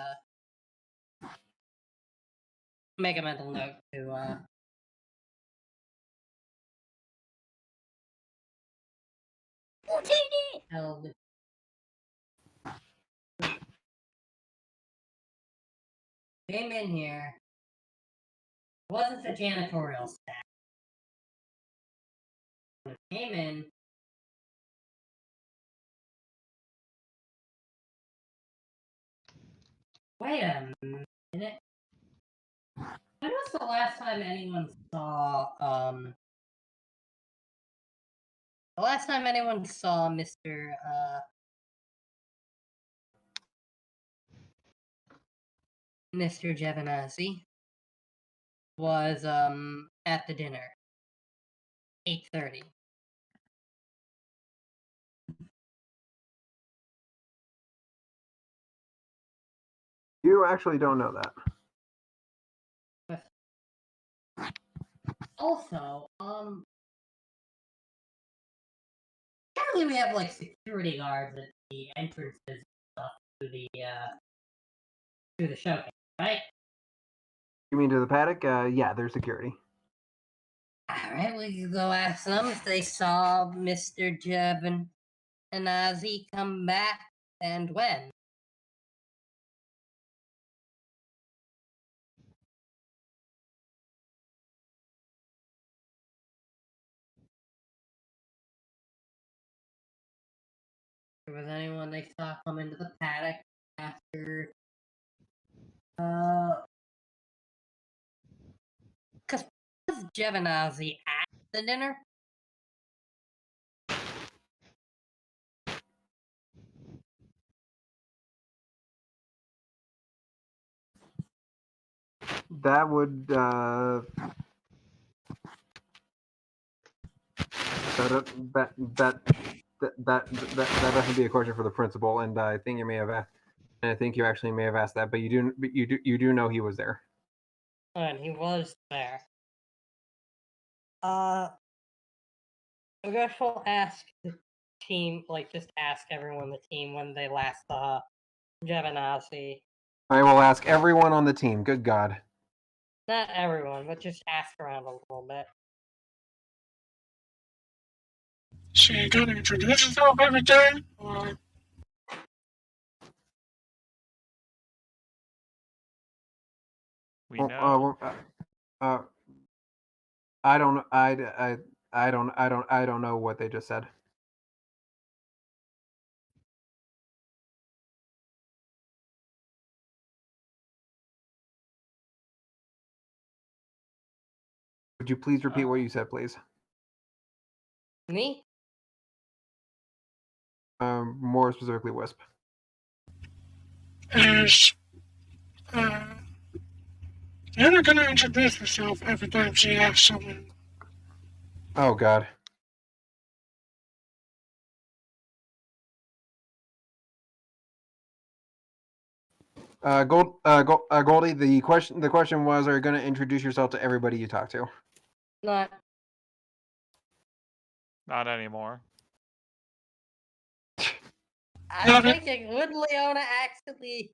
Speaker 3: make a mental note to, tell the came in here. It wasn't the janitorial staff. When it came in. Wait a minute. When was the last time anyone saw the last time anyone saw Mr. Jevanazzi was at the dinner. 8:30.
Speaker 7: you actually don't know that.
Speaker 3: Also, apparently we have like security guards at the entrances and stuff to the showcase, right?
Speaker 7: You mean to the paddock? Yeah, there's security.
Speaker 3: Alright, we can go ask them if they saw Mr. Jevanazzi come back and when. Was anyone they saw come into the paddock after because was Jevanazzi at the dinner?
Speaker 7: That would that doesn't be a question for the principal, and I think you may have asked, and I think you actually may have asked that, but you do know he was there.
Speaker 3: And he was there. I guess we'll ask the team, like just ask everyone on the team when they last saw Jevanazzi.
Speaker 7: I will ask everyone on the team. Good God.
Speaker 3: Not everyone, but just ask around a little bit.
Speaker 5: So you gotta introduce yourself every time? Or
Speaker 4: We know.
Speaker 7: I don't know what they just said. Would you please repeat what you said, please?
Speaker 3: Me?
Speaker 7: More specifically, Wisp.
Speaker 5: is you're not gonna introduce yourself every time she asks someone.
Speaker 7: Oh God. Goldie. The question was: are you going to introduce yourself to everybody you talk to?
Speaker 3: Not.
Speaker 4: Not anymore.
Speaker 3: I'm thinking, would Leona actually?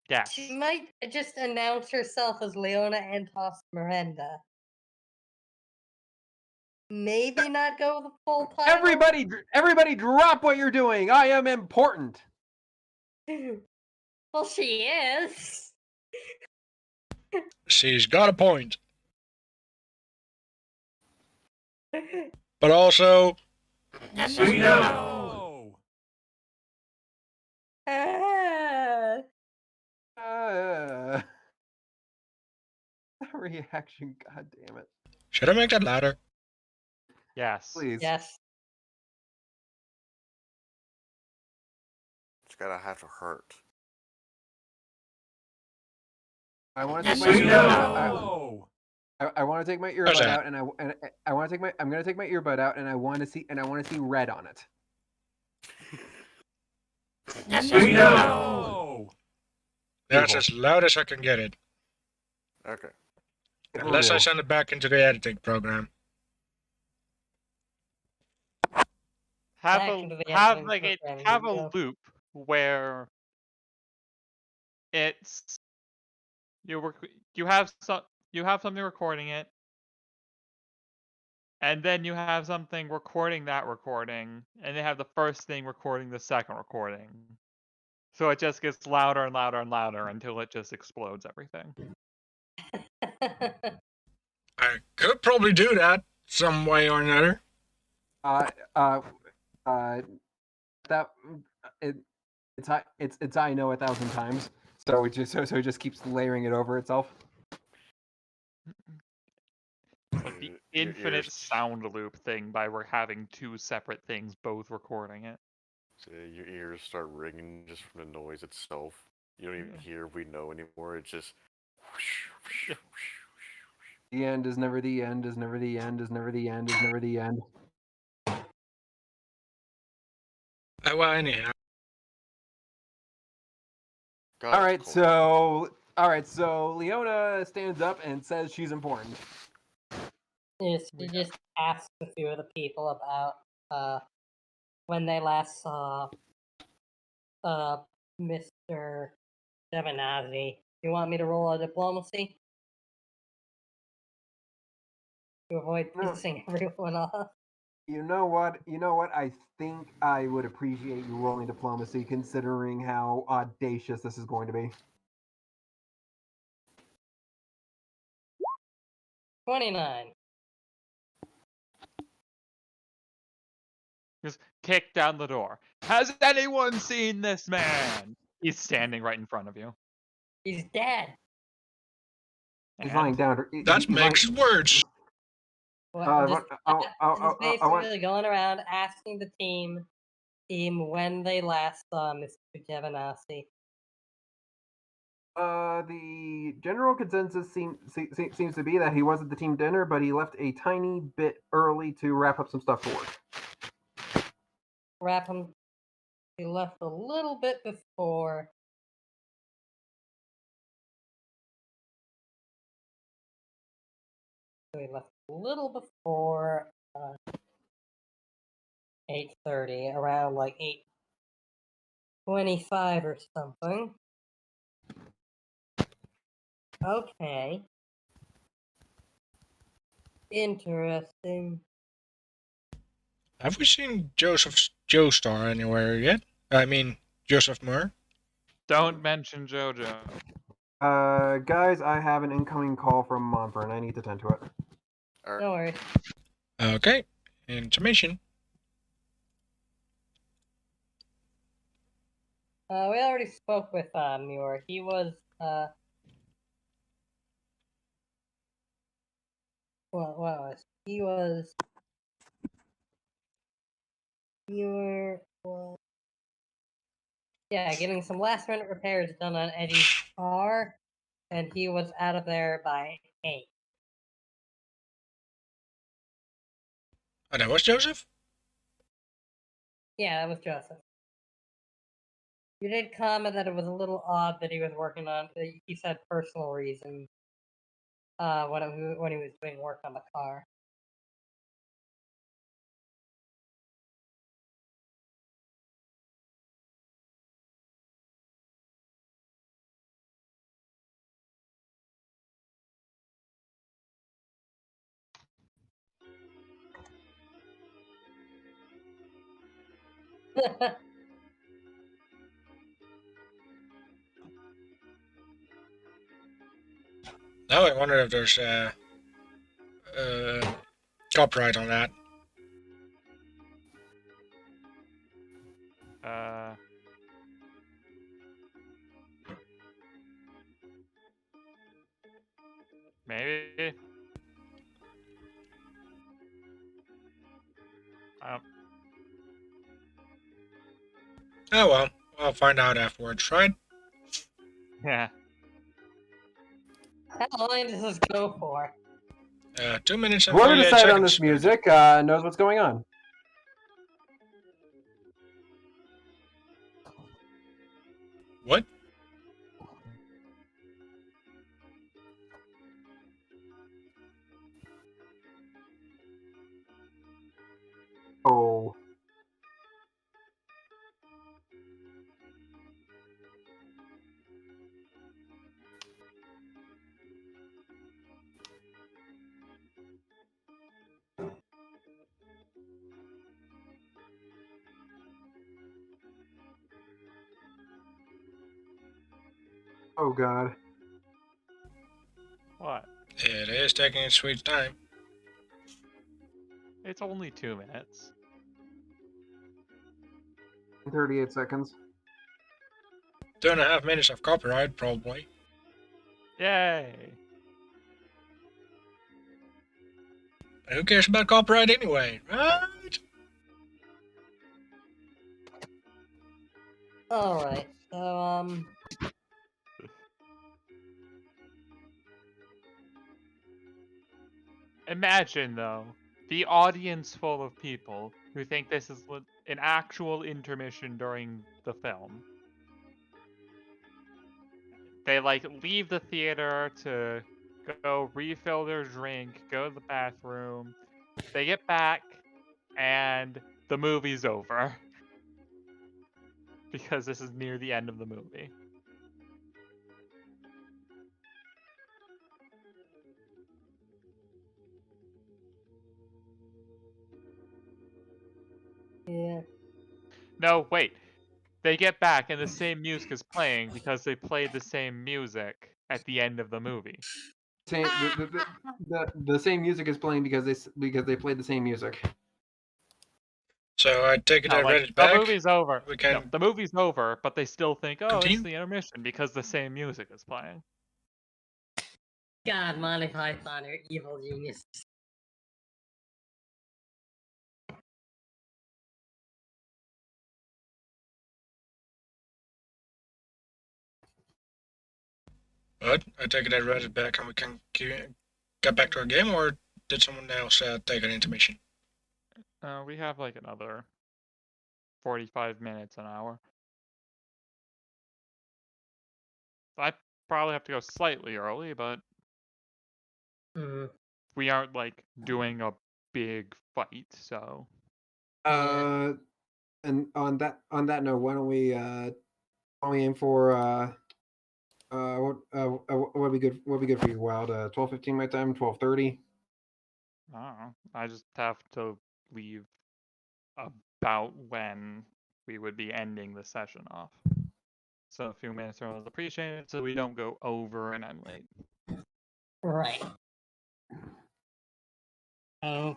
Speaker 4: Yes.
Speaker 3: She might just announce herself as Leona Entos Miranda. Maybe not go the full title.
Speaker 7: Everybody, drop what you're doing. I am important.
Speaker 3: Well, she is.
Speaker 5: She's got a point. But also,
Speaker 8: Yes, we know.
Speaker 7: Reaction. God damn it.
Speaker 5: should I make that louder?
Speaker 4: Yes.
Speaker 7: Please.
Speaker 3: Yes.
Speaker 2: It's gotta have to hurt.
Speaker 7: I want to
Speaker 8: Yes,
Speaker 7: take my
Speaker 8: we know.
Speaker 7: I want to take my
Speaker 5: How's
Speaker 7: earbud
Speaker 5: that?
Speaker 7: out, and I want to take my. I'm gonna take my earbud out, and I want to see red on it.
Speaker 8: Yes, we know.
Speaker 5: That's as loud as I can get it.
Speaker 2: Okay.
Speaker 5: Unless I send it back into the editing program.
Speaker 4: Have
Speaker 3: Back
Speaker 4: a
Speaker 3: into the
Speaker 4: have
Speaker 3: editing
Speaker 4: like
Speaker 3: program,
Speaker 4: have
Speaker 3: here we
Speaker 4: a
Speaker 3: go.
Speaker 4: loop where it's you have something recording it, and then you have something recording that recording, and they have the first thing recording the second recording. So it just gets louder and louder and louder until it just explodes everything.
Speaker 5: I could probably do that some way or another.
Speaker 7: That it's I know 1,000 times. So it just keeps layering it over itself.
Speaker 4: Like the
Speaker 2: Your
Speaker 4: infinite
Speaker 2: ears-
Speaker 4: sound loop thing by we're having two separate things both recording it.
Speaker 2: So your ears start ringing just from the noise itself. You don't even hear "we know" anymore. It's just.
Speaker 7: The end is never the end. Is never the end. Is never the end. Is never the end.
Speaker 5: Well, anyhow.
Speaker 2: God,
Speaker 7: All right,
Speaker 2: it's cold.
Speaker 7: so Leona stands up and says she's important.
Speaker 3: Yes, she just asked a few of the people about when they last saw Mr. Devanazzi. You want me to roll a diplomacy? To avoid
Speaker 7: No.
Speaker 3: pissing everyone off.
Speaker 7: You know what? I think I would appreciate you rolling diplomacy, considering how audacious this is going to be.
Speaker 3: 29.
Speaker 4: Just kick down the door. Has anyone seen this man? He's standing right in front of you.
Speaker 3: He's dead.
Speaker 7: He's
Speaker 4: And
Speaker 7: lying down.
Speaker 5: That makes it worse.
Speaker 3: Well,
Speaker 7: Just
Speaker 3: just basically going around asking the team when they last saw Mr. Devanazzi.
Speaker 7: The general consensus seems to be that he was at the team dinner, but he left a tiny bit early to wrap up some stuff for work.
Speaker 3: He left a little bit before. So he left a little before 8:30, around like 8:25 or something. Okay. Interesting.
Speaker 5: Have we seen Joseph's Joestar anywhere yet? I mean, Joseph Moore?
Speaker 4: don't mention JoJo.
Speaker 7: Guys, I have an incoming call from Montfort, and I need to tend to it.
Speaker 3: No worries.
Speaker 5: Okay. Intermission.
Speaker 3: We already spoke with Muir. He was Muir was getting some last minute repairs done on Eddie's car, and he was out of there by 8.
Speaker 5: Oh, that was Joseph?
Speaker 3: Yeah, that was Joseph. You did comment that it was a little odd that he was working on. He said personal reasons. When he was doing work on the car.
Speaker 5: Now I wonder if there's copyright on that.
Speaker 4: Maybe.
Speaker 5: Oh well, I'll find out afterwards, right?
Speaker 4: Yeah.
Speaker 3: How long does this go for?
Speaker 5: 2 minutes and
Speaker 7: Whoever
Speaker 5: 48
Speaker 7: decided
Speaker 5: seconds.
Speaker 7: on this music knows what's going on.
Speaker 5: What?
Speaker 7: Oh. Oh God.
Speaker 4: What?
Speaker 5: It is taking its sweet time.
Speaker 4: It's only 2 minutes.
Speaker 7: 38 seconds.
Speaker 5: 2.5 minutes of copyright, probably.
Speaker 4: Yay!
Speaker 5: Who cares about copyright anyway, right?
Speaker 3: Alright, so,
Speaker 4: Imagine, though, the audience full of people who think this is an actual intermission during the film. They, leave the theater to go refill their drink, go to the bathroom. They get back, and the movie's over. Because this is near the end of the movie.
Speaker 3: yeah.
Speaker 4: No, wait. They get back and the same music is playing because they played the same music at the end of the movie.
Speaker 7: The same music is playing because they played the same music.
Speaker 5: So I take it
Speaker 4: No,
Speaker 5: I read it
Speaker 4: the
Speaker 5: back.
Speaker 4: movie's over.
Speaker 5: We
Speaker 4: No,
Speaker 5: can
Speaker 4: the movie's over, but they still think, oh,
Speaker 5: continue?
Speaker 4: it's the intermission because the same music is playing.
Speaker 3: God, Monty Python are evil geniuses.
Speaker 5: But I take it I read it back and we can get back to our game, or did someone else take an intermission?
Speaker 4: We have another 45 minutes, an hour. I probably have to go slightly early, but we aren't doing a big fight, so.
Speaker 7: And on that note, why don't we aim for what would be good? What would be good for you, Wild? 12:15 my time, 12:30.
Speaker 4: I don't know. I just have to leave about when we would be ending the session off. So a few minutes early is appreciated so we don't go over and end late.
Speaker 3: Right. Oh.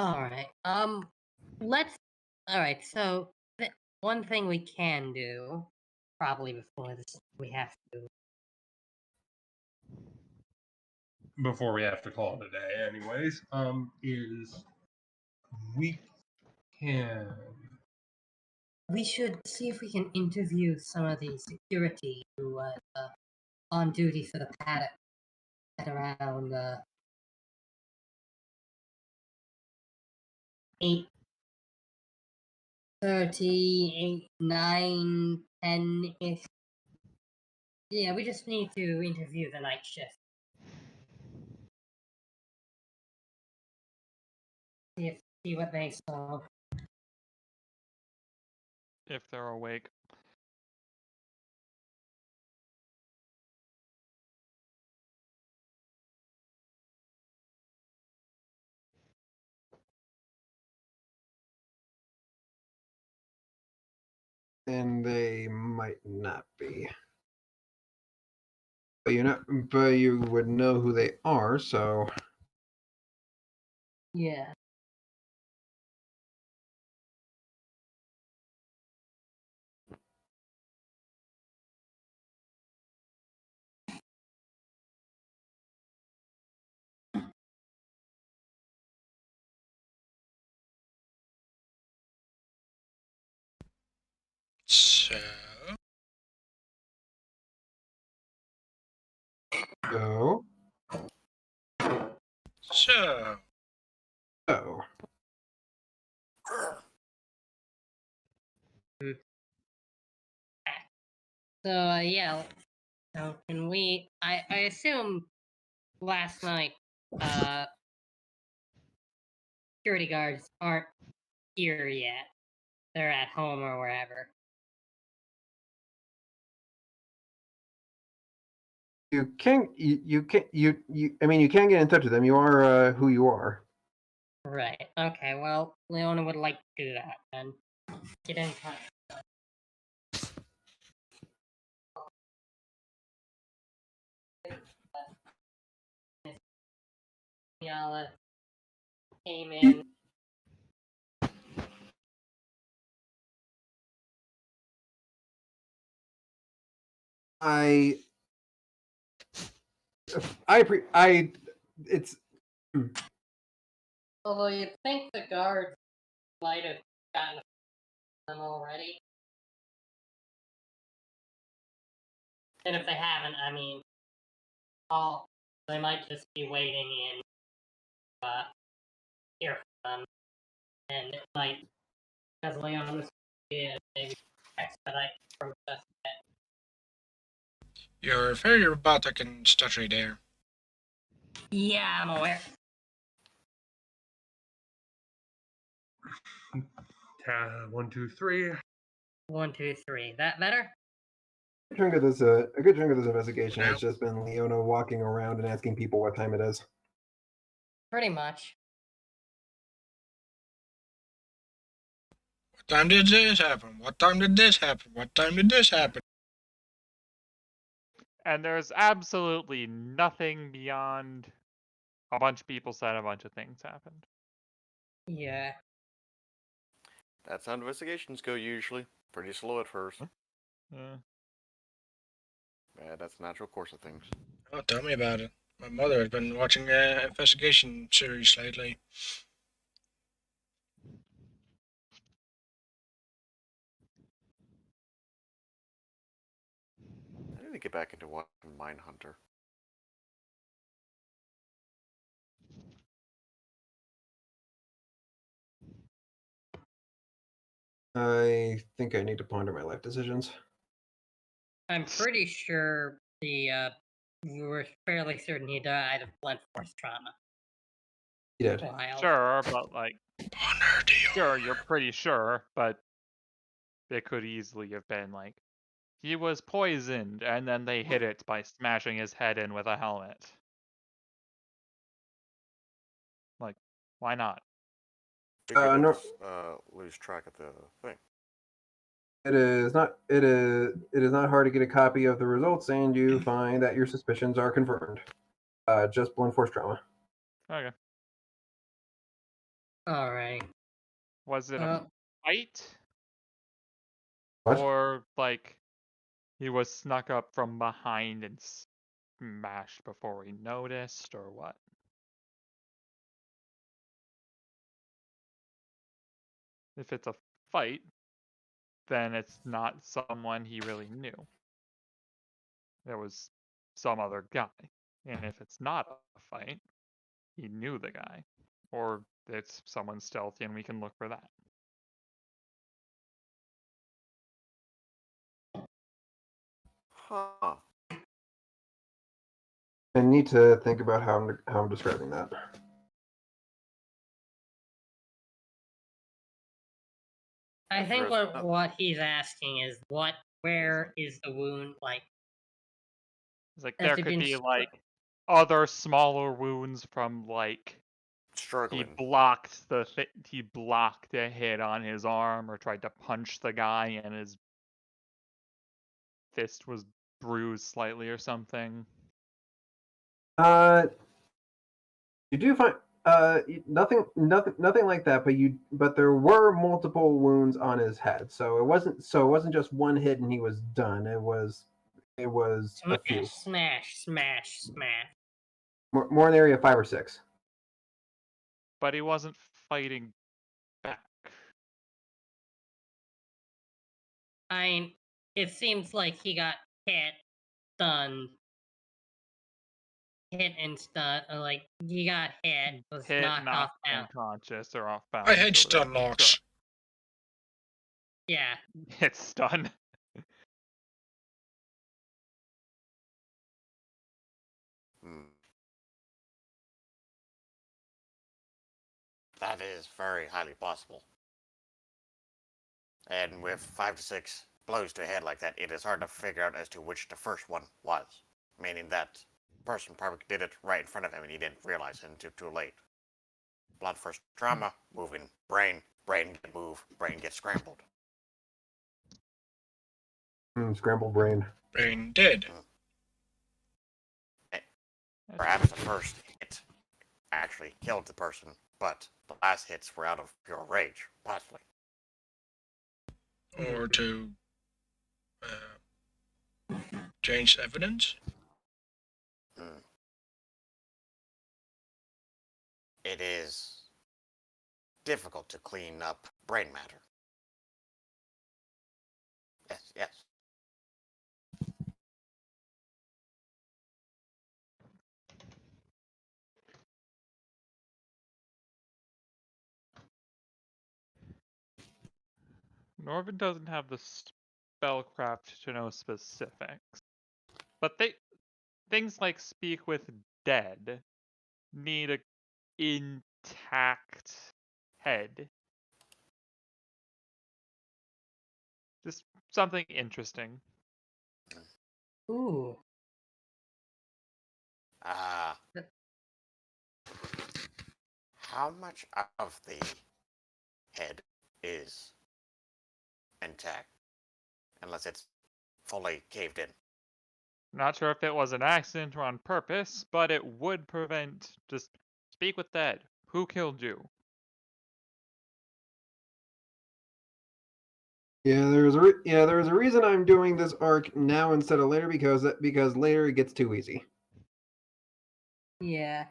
Speaker 3: Alright. Alright, so one thing we can do, probably before this, we have to.
Speaker 6: Before we have to call it a day, anyways, is we can.
Speaker 3: We should see if we can interview some of the security who was on duty for the paddock at around 8 38, 9, 10-ish. Yeah, we just need to interview the night shift. See what they saw.
Speaker 4: If they're awake.
Speaker 7: And they might not be. But you would know who they are, so
Speaker 3: Yeah.
Speaker 5: So,
Speaker 7: so
Speaker 5: so,
Speaker 7: so.
Speaker 3: So yeah. So can we? I assume last night, security guards aren't here yet. They're at home or wherever.
Speaker 7: You can I mean you can get in touch with them. You are who you are.
Speaker 3: Right. Okay. Well, Leona would like to do that then. Get in touch. Yala came in.
Speaker 7: I it's
Speaker 3: Although you'd think the guards might have gotten them already. And if they haven't, I mean, they might just be waiting in here for them. And it might, as Leona's is, maybe expedite the process a bit.
Speaker 5: you're very robotic and stuttery there.
Speaker 3: Yeah, I'm aware.
Speaker 6: One, two, three.
Speaker 3: 1, 2, 3. That better?
Speaker 7: a good chunk of this investigation
Speaker 5: Yeah.
Speaker 7: has just been Leona walking around and asking people what time it is.
Speaker 3: Pretty much.
Speaker 5: What time did this happen? What time did this happen? What time did this happen?
Speaker 4: And there's absolutely nothing beyond a bunch of people said a bunch of things happened.
Speaker 3: Yeah.
Speaker 2: That's how investigations go usually. Pretty slow at first.
Speaker 4: Uh,
Speaker 2: Yeah, that's the natural course of things.
Speaker 5: Oh, tell me about it. My mother has been watching an investigation series lately.
Speaker 2: I need to get back into watching Mindhunter.
Speaker 7: I think I need to ponder my life decisions.
Speaker 3: I'm pretty sure we were fairly certain he died of blunt force trauma.
Speaker 7: He did.
Speaker 3: Wild.
Speaker 4: sure, but like, sure, you're pretty sure, but it could easily have been like, he was poisoned, and then they hit it by smashing his head in with a helmet. Like, why not?
Speaker 2: We could
Speaker 7: No.
Speaker 2: just lose track of the thing.
Speaker 7: It is not. It is not hard to get a copy of the results, and you find that your suspicions are confirmed. Just blunt force trauma.
Speaker 4: Okay.
Speaker 3: All right.
Speaker 4: Was it a fight?
Speaker 7: What?
Speaker 4: Or, like, he was snuck up from behind and smashed before he noticed, or what? If it's a fight, then it's not someone he really knew. It was some other guy. And if it's not a fight, he knew the guy. Or it's someone stealthy and we can look for that.
Speaker 2: Huh.
Speaker 7: I need to think about how I'm describing that.
Speaker 3: I think
Speaker 2: Interesting.
Speaker 3: what he's asking is where is the wound? Like,
Speaker 4: It's like
Speaker 3: Has
Speaker 4: there
Speaker 3: he
Speaker 4: could
Speaker 3: been
Speaker 4: be
Speaker 3: str-
Speaker 4: like other smaller wounds from like he
Speaker 2: Struggling.
Speaker 4: blocked he blocked a hit on his arm or tried to punch the guy and his fist was bruised slightly or something.
Speaker 7: You do find nothing like that, but there were multiple wounds on his head, so it wasn't just one hit and he was done. It was a few,
Speaker 3: smash.
Speaker 7: more in the area of 5 or 6.
Speaker 4: But he wasn't fighting back.
Speaker 3: I mean, it seems like he got hit, stunned, hit and stunned. Like he got hit, was
Speaker 4: Hit,
Speaker 3: knocked off
Speaker 4: knocked
Speaker 3: balance.
Speaker 4: unconscious or off balance.
Speaker 5: I had
Speaker 4: or
Speaker 5: stun
Speaker 4: whatever.
Speaker 5: locks.
Speaker 3: Yeah.
Speaker 4: Hit stun.
Speaker 2: Hmm. That is very highly possible. And with 5 to 6 blows to the head like that, it is hard to figure out as to which the first one was. Meaning that person probably did it right in front of him and he didn't realize it until too late. Blood first trauma, moving brain get move, brain gets scrambled.
Speaker 7: Scrambled brain.
Speaker 5: Brain dead.
Speaker 2: Perhaps the first hit actually killed the person, but the last hits were out of pure rage, possibly.
Speaker 5: Or to change evidence.
Speaker 2: It is difficult to clean up brain matter. Yes.
Speaker 4: Norvin doesn't have the spellcraft to know specifics. But things like speak with dead need a intact head. Just something interesting.
Speaker 3: Ooh.
Speaker 2: How much of the head is intact? Unless it's fully caved in.
Speaker 4: Not sure if it was an accident or on purpose, but it would prevent. Just speak with dead. Who killed you?
Speaker 7: Yeah, there was a reason I'm doing this arc now instead of later because later it gets too easy.
Speaker 3: Yeah.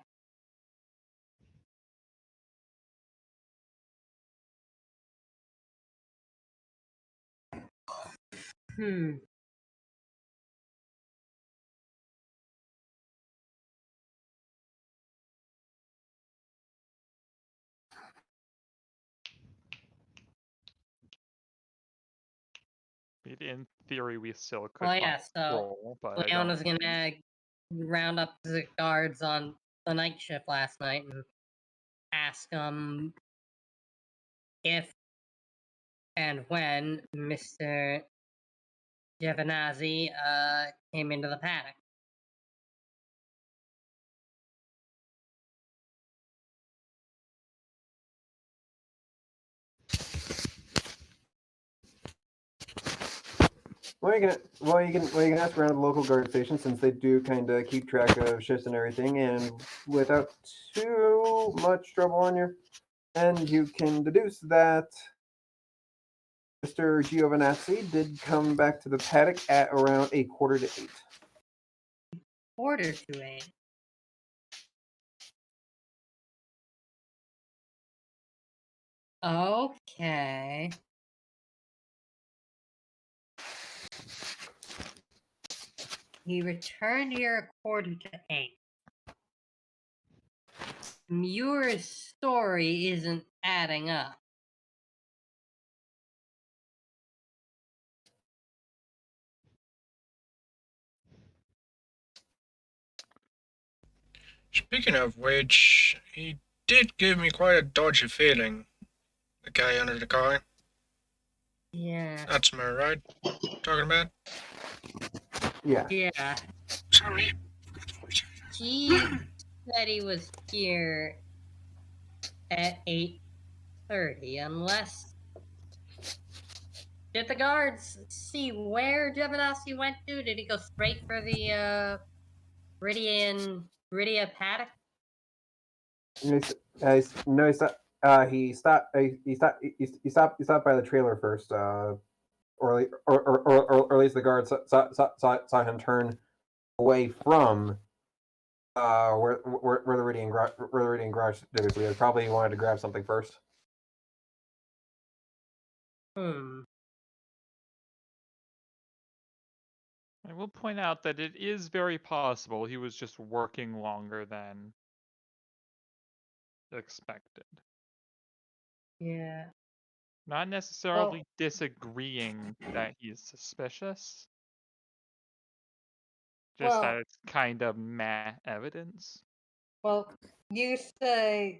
Speaker 4: In theory, we still could
Speaker 3: Well, yeah, so
Speaker 4: roll, but I
Speaker 3: Leon
Speaker 4: don't.
Speaker 3: was gonna round up the guards on the night shift last night and ask them if and when Mr. Giovinazzi came into the paddock.
Speaker 7: Well, you can ask around the local guard station since they do kind of keep track of shifts and everything, and without too much trouble on your end, you can deduce that Mr. Giovinazzi did come back to the paddock at around 7:45.
Speaker 3: 7:45. Okay. He returned here 7:45. Muir's story isn't adding up.
Speaker 5: Speaking of which, he did give me quite a dodgy feeling. The guy under the car.
Speaker 3: Yeah.
Speaker 5: That's me, right? Talking about?
Speaker 7: Yeah.
Speaker 3: Yeah.
Speaker 5: Sorry.
Speaker 3: He said he was here at 8:30, unless... Did the guards see where Jovanovski went to? Did he go straight for the Viridia paddock?
Speaker 7: No, no, he stopped. He stopped by the trailer first. Or at least the guard saw him turn away from where the Viridian garage typically is. Probably wanted to grab something first.
Speaker 4: I will point out that it is very possible he was just working longer than expected.
Speaker 3: Yeah.
Speaker 4: Not necessarily disagreeing that he's suspicious. Just that it's kind of meh evidence.
Speaker 3: Well, you said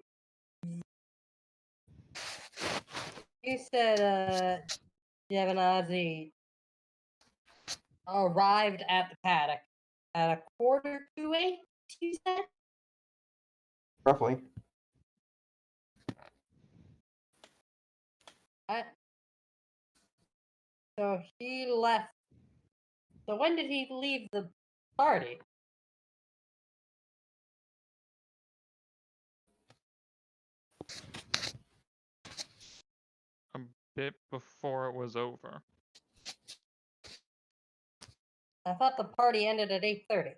Speaker 3: Jovanovski arrived at the paddock at 7:45. You said?
Speaker 7: Roughly.
Speaker 3: So he left. So when did he leave the party?
Speaker 4: A bit before it was over.
Speaker 3: I thought the party ended at 8:30.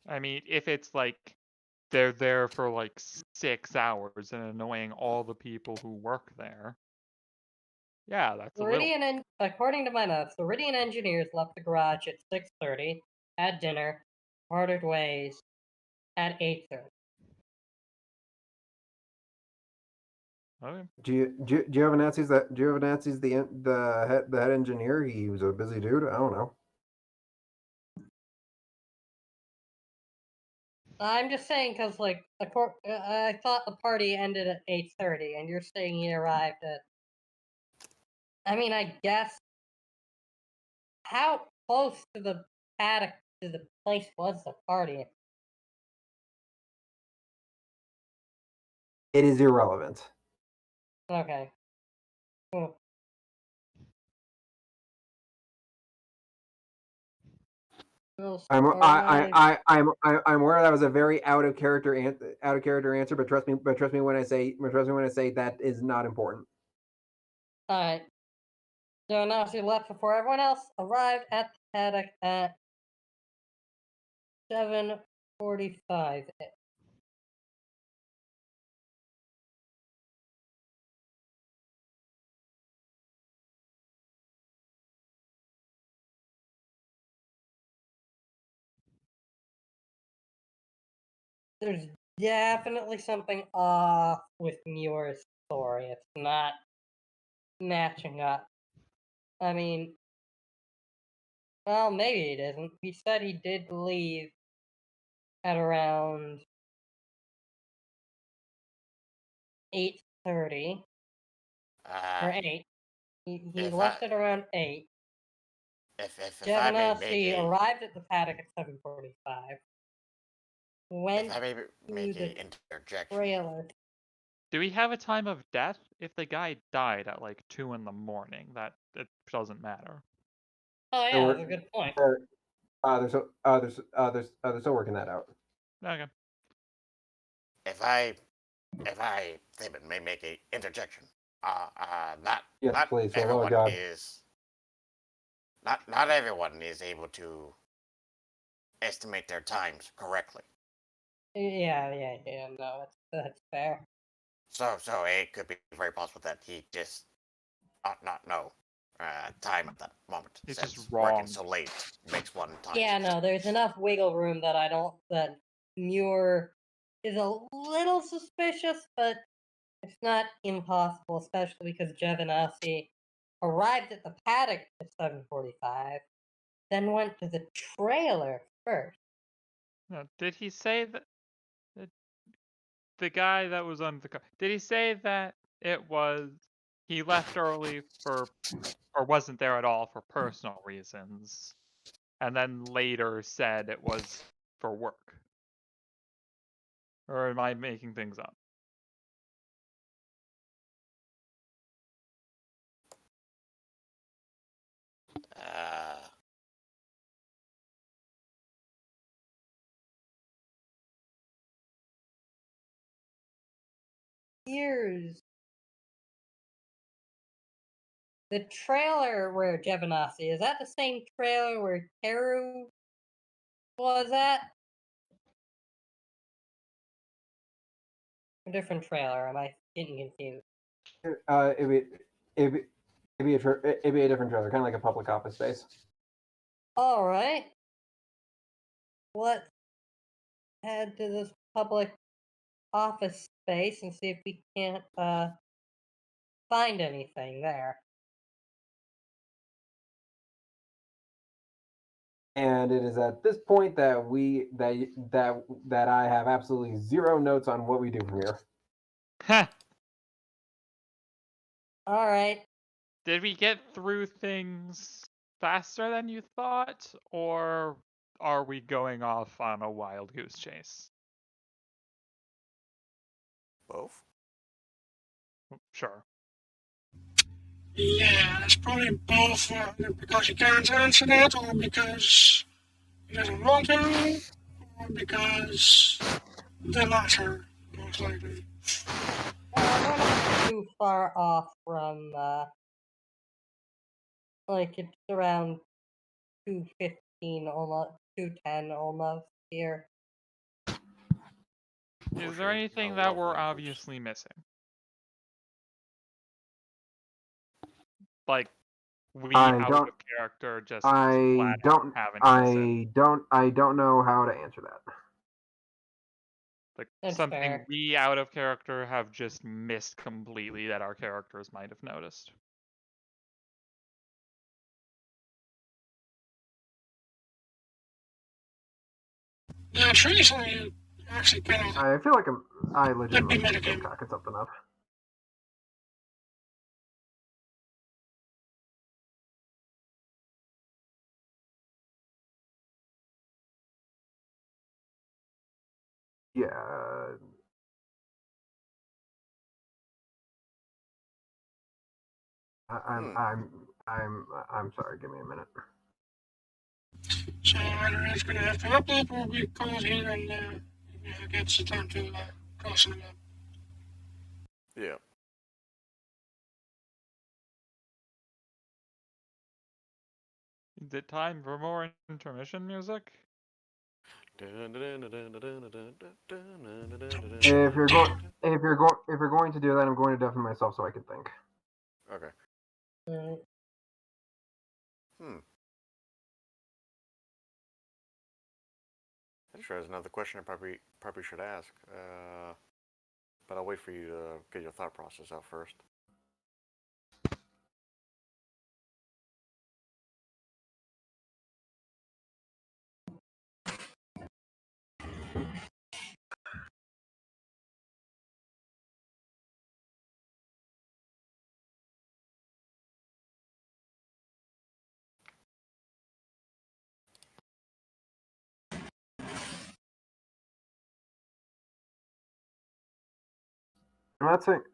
Speaker 4: I mean, if it's like they're there for like 6 hours and annoying all the people who work there, yeah, that's a little.
Speaker 3: According to my notes, the Viridian engineers left the garage at 6:30, had dinner, parted ways at 8:30.
Speaker 4: Okay.
Speaker 7: Do you have a Nancy's that? Do you have a Nancy's the head engineer? He was a busy dude. I don't know.
Speaker 3: I'm just saying because, like, I thought the party ended at 8:30, and you're saying he arrived at... I mean, I guess... How close to the paddock to the place was the party?
Speaker 7: It is irrelevant.
Speaker 3: Okay. Cool.
Speaker 7: I'm aware that was a very out of character answer, but trust me when I say that is not important.
Speaker 3: Alright. So now she left before everyone else arrived at the paddock at 7:45. There's definitely something off with Muir's story. It's not matching up. I mean, well, maybe it isn't. He said he did leave at around 8:30 or 8. He left at around 8.
Speaker 2: If I may make
Speaker 3: Jovanovski arrived at the paddock at 7:45. Went
Speaker 2: if I may make
Speaker 3: to
Speaker 2: an
Speaker 3: the
Speaker 2: interjection.
Speaker 3: trailer.
Speaker 4: Do we have a time of death? If the guy died at like 2 in the morning, that it doesn't matter.
Speaker 3: Oh yeah, that's a good point.
Speaker 7: They're still working that out.
Speaker 4: Okay.
Speaker 2: If I may make an interjection.
Speaker 7: Yes,
Speaker 2: not
Speaker 7: please, for the love of
Speaker 2: everyone
Speaker 7: God.
Speaker 2: is not everyone is able to estimate their times correctly.
Speaker 3: Yeah, no, that's fair.
Speaker 2: So it could be very possible that he just not know time at that moment.
Speaker 4: It's
Speaker 2: since
Speaker 4: just
Speaker 2: working
Speaker 4: wrong.
Speaker 2: so late makes one time.
Speaker 3: Yeah, no, there's enough wiggle room that Muir is a little suspicious, but It's not impossible, especially because Jevanasi arrived at the paddock at 7:45, then went to the trailer first.
Speaker 4: Now, did he say that the guy that was on the car? Did he say that it was he left early for or wasn't there at all for personal reasons, and then later said it was for work? Or am I making things up?
Speaker 2: Ah.
Speaker 3: Here's the trailer where Jevanasi is that the same trailer where Teru was at? A different trailer. Am I getting confused?
Speaker 7: It'd be it'd be it'd be a different trailer, kind of like a public office space.
Speaker 3: All right. Let's head to this public office space and see if we can't find anything there.
Speaker 7: And it is at this point that I have absolutely zero notes on what we do from here.
Speaker 4: Ha!
Speaker 3: All right.
Speaker 4: Did we get through things faster than you thought, or are we going off on a wild goose chase?
Speaker 2: Both?
Speaker 4: Sure.
Speaker 5: Yeah, it's probably both because he can't answer that, or because he doesn't want to, or because the latter, most likely.
Speaker 3: We're not too far off from like it's around 2:15 almost 2:10 almost here.
Speaker 4: Is there anything that we're obviously missing? Like we out of character just flat out haven't considered.
Speaker 7: I don't know how to answer that.
Speaker 4: Like
Speaker 3: That's
Speaker 4: something
Speaker 3: fair.
Speaker 4: we out of character have just missed completely that our characters might have noticed.
Speaker 5: Yeah, it's recently actually kind of
Speaker 7: I feel like I legitimately
Speaker 5: Let me
Speaker 7: think I'm cocking something up. Yeah. I'm sorry. Give me a minute.
Speaker 5: so either it's going to have to update or we call it here and get the time to cross it up.
Speaker 2: Yeah.
Speaker 4: Is it time for more intermission music?
Speaker 7: If you're going to do that, I'm going to deafen myself so I can think.
Speaker 2: Okay. That sure is another question I probably should ask. But I'll wait for you to get your thought process out first.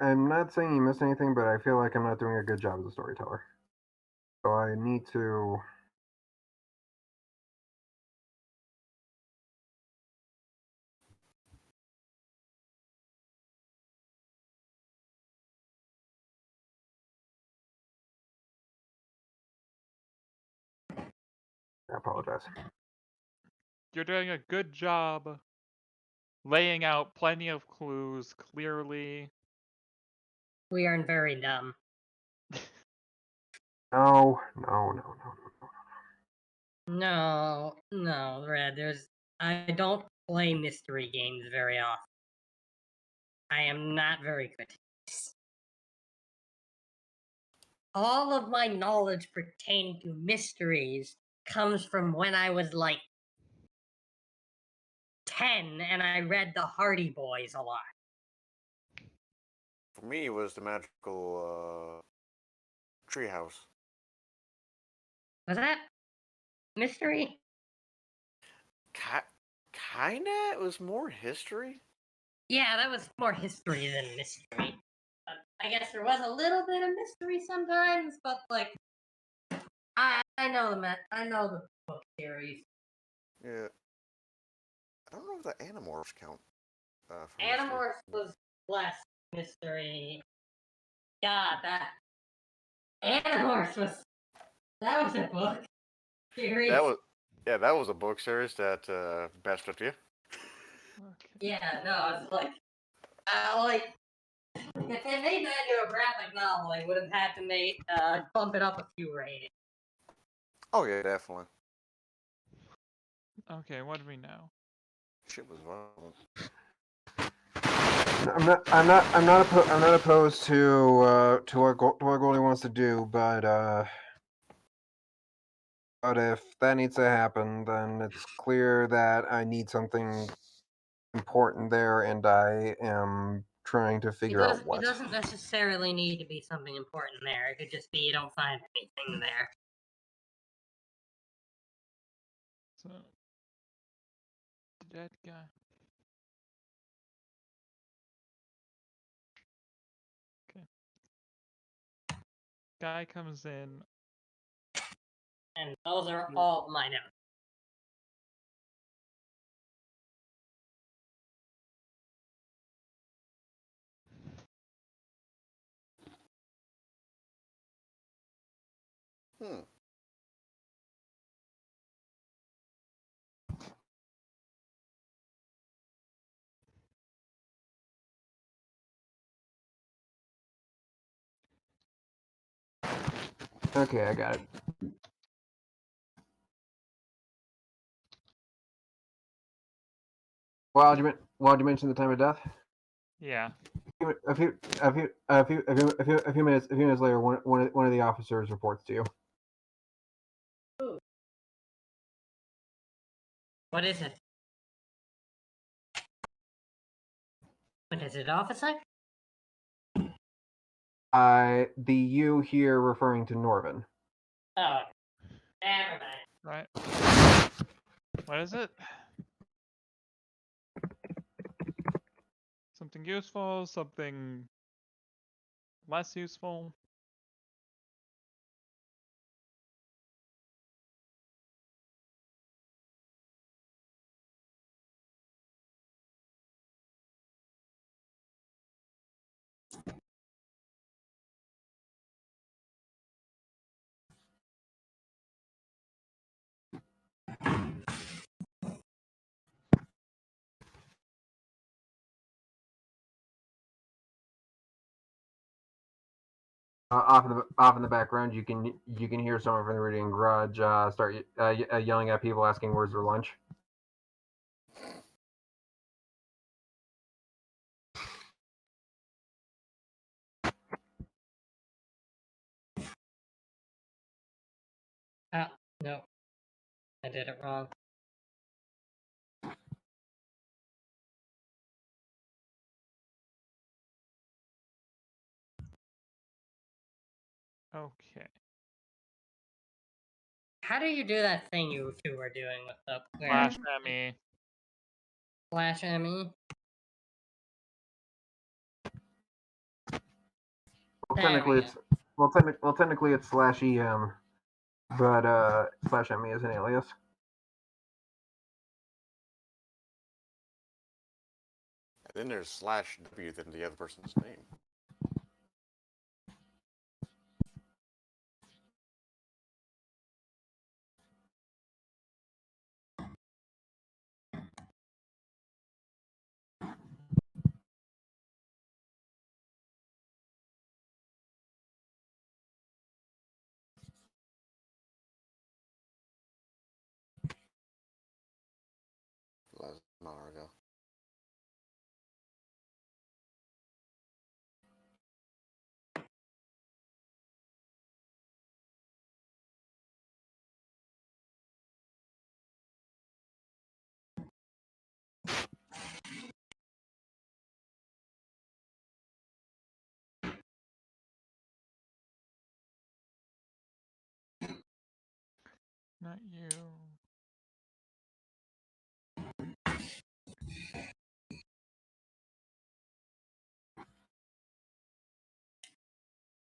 Speaker 7: I'm not saying you missed anything, but I feel like I'm not doing a good job as a storyteller. So I need to. I apologize.
Speaker 4: You're doing a good job laying out plenty of clues clearly.
Speaker 3: We aren't very dumb.
Speaker 7: No.
Speaker 3: No, Red. I don't play mystery games very often. I am not very good. all of my knowledge pertaining to mysteries comes from when I was like 10 and I read the Hardy Boys a lot.
Speaker 2: For me, it was the magical treehouse.
Speaker 3: Was that mystery?
Speaker 2: Kinda. It was more history.
Speaker 3: Yeah, that was more history than mystery. I guess there was a little bit of mystery sometimes, but like I know the book series.
Speaker 2: Yeah. I don't know if the Animorphs count. For mystery.
Speaker 3: Animorphs was less mystery. God, that Animorphs that was a book series.
Speaker 2: That was a book series that messed with you.
Speaker 4: Okay.
Speaker 3: Yeah, no, it's like if they made that into a graphic novel, they would have had to bump it up a few ratings.
Speaker 2: Oh yeah, definitely.
Speaker 4: Okay, what do we know?
Speaker 2: Shit was violent.
Speaker 7: I'm not opposed to what Goldie wants to do, but if that needs to happen, then it's clear that I need something important there, and I am trying to figure out what.
Speaker 3: It doesn't necessarily need to be something important there. It could just be you don't find anything there.
Speaker 4: So, the dead guy. Okay. Guy comes in.
Speaker 3: And those are all my notes.
Speaker 2: Hmm.
Speaker 7: Okay, I got it. Well, did you mention the time of death?
Speaker 4: Yeah.
Speaker 7: A few minutes later, one of the officers reports to you.
Speaker 3: What is it? What is it, officer?
Speaker 7: The you here referring to Norvin.
Speaker 3: Oh, never mind.
Speaker 4: Right. What is it? Something useful, something less useful.
Speaker 7: Off in the background, you can hear someone from the Reading Garage start yelling at people, asking where's their lunch.
Speaker 3: Oh, no. I did it wrong.
Speaker 4: Okay.
Speaker 3: How do you do that thing you two were doing with the
Speaker 4: Flash at me.
Speaker 3: Flash at me?
Speaker 7: Technically it's slash em, but slash me is an alias.
Speaker 2: And then there's /W, then the other person's name. Last an hour ago.
Speaker 4: Not you.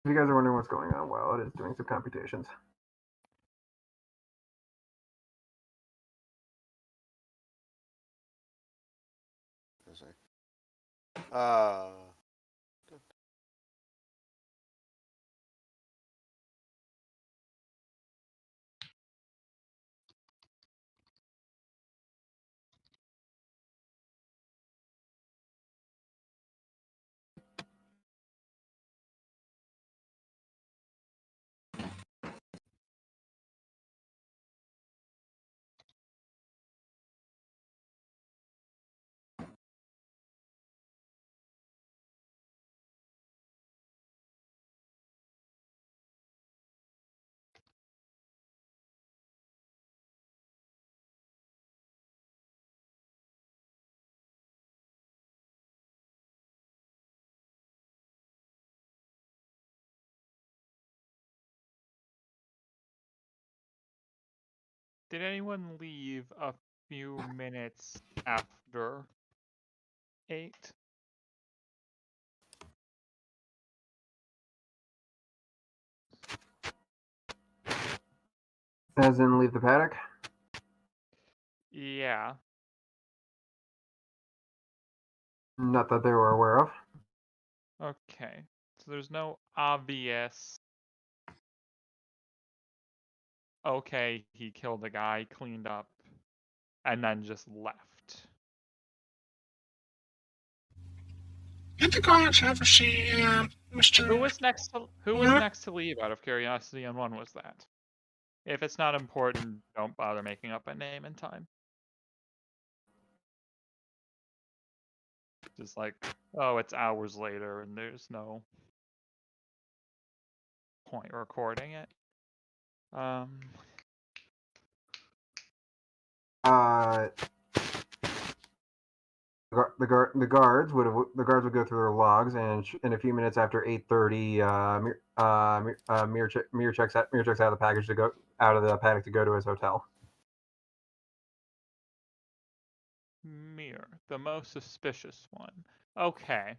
Speaker 7: If you guys are wondering what's going on, well, it is doing some computations.
Speaker 4: Did anyone leave a few minutes after 8?
Speaker 7: As in, leave the paddock?
Speaker 4: Yeah.
Speaker 7: Not that they were aware of.
Speaker 4: Okay. So there's no obvious. Okay, he killed a guy, cleaned up, and then just left.
Speaker 5: Did the guards ever see Mr.
Speaker 4: Who was next to leave, out of curiosity, and when was that? If it's not important, don't bother making up a name and time. Just like, oh, it's hours later and there's no point recording it.
Speaker 7: The guards would go through their logs, and in a few minutes after 8:30, Mir checks out of the package to go out of the paddock to go to his hotel.
Speaker 4: Mir, the most suspicious one. Okay.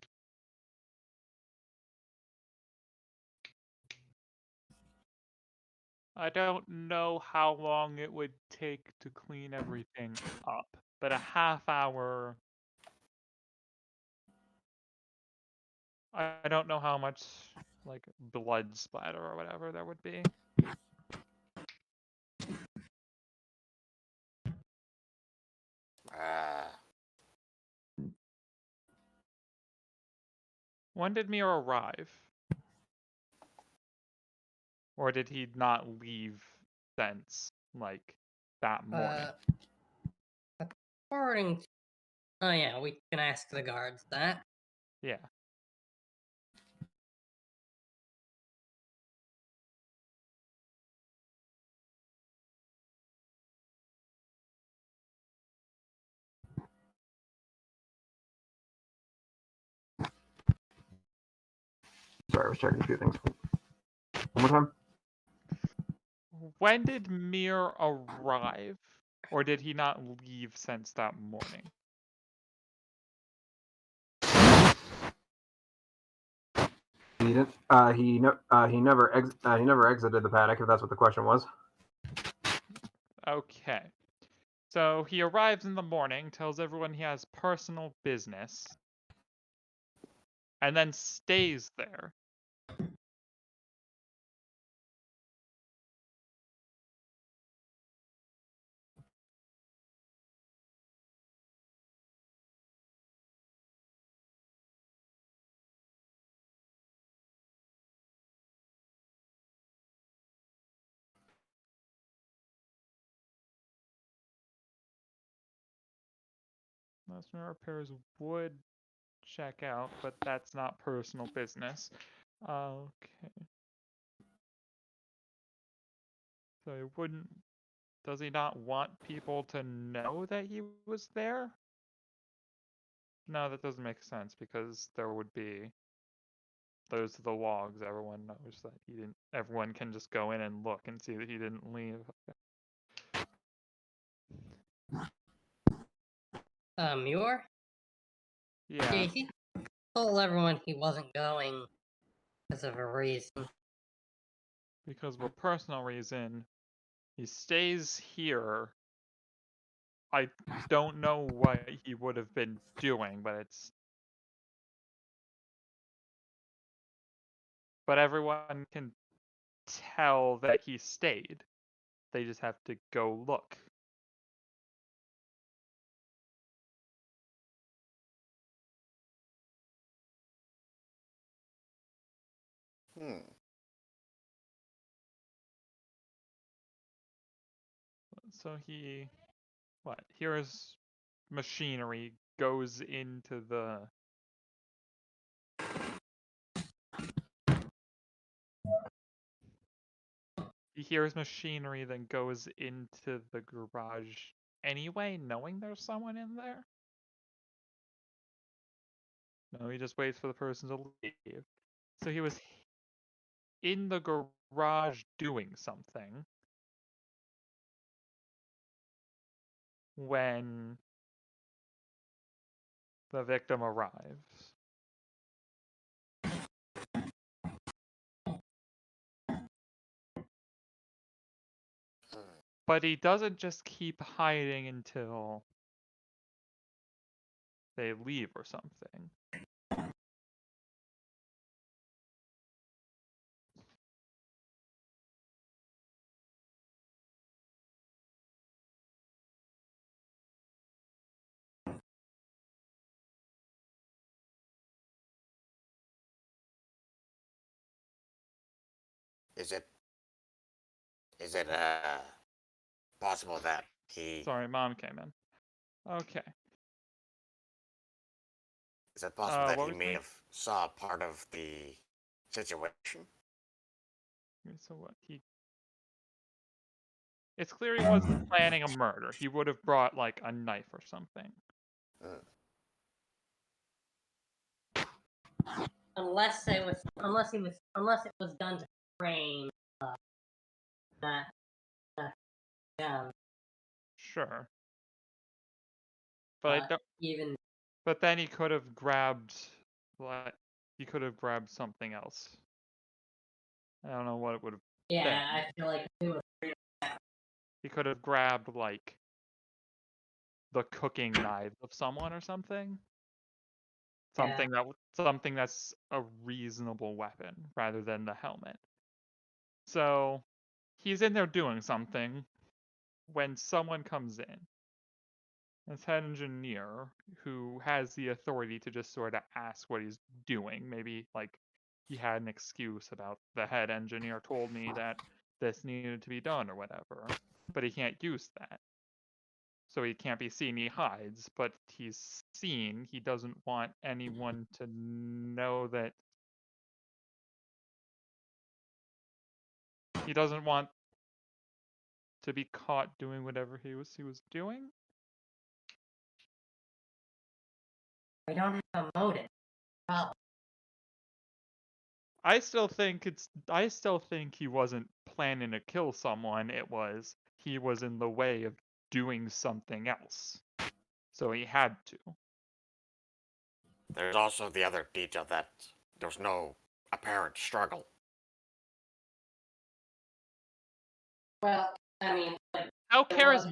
Speaker 4: I don't know how long it would take to clean everything up, but a half hour. I don't know how much like blood splatter or whatever there would be. When did Mir arrive? Or did he not leave since, like, that morning?
Speaker 3: According to... Oh yeah, we can ask the guards that.
Speaker 4: Yeah.
Speaker 7: Sorry, I was checking a few things. One more time.
Speaker 4: When did Mir arrive? Or did he not leave since that morning?
Speaker 7: He didn't. He never exited the paddock. If that's what the question was.
Speaker 4: Okay. So he arrives in the morning, tells everyone he has personal business, and then stays there. Lesnar repairs would check out, but that's not personal business. Okay. So he wouldn't. Does he not want people to know that he was there? No, that doesn't make sense because there would be. Those are the logs. Everyone knows that he didn't. Everyone can just go in and look and see that he didn't leave.
Speaker 3: Muir?
Speaker 4: Yeah,
Speaker 3: Yeah, he told everyone he wasn't going because of a reason.
Speaker 4: because of a personal reason, he stays here. I don't know what he would have been doing, but everyone can tell that he stayed. They just have to go look.
Speaker 2: Hmm.
Speaker 4: So he, here's machinery, goes into the... He hears machinery, then goes into the garage anyway, knowing there's someone in there? No, he just waits for the person to leave. So he was in the garage doing something when the victim arrives. But he doesn't just keep hiding until they leave or something.
Speaker 2: Is it possible that he
Speaker 4: Sorry, Mom came in. Okay.
Speaker 2: is it possible that
Speaker 4: What
Speaker 2: he
Speaker 4: was
Speaker 2: may
Speaker 4: your...
Speaker 2: have saw part of the situation?
Speaker 4: So what he... It's clear he wasn't planning a murder. He would have brought, like, a knife or something.
Speaker 3: Unless it was done to frame that gun.
Speaker 4: Sure. But I don't...
Speaker 3: Even
Speaker 4: But then he could have grabbed, like, he could have grabbed something else. I don't know what it would have been.
Speaker 3: I feel like it was
Speaker 4: He could have grabbed, like, the cooking knife of someone or something. Something that's a reasonable weapon rather than the helmet. So he's in there doing something when someone comes in. This head engineer who has the authority to just sort of ask what he's doing. Maybe like he had an excuse about the head engineer told me that this needed to be done or whatever, but he can't use that. So he can't be seen, he hides, but he's seen. He doesn't want anyone to know that. He doesn't want to be caught doing whatever he was doing.
Speaker 3: I don't have a motive. Problem.
Speaker 4: I still think he wasn't planning to kill someone. It was he was in the way of doing something else. So he had to.
Speaker 2: There's also the other detail that there's no apparent struggle.
Speaker 3: Well, I mean, like,
Speaker 4: How
Speaker 3: it was-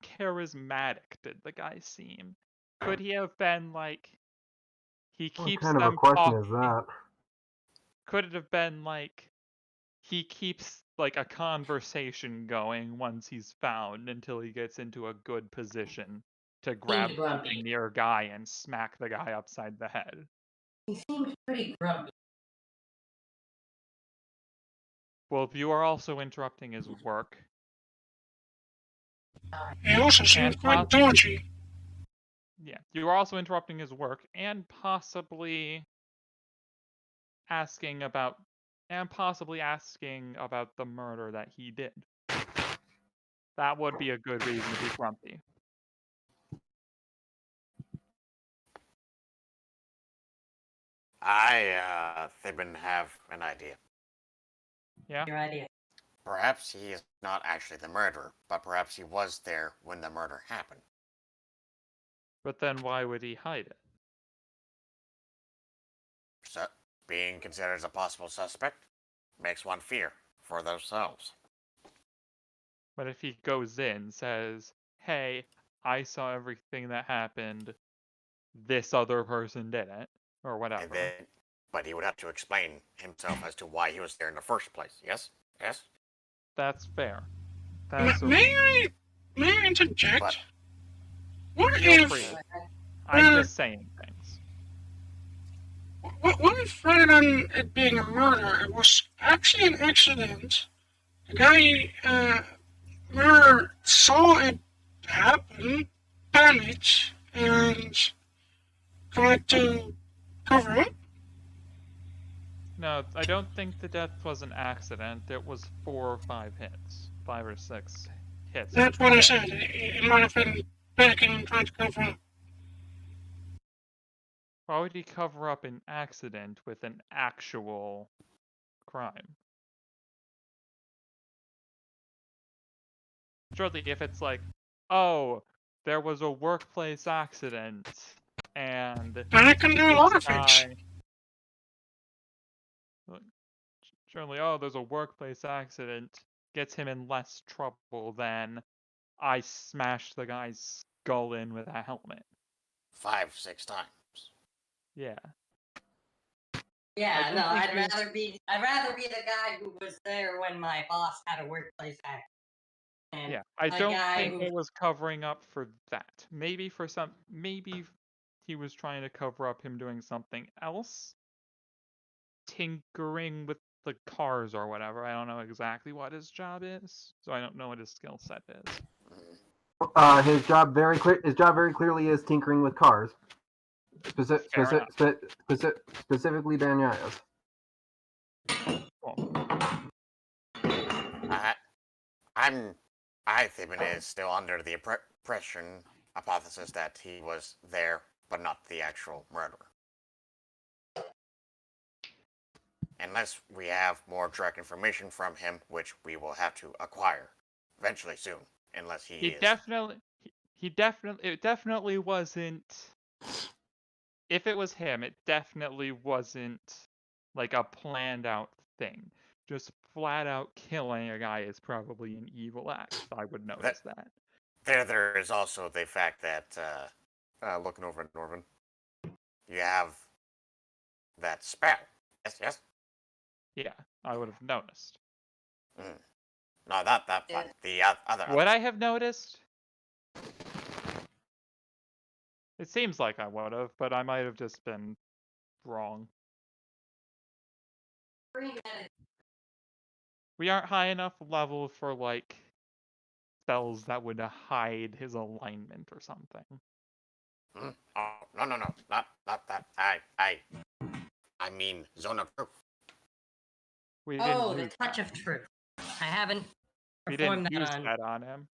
Speaker 4: charismatic did the guy seem? Could he have been like he
Speaker 7: What
Speaker 4: keeps
Speaker 7: kind of a
Speaker 4: them
Speaker 7: question
Speaker 4: talking?
Speaker 7: is that?
Speaker 4: Could it have been like he keeps like a conversation going once he's found until he gets into a good position to grab
Speaker 3: grumpy.
Speaker 4: something near a guy and smack the guy upside the head?
Speaker 3: He seems pretty grumpy.
Speaker 4: Well, if you are also interrupting his work,
Speaker 5: He also seems
Speaker 4: and
Speaker 5: quite dodgy.
Speaker 4: yeah, you are also interrupting his work and possibly asking about the murder that he did. That would be a good reason to be grumpy.
Speaker 2: I even have an idea.
Speaker 4: Yeah?
Speaker 3: Your idea.
Speaker 2: Perhaps he is not actually the murderer, but perhaps he was there when the murder happened.
Speaker 4: But then why would he hide it?
Speaker 2: So, being considered as a possible suspect makes one fear for themselves.
Speaker 4: But if he goes in, says, hey, I saw everything that happened, this other person did it, or whatever.
Speaker 2: And then, but he would have to explain himself as to why he was there in the first place. Yes? Yes?
Speaker 4: That's fair. That's a
Speaker 5: May I interject?
Speaker 2: But
Speaker 5: What
Speaker 4: feel
Speaker 5: if
Speaker 4: free. I'm just saying things.
Speaker 5: what if rather than it being a murder, it was actually an accident? The guy murderer saw it happen, panicked, and tried to cover up.
Speaker 4: No, I don't think the death was an accident. It was 4 or 5 hits. 5 or 6 hits.
Speaker 5: That's what I said. It might have been panicking and trying to cover up.
Speaker 4: Why would he cover up an accident with an actual crime? Surely if it's like, oh, there was a workplace accident, and
Speaker 5: And I can do a lot of
Speaker 4: this
Speaker 5: things.
Speaker 4: guy... Surely, oh, there's a workplace accident, gets him in less trouble than I smashed the guy's skull in with a helmet.
Speaker 2: 5, 6 times.
Speaker 4: Yeah.
Speaker 3: Yeah,
Speaker 4: don't
Speaker 3: no,
Speaker 4: think
Speaker 3: I'd
Speaker 4: there's-
Speaker 3: rather be the guy who was there when my boss had a workplace accident. And
Speaker 4: Yeah, I
Speaker 3: a
Speaker 4: don't
Speaker 3: guy
Speaker 4: think
Speaker 3: who-
Speaker 4: it was covering up for that. Maybe he was trying to cover up him doing something else, tinkering with the cars or whatever. I don't know exactly what his job is, so I don't know what his skill set is.
Speaker 7: His job very clearly is tinkering with cars.
Speaker 4: Fair enough.
Speaker 7: Specifically Danyaya's.
Speaker 4: Cool.
Speaker 2: I think it is still under the impression hypothesis that he was there, but not the actual murderer. Unless we have more direct information from him, which we will have to acquire eventually soon, unless he is.
Speaker 4: It definitely wasn't. If it was him, it definitely wasn't like a planned out thing. Just flat out killing a guy is probably an evil act. I would notice that.
Speaker 2: There is also the fact that, looking over at Norvin, you have that spell. Yes?
Speaker 4: Yeah, I would have noticed.
Speaker 2: No, that part. The other.
Speaker 4: Would I have noticed? It seems like I would have, but I might have just been wrong. We aren't high enough level for like spells that would hide his alignment or something.
Speaker 2: Oh, no, not that. I mean zone of truth.
Speaker 4: We
Speaker 3: Oh,
Speaker 4: didn't
Speaker 3: the
Speaker 4: use
Speaker 3: touch
Speaker 4: that.
Speaker 3: of truth. I haven't
Speaker 4: We
Speaker 3: performed
Speaker 4: didn't
Speaker 3: that
Speaker 4: use
Speaker 3: on.
Speaker 4: that on him.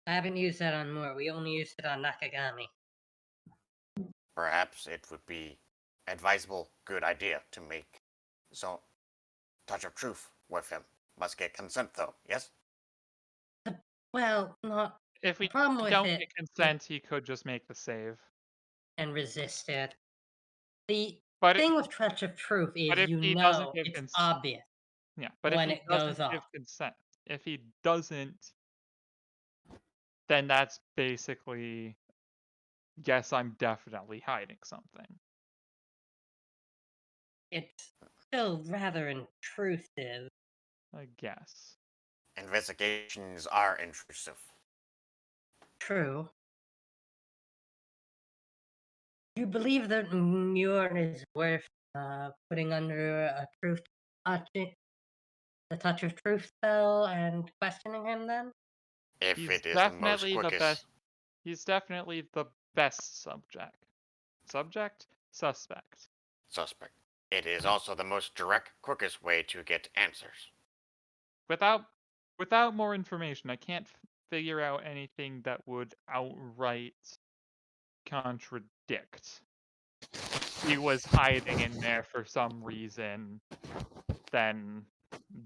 Speaker 3: I haven't used that on Moore. We only used it on Nakagami.
Speaker 2: Perhaps it would be advisable, good idea to make zone touch of truth with him. Must get consent though. Yes.
Speaker 3: Well, not
Speaker 4: If we
Speaker 3: problem with
Speaker 4: don't
Speaker 3: it-
Speaker 4: get consent, he could just make the save.
Speaker 3: and resist it. The
Speaker 4: But
Speaker 3: thing with touch of truth is
Speaker 4: if
Speaker 3: you
Speaker 4: he doesn't
Speaker 3: know
Speaker 4: give
Speaker 3: it's
Speaker 4: consent,
Speaker 3: obvious.
Speaker 4: yeah. But
Speaker 3: when
Speaker 4: if he
Speaker 3: it goes
Speaker 4: doesn't give
Speaker 3: off.
Speaker 4: consent, if he doesn't, then that's basically, yes, I'm definitely hiding something.
Speaker 3: It's still rather intrusive.
Speaker 4: I guess.
Speaker 2: Investigations are intrusive.
Speaker 3: True. You believe that Muir is worth putting under a truth the touch of truth spell and questioning him then?
Speaker 2: If
Speaker 4: He's
Speaker 2: it is the most
Speaker 4: definitely the
Speaker 2: quickest.
Speaker 4: best. He's definitely the best subject. Suspect.
Speaker 2: Suspect. It is also the most direct, quickest way to get answers.
Speaker 4: Without more information, I can't figure out anything that would outright contradict. He was hiding in there for some reason, then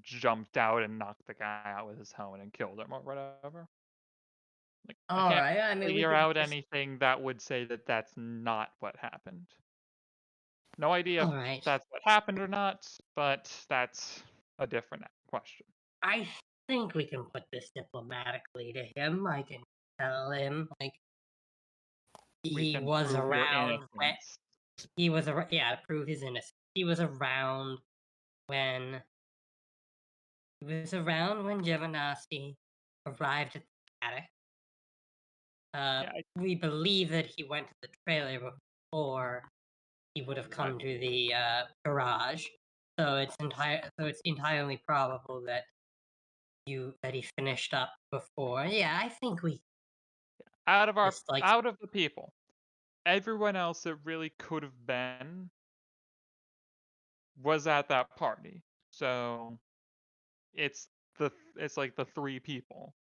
Speaker 4: jumped out and knocked the guy out with his helmet and killed him or whatever. Like, I
Speaker 3: All
Speaker 4: can't
Speaker 3: right. I mean, we
Speaker 4: figure
Speaker 3: could
Speaker 4: out
Speaker 3: just.
Speaker 4: anything that would say that that's not what happened. No idea if
Speaker 3: All right.
Speaker 4: that's what happened or not, but that's a different question.
Speaker 3: I think we can put this diplomatically to him. I can tell him like
Speaker 4: We
Speaker 3: he
Speaker 4: can
Speaker 3: was
Speaker 4: prove your
Speaker 3: around when
Speaker 4: innocence.
Speaker 3: he was around. Yeah, prove his innocence. He was around when Geminasti arrived at the attic.
Speaker 4: Yeah,
Speaker 3: We believe that he went to the trailer before he would have come to the garage. So it's entirely probable that he finished up before. Yeah, I think we
Speaker 4: out of
Speaker 3: just like
Speaker 4: out of the people, everyone else that really could have been was at that party. So it's like the three people.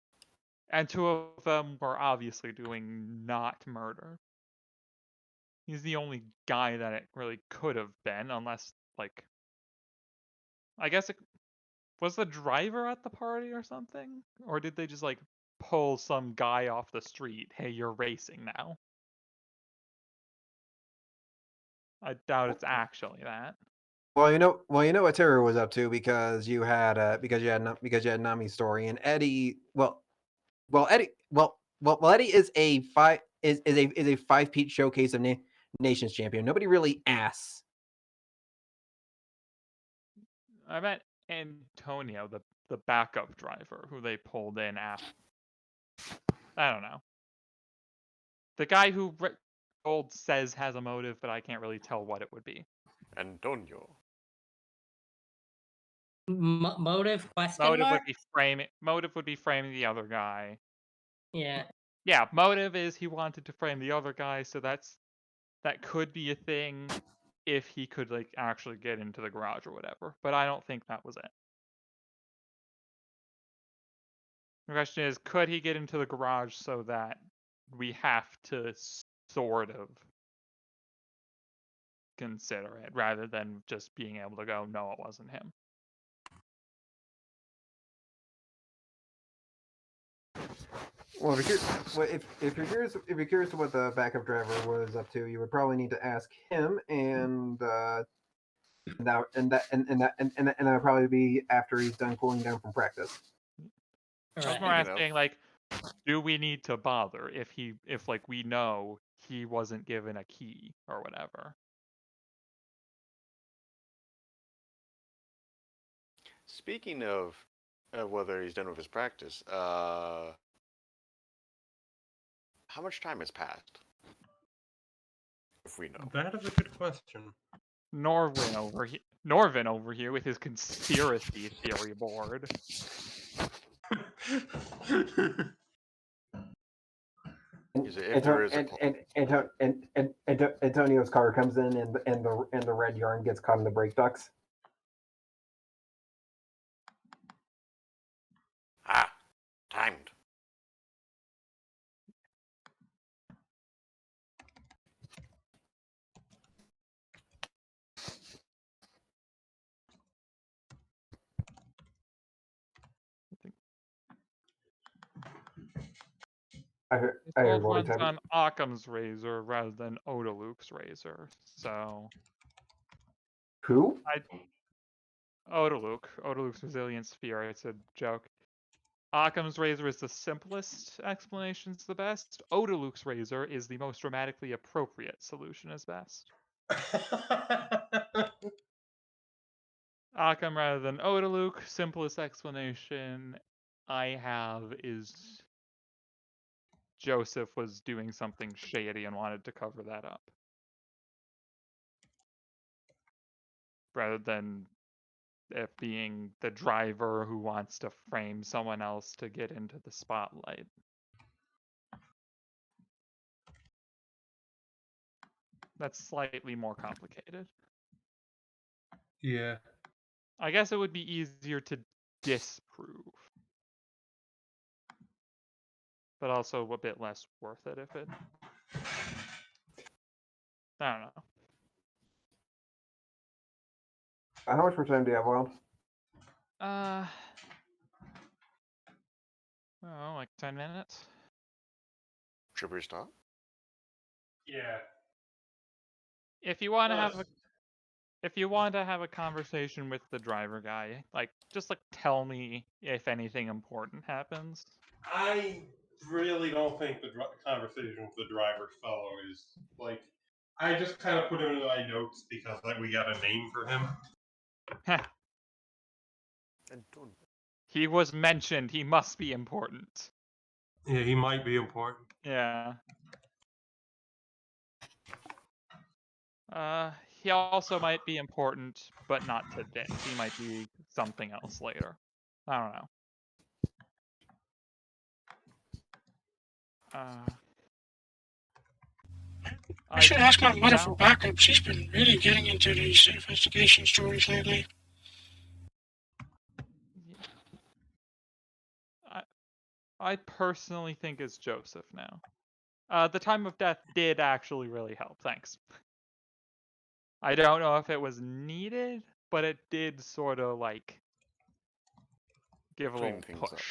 Speaker 4: And two of them were obviously doing not murder. He's the only guy that it really could have been, unless, like, I guess it was the driver at the party or something? Or did they just, like, pull some guy off the street? Hey, you're racing now. I doubt it's actually that.
Speaker 7: Well, you know what Terror was up to because you had Nami's story and Eddie. Eddie is a five-peat showcase of nations champion. Nobody really asks.
Speaker 4: I met Antonio, the backup driver, who they pulled in after. I don't know. The guy who Gold says has a motive, but I can't really tell what it would be.
Speaker 2: Antonio.
Speaker 3: motive question
Speaker 4: Motive
Speaker 3: mark?
Speaker 4: would be framing the other guy.
Speaker 3: Yeah.
Speaker 4: Yeah, motive is he wanted to frame the other guy, so that could be a thing if he could, like, actually get into the garage or whatever. But I don't think that was it. The question is, could he get into the garage so that we have to sort of consider it rather than just being able to go, no, it wasn't him.
Speaker 7: Well, if you're curious to what the backup driver was up to, you would probably need to ask him, and that would probably be after he's done cooling down from practice.
Speaker 4: I was more asking, like, do we need to bother if like we know he wasn't given a key or whatever?
Speaker 2: Speaking of whether he's done with his practice, how much time has passed? If we know.
Speaker 6: That is a good question.
Speaker 4: Norvin over here with his conspiracy theory board.
Speaker 7: Antonio's car comes in, and the red yarn gets caught in the brake ducts.
Speaker 2: Ah, timed.
Speaker 7: I heard
Speaker 4: Gold runs on Occam's razor rather than Odaluke's razor, so.
Speaker 7: Who?
Speaker 4: Odaluke's resilient sphere. It's a joke. Occam's razor is the simplest explanation's the best. Odaluke's razor is the most dramatically appropriate solution is best. Occam rather than Odaluke. Simplest explanation I have is Joseph was doing something shady and wanted to cover that up. Rather than it being the driver who wants to frame someone else to get into the spotlight. That's slightly more complicated.
Speaker 6: Yeah.
Speaker 4: I guess it would be easier to disprove. But also a bit less worth it if it... I don't know.
Speaker 7: How much more time do you have, Wild?
Speaker 4: Oh, like 10 minutes?
Speaker 2: Should we stop?
Speaker 6: Yeah.
Speaker 4: If you want to have a If you want to have a conversation with the driver guy, just tell me if anything important happens.
Speaker 6: I really don't think the conversation with the driver fellow is like. I just kind of put him in my notes because we got a name for him.
Speaker 2: And don't.
Speaker 4: He was mentioned. He must be important.
Speaker 6: Yeah, he might be important.
Speaker 4: Yeah. He also might be important, but not today. He might be something else later. I don't know.
Speaker 5: I should ask my mother for backup. She's been really getting into these investigation stories lately.
Speaker 4: I personally think it's Joseph now. The time of death did actually really help. Thanks. I don't know if it was needed, but it did sort of give a
Speaker 2: Clean
Speaker 4: little
Speaker 2: things
Speaker 4: push.
Speaker 2: up.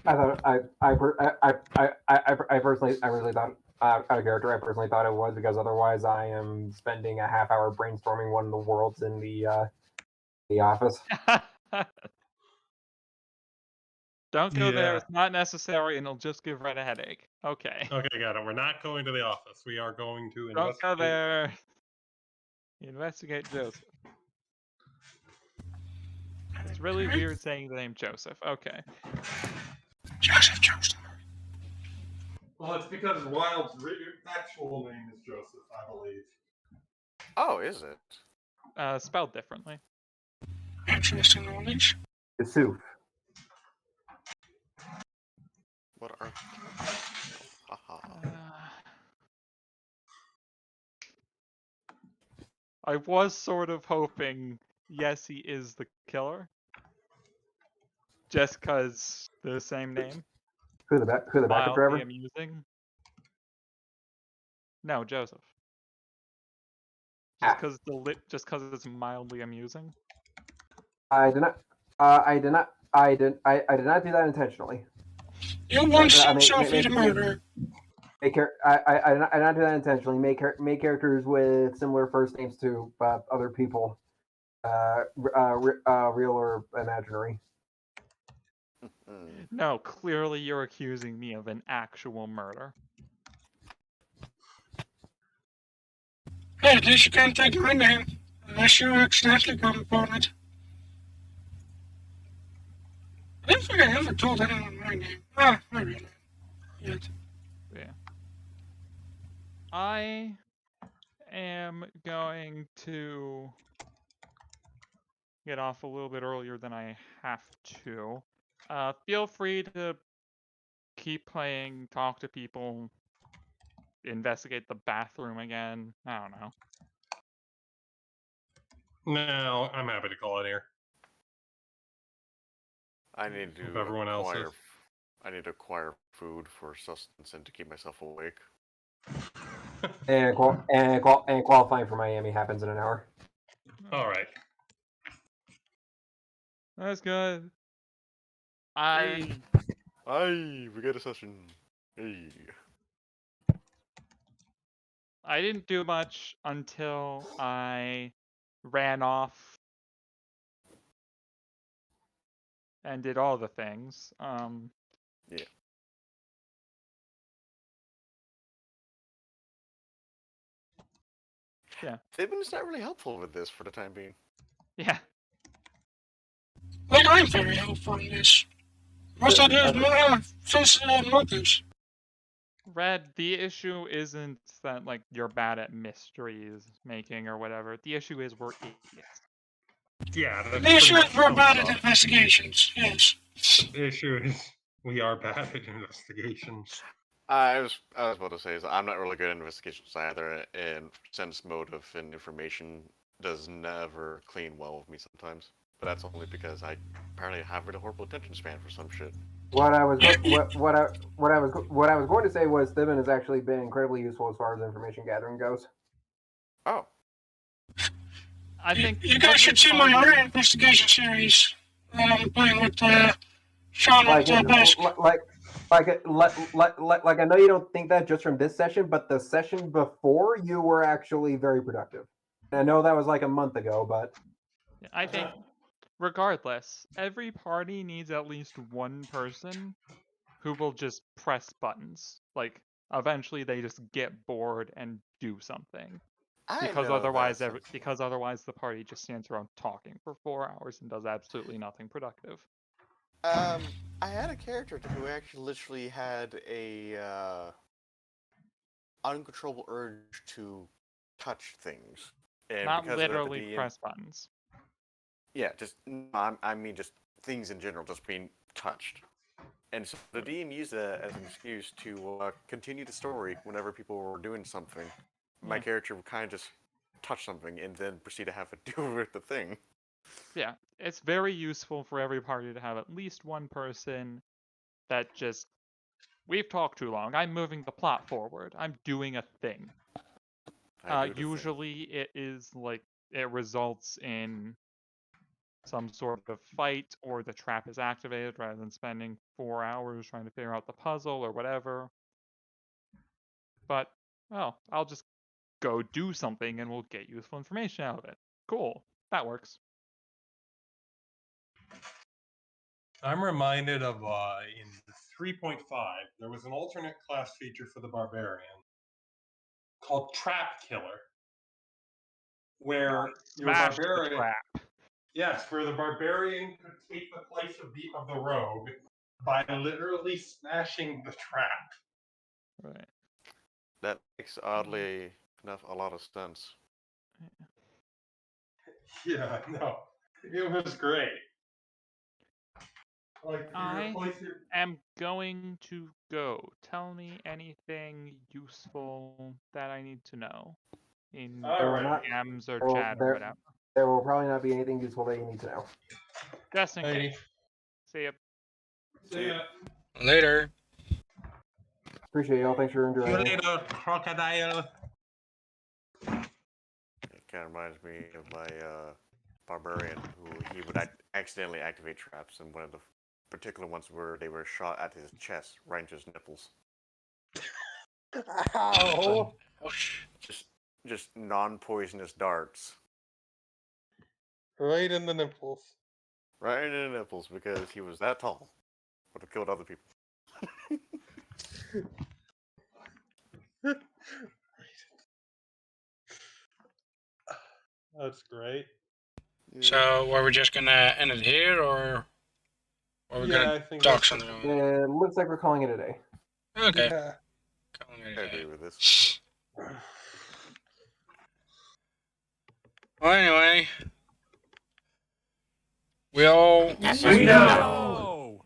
Speaker 7: I thought I personally thought out of character. I personally thought it was because otherwise I am spending a half hour brainstorming one of the worlds in the office.
Speaker 4: Don't go there.
Speaker 6: Yeah.
Speaker 4: It's not necessary, and it'll just give Red a headache. Okay.
Speaker 6: Okay, got it. We're not going to the office. We are going to
Speaker 4: Don't
Speaker 6: investigate.
Speaker 4: go there. Investigate Joseph. It's really weird saying the name Joseph. Okay.
Speaker 5: Joseph.
Speaker 6: Well, it's because Wild's actual name is Joseph, I believe.
Speaker 2: Oh, is it?
Speaker 4: Spelled differently.
Speaker 5: Interesting knowledge.
Speaker 7: Yusuf.
Speaker 2: What are? Haha.
Speaker 4: I was sort of hoping, yes, he is the killer. Just because the same name.
Speaker 7: Who the backup
Speaker 4: Mildly
Speaker 7: driver?
Speaker 4: amusing. No, Joseph.
Speaker 7: Ah.
Speaker 4: Just because it's mildly amusing.
Speaker 7: I did not. I did not do that intentionally.
Speaker 5: You want Sophie to murder.
Speaker 7: I did not do that intentionally. Make characters with similar first names to other people, real or imaginary.
Speaker 4: No, clearly you're accusing me of an actual murder.
Speaker 5: Hey, at least you can't take my name, unless you accidentally come upon it. I don't think I ever told anyone my name. My real name. Yet.
Speaker 4: Yeah. I am going to get off a little bit earlier than I have to. Feel free to keep playing, talk to people, investigate the bathroom again. I don't know.
Speaker 6: No, I'm happy to call it here.
Speaker 2: I need to
Speaker 6: If everyone else
Speaker 2: acquire.
Speaker 6: is.
Speaker 2: I need to acquire food for sustenance and to keep myself awake.
Speaker 7: And qualifying for Miami happens in an hour.
Speaker 6: All right.
Speaker 4: That's good.
Speaker 2: Hey, we got a session. Hey.
Speaker 4: I didn't do much until I ran off and did all the things.
Speaker 2: Yeah.
Speaker 4: Yeah.
Speaker 2: Fibbin's not really helpful with this for the time being.
Speaker 4: Yeah.
Speaker 5: Well, I'm very helpful in this. Most I do is more sensible motives.
Speaker 4: Red, the issue isn't that you're bad at mysteries making or whatever. The issue is we're idiots.
Speaker 6: Yeah, that's
Speaker 5: The issue
Speaker 6: pretty
Speaker 5: is
Speaker 6: much
Speaker 5: we're bad
Speaker 6: sums
Speaker 5: at
Speaker 6: up.
Speaker 5: investigations, yes.
Speaker 6: The issue is we are bad at investigations.
Speaker 2: I was about to say is I'm not really good at investigations either, and sense motive and information does never clean well with me sometimes. But that's only because I apparently have a really horrible attention span for some shit.
Speaker 7: What I was what I was going to say was Thibbin has actually been incredibly useful as far as information gathering goes.
Speaker 2: Oh,
Speaker 4: I think
Speaker 5: You guys should see my other investigation series that I'm playing with Sean
Speaker 7: Like
Speaker 5: and Bask.
Speaker 7: like I know you don't think that just from this session, but the session before you were actually very productive. I know that was like a month ago, but
Speaker 4: I think, regardless, every party needs at least one person who will just press buttons. Like, eventually they just get bored and do something. Because otherwise the party just stands around talking for 4 hours and does absolutely nothing productive.
Speaker 2: I had a character who actually literally had a uncontrollable urge to touch things, and
Speaker 4: Not
Speaker 2: because
Speaker 4: literally
Speaker 2: of that,
Speaker 4: press buttons.
Speaker 2: yeah, just I mean just things in general, just being touched. And so the DM used that as an excuse to continue the story whenever people were doing something. My
Speaker 4: Yeah.
Speaker 2: character would kind of just touch something and then proceed to have to deal with the thing.
Speaker 4: Yeah, it's very useful for every party to have at least one person that just, we've talked too long, I'm moving the plot forward, I'm doing a thing. Usually it is like, it results in some sort of fight, or the trap is activated rather than spending 4 hours trying to figure out the puzzle or whatever. But, well, I'll just go do something and we'll get useful information out of it. Cool, that works.
Speaker 6: I'm reminded of in 3.5, there was an alternate class feature for the Barbarian called Trap Killer, where your
Speaker 4: Smash the
Speaker 6: Barbarian,
Speaker 4: trap.
Speaker 6: yes, where the Barbarian could take the place of the Rogue by literally smashing the trap.
Speaker 4: Right.
Speaker 2: That makes oddly enough a lot of sense.
Speaker 6: Yeah, no, it was great. Like,
Speaker 4: I am going to go. Tell me anything useful that I need to know in
Speaker 6: Alright.
Speaker 4: DMs or
Speaker 7: Well,
Speaker 4: chat or whatever.
Speaker 7: there will probably not be anything useful that you need to know.
Speaker 4: Just in
Speaker 6: Hey,
Speaker 4: case. See ya.
Speaker 6: see ya.
Speaker 5: Later.
Speaker 7: Appreciate y'all. Thanks for
Speaker 6: See you
Speaker 7: enjoying.
Speaker 6: later, crocodile.
Speaker 2: It kind of reminds me of my Barbarian, who he would accidentally activate traps, and one of the particular ones where they were shot at his chest, right into his nipples.
Speaker 7: Ow!
Speaker 2: Just non-poisonous darts.
Speaker 6: Right in the nipples.
Speaker 2: Right in the nipples, because he was that tall. Would have killed other people.
Speaker 6: That's great.
Speaker 5: So, were we just gonna end it here, or are we gonna talk something?
Speaker 7: It looks like we're calling it a day.
Speaker 5: Okay.
Speaker 6: Yeah.
Speaker 2: I agree with this.
Speaker 5: Well, anyway, we all.
Speaker 8: We know.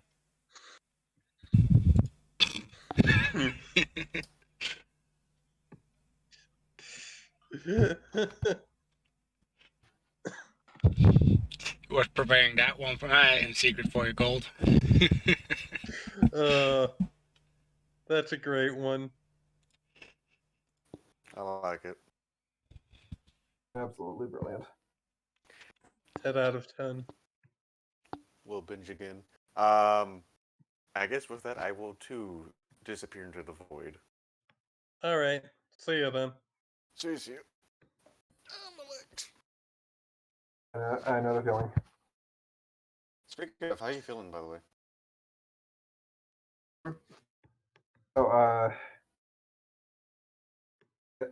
Speaker 5: was preparing that one for in secret for you, Gold.
Speaker 6: That's a great one.
Speaker 2: I like it.
Speaker 7: Absolutely brilliant.
Speaker 6: 10 out of 10.
Speaker 2: We'll binge again. I guess with that, I will too disappear into the void.
Speaker 6: Alright. See ya then.
Speaker 2: See you.
Speaker 7: I know the feeling.
Speaker 2: Speaking of, how are you feeling, by the way?
Speaker 7: So,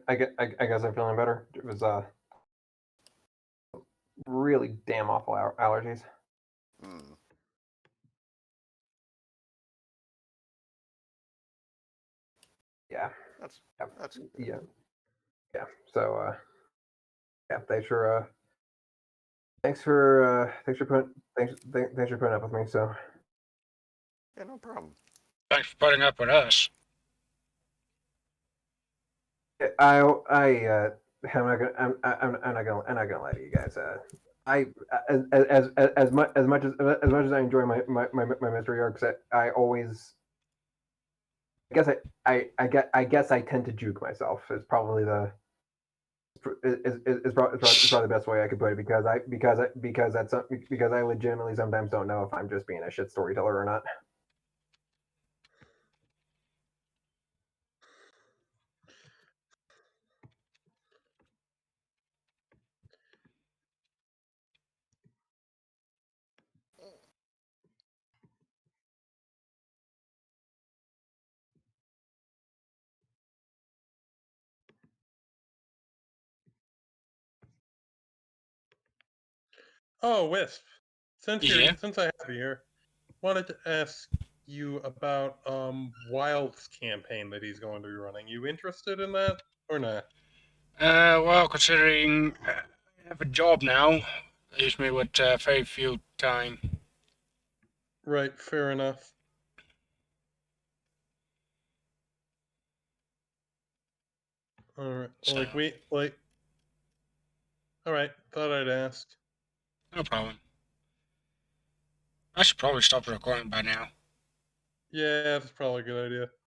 Speaker 7: I guess I'm feeling better. It was really damn awful allergies. Yeah.
Speaker 2: That's
Speaker 7: yeah. So yeah, thanks for putting up with me. So
Speaker 2: yeah, no problem.
Speaker 5: Thanks for putting up with us.
Speaker 7: I'm not gonna lie to you guys. as much as I enjoy my mystery arcs, I always I guess I tend to juke myself. It's probably the is probably the best way I could put it because I legitimately sometimes don't know if I'm just being a shit storyteller or not.
Speaker 6: Oh, Wisp. Since
Speaker 5: Yeah.
Speaker 6: since I have you here, wanted to ask you about Wild's campaign that he's going to be running. You interested in that or not?
Speaker 5: Well, considering I have a job now, leaves me with very few time.
Speaker 6: Right, fair enough. All right,
Speaker 5: So,
Speaker 6: All right, thought I'd ask.
Speaker 5: no problem. I should probably stop recording by now.
Speaker 6: Yeah, that's probably a good idea.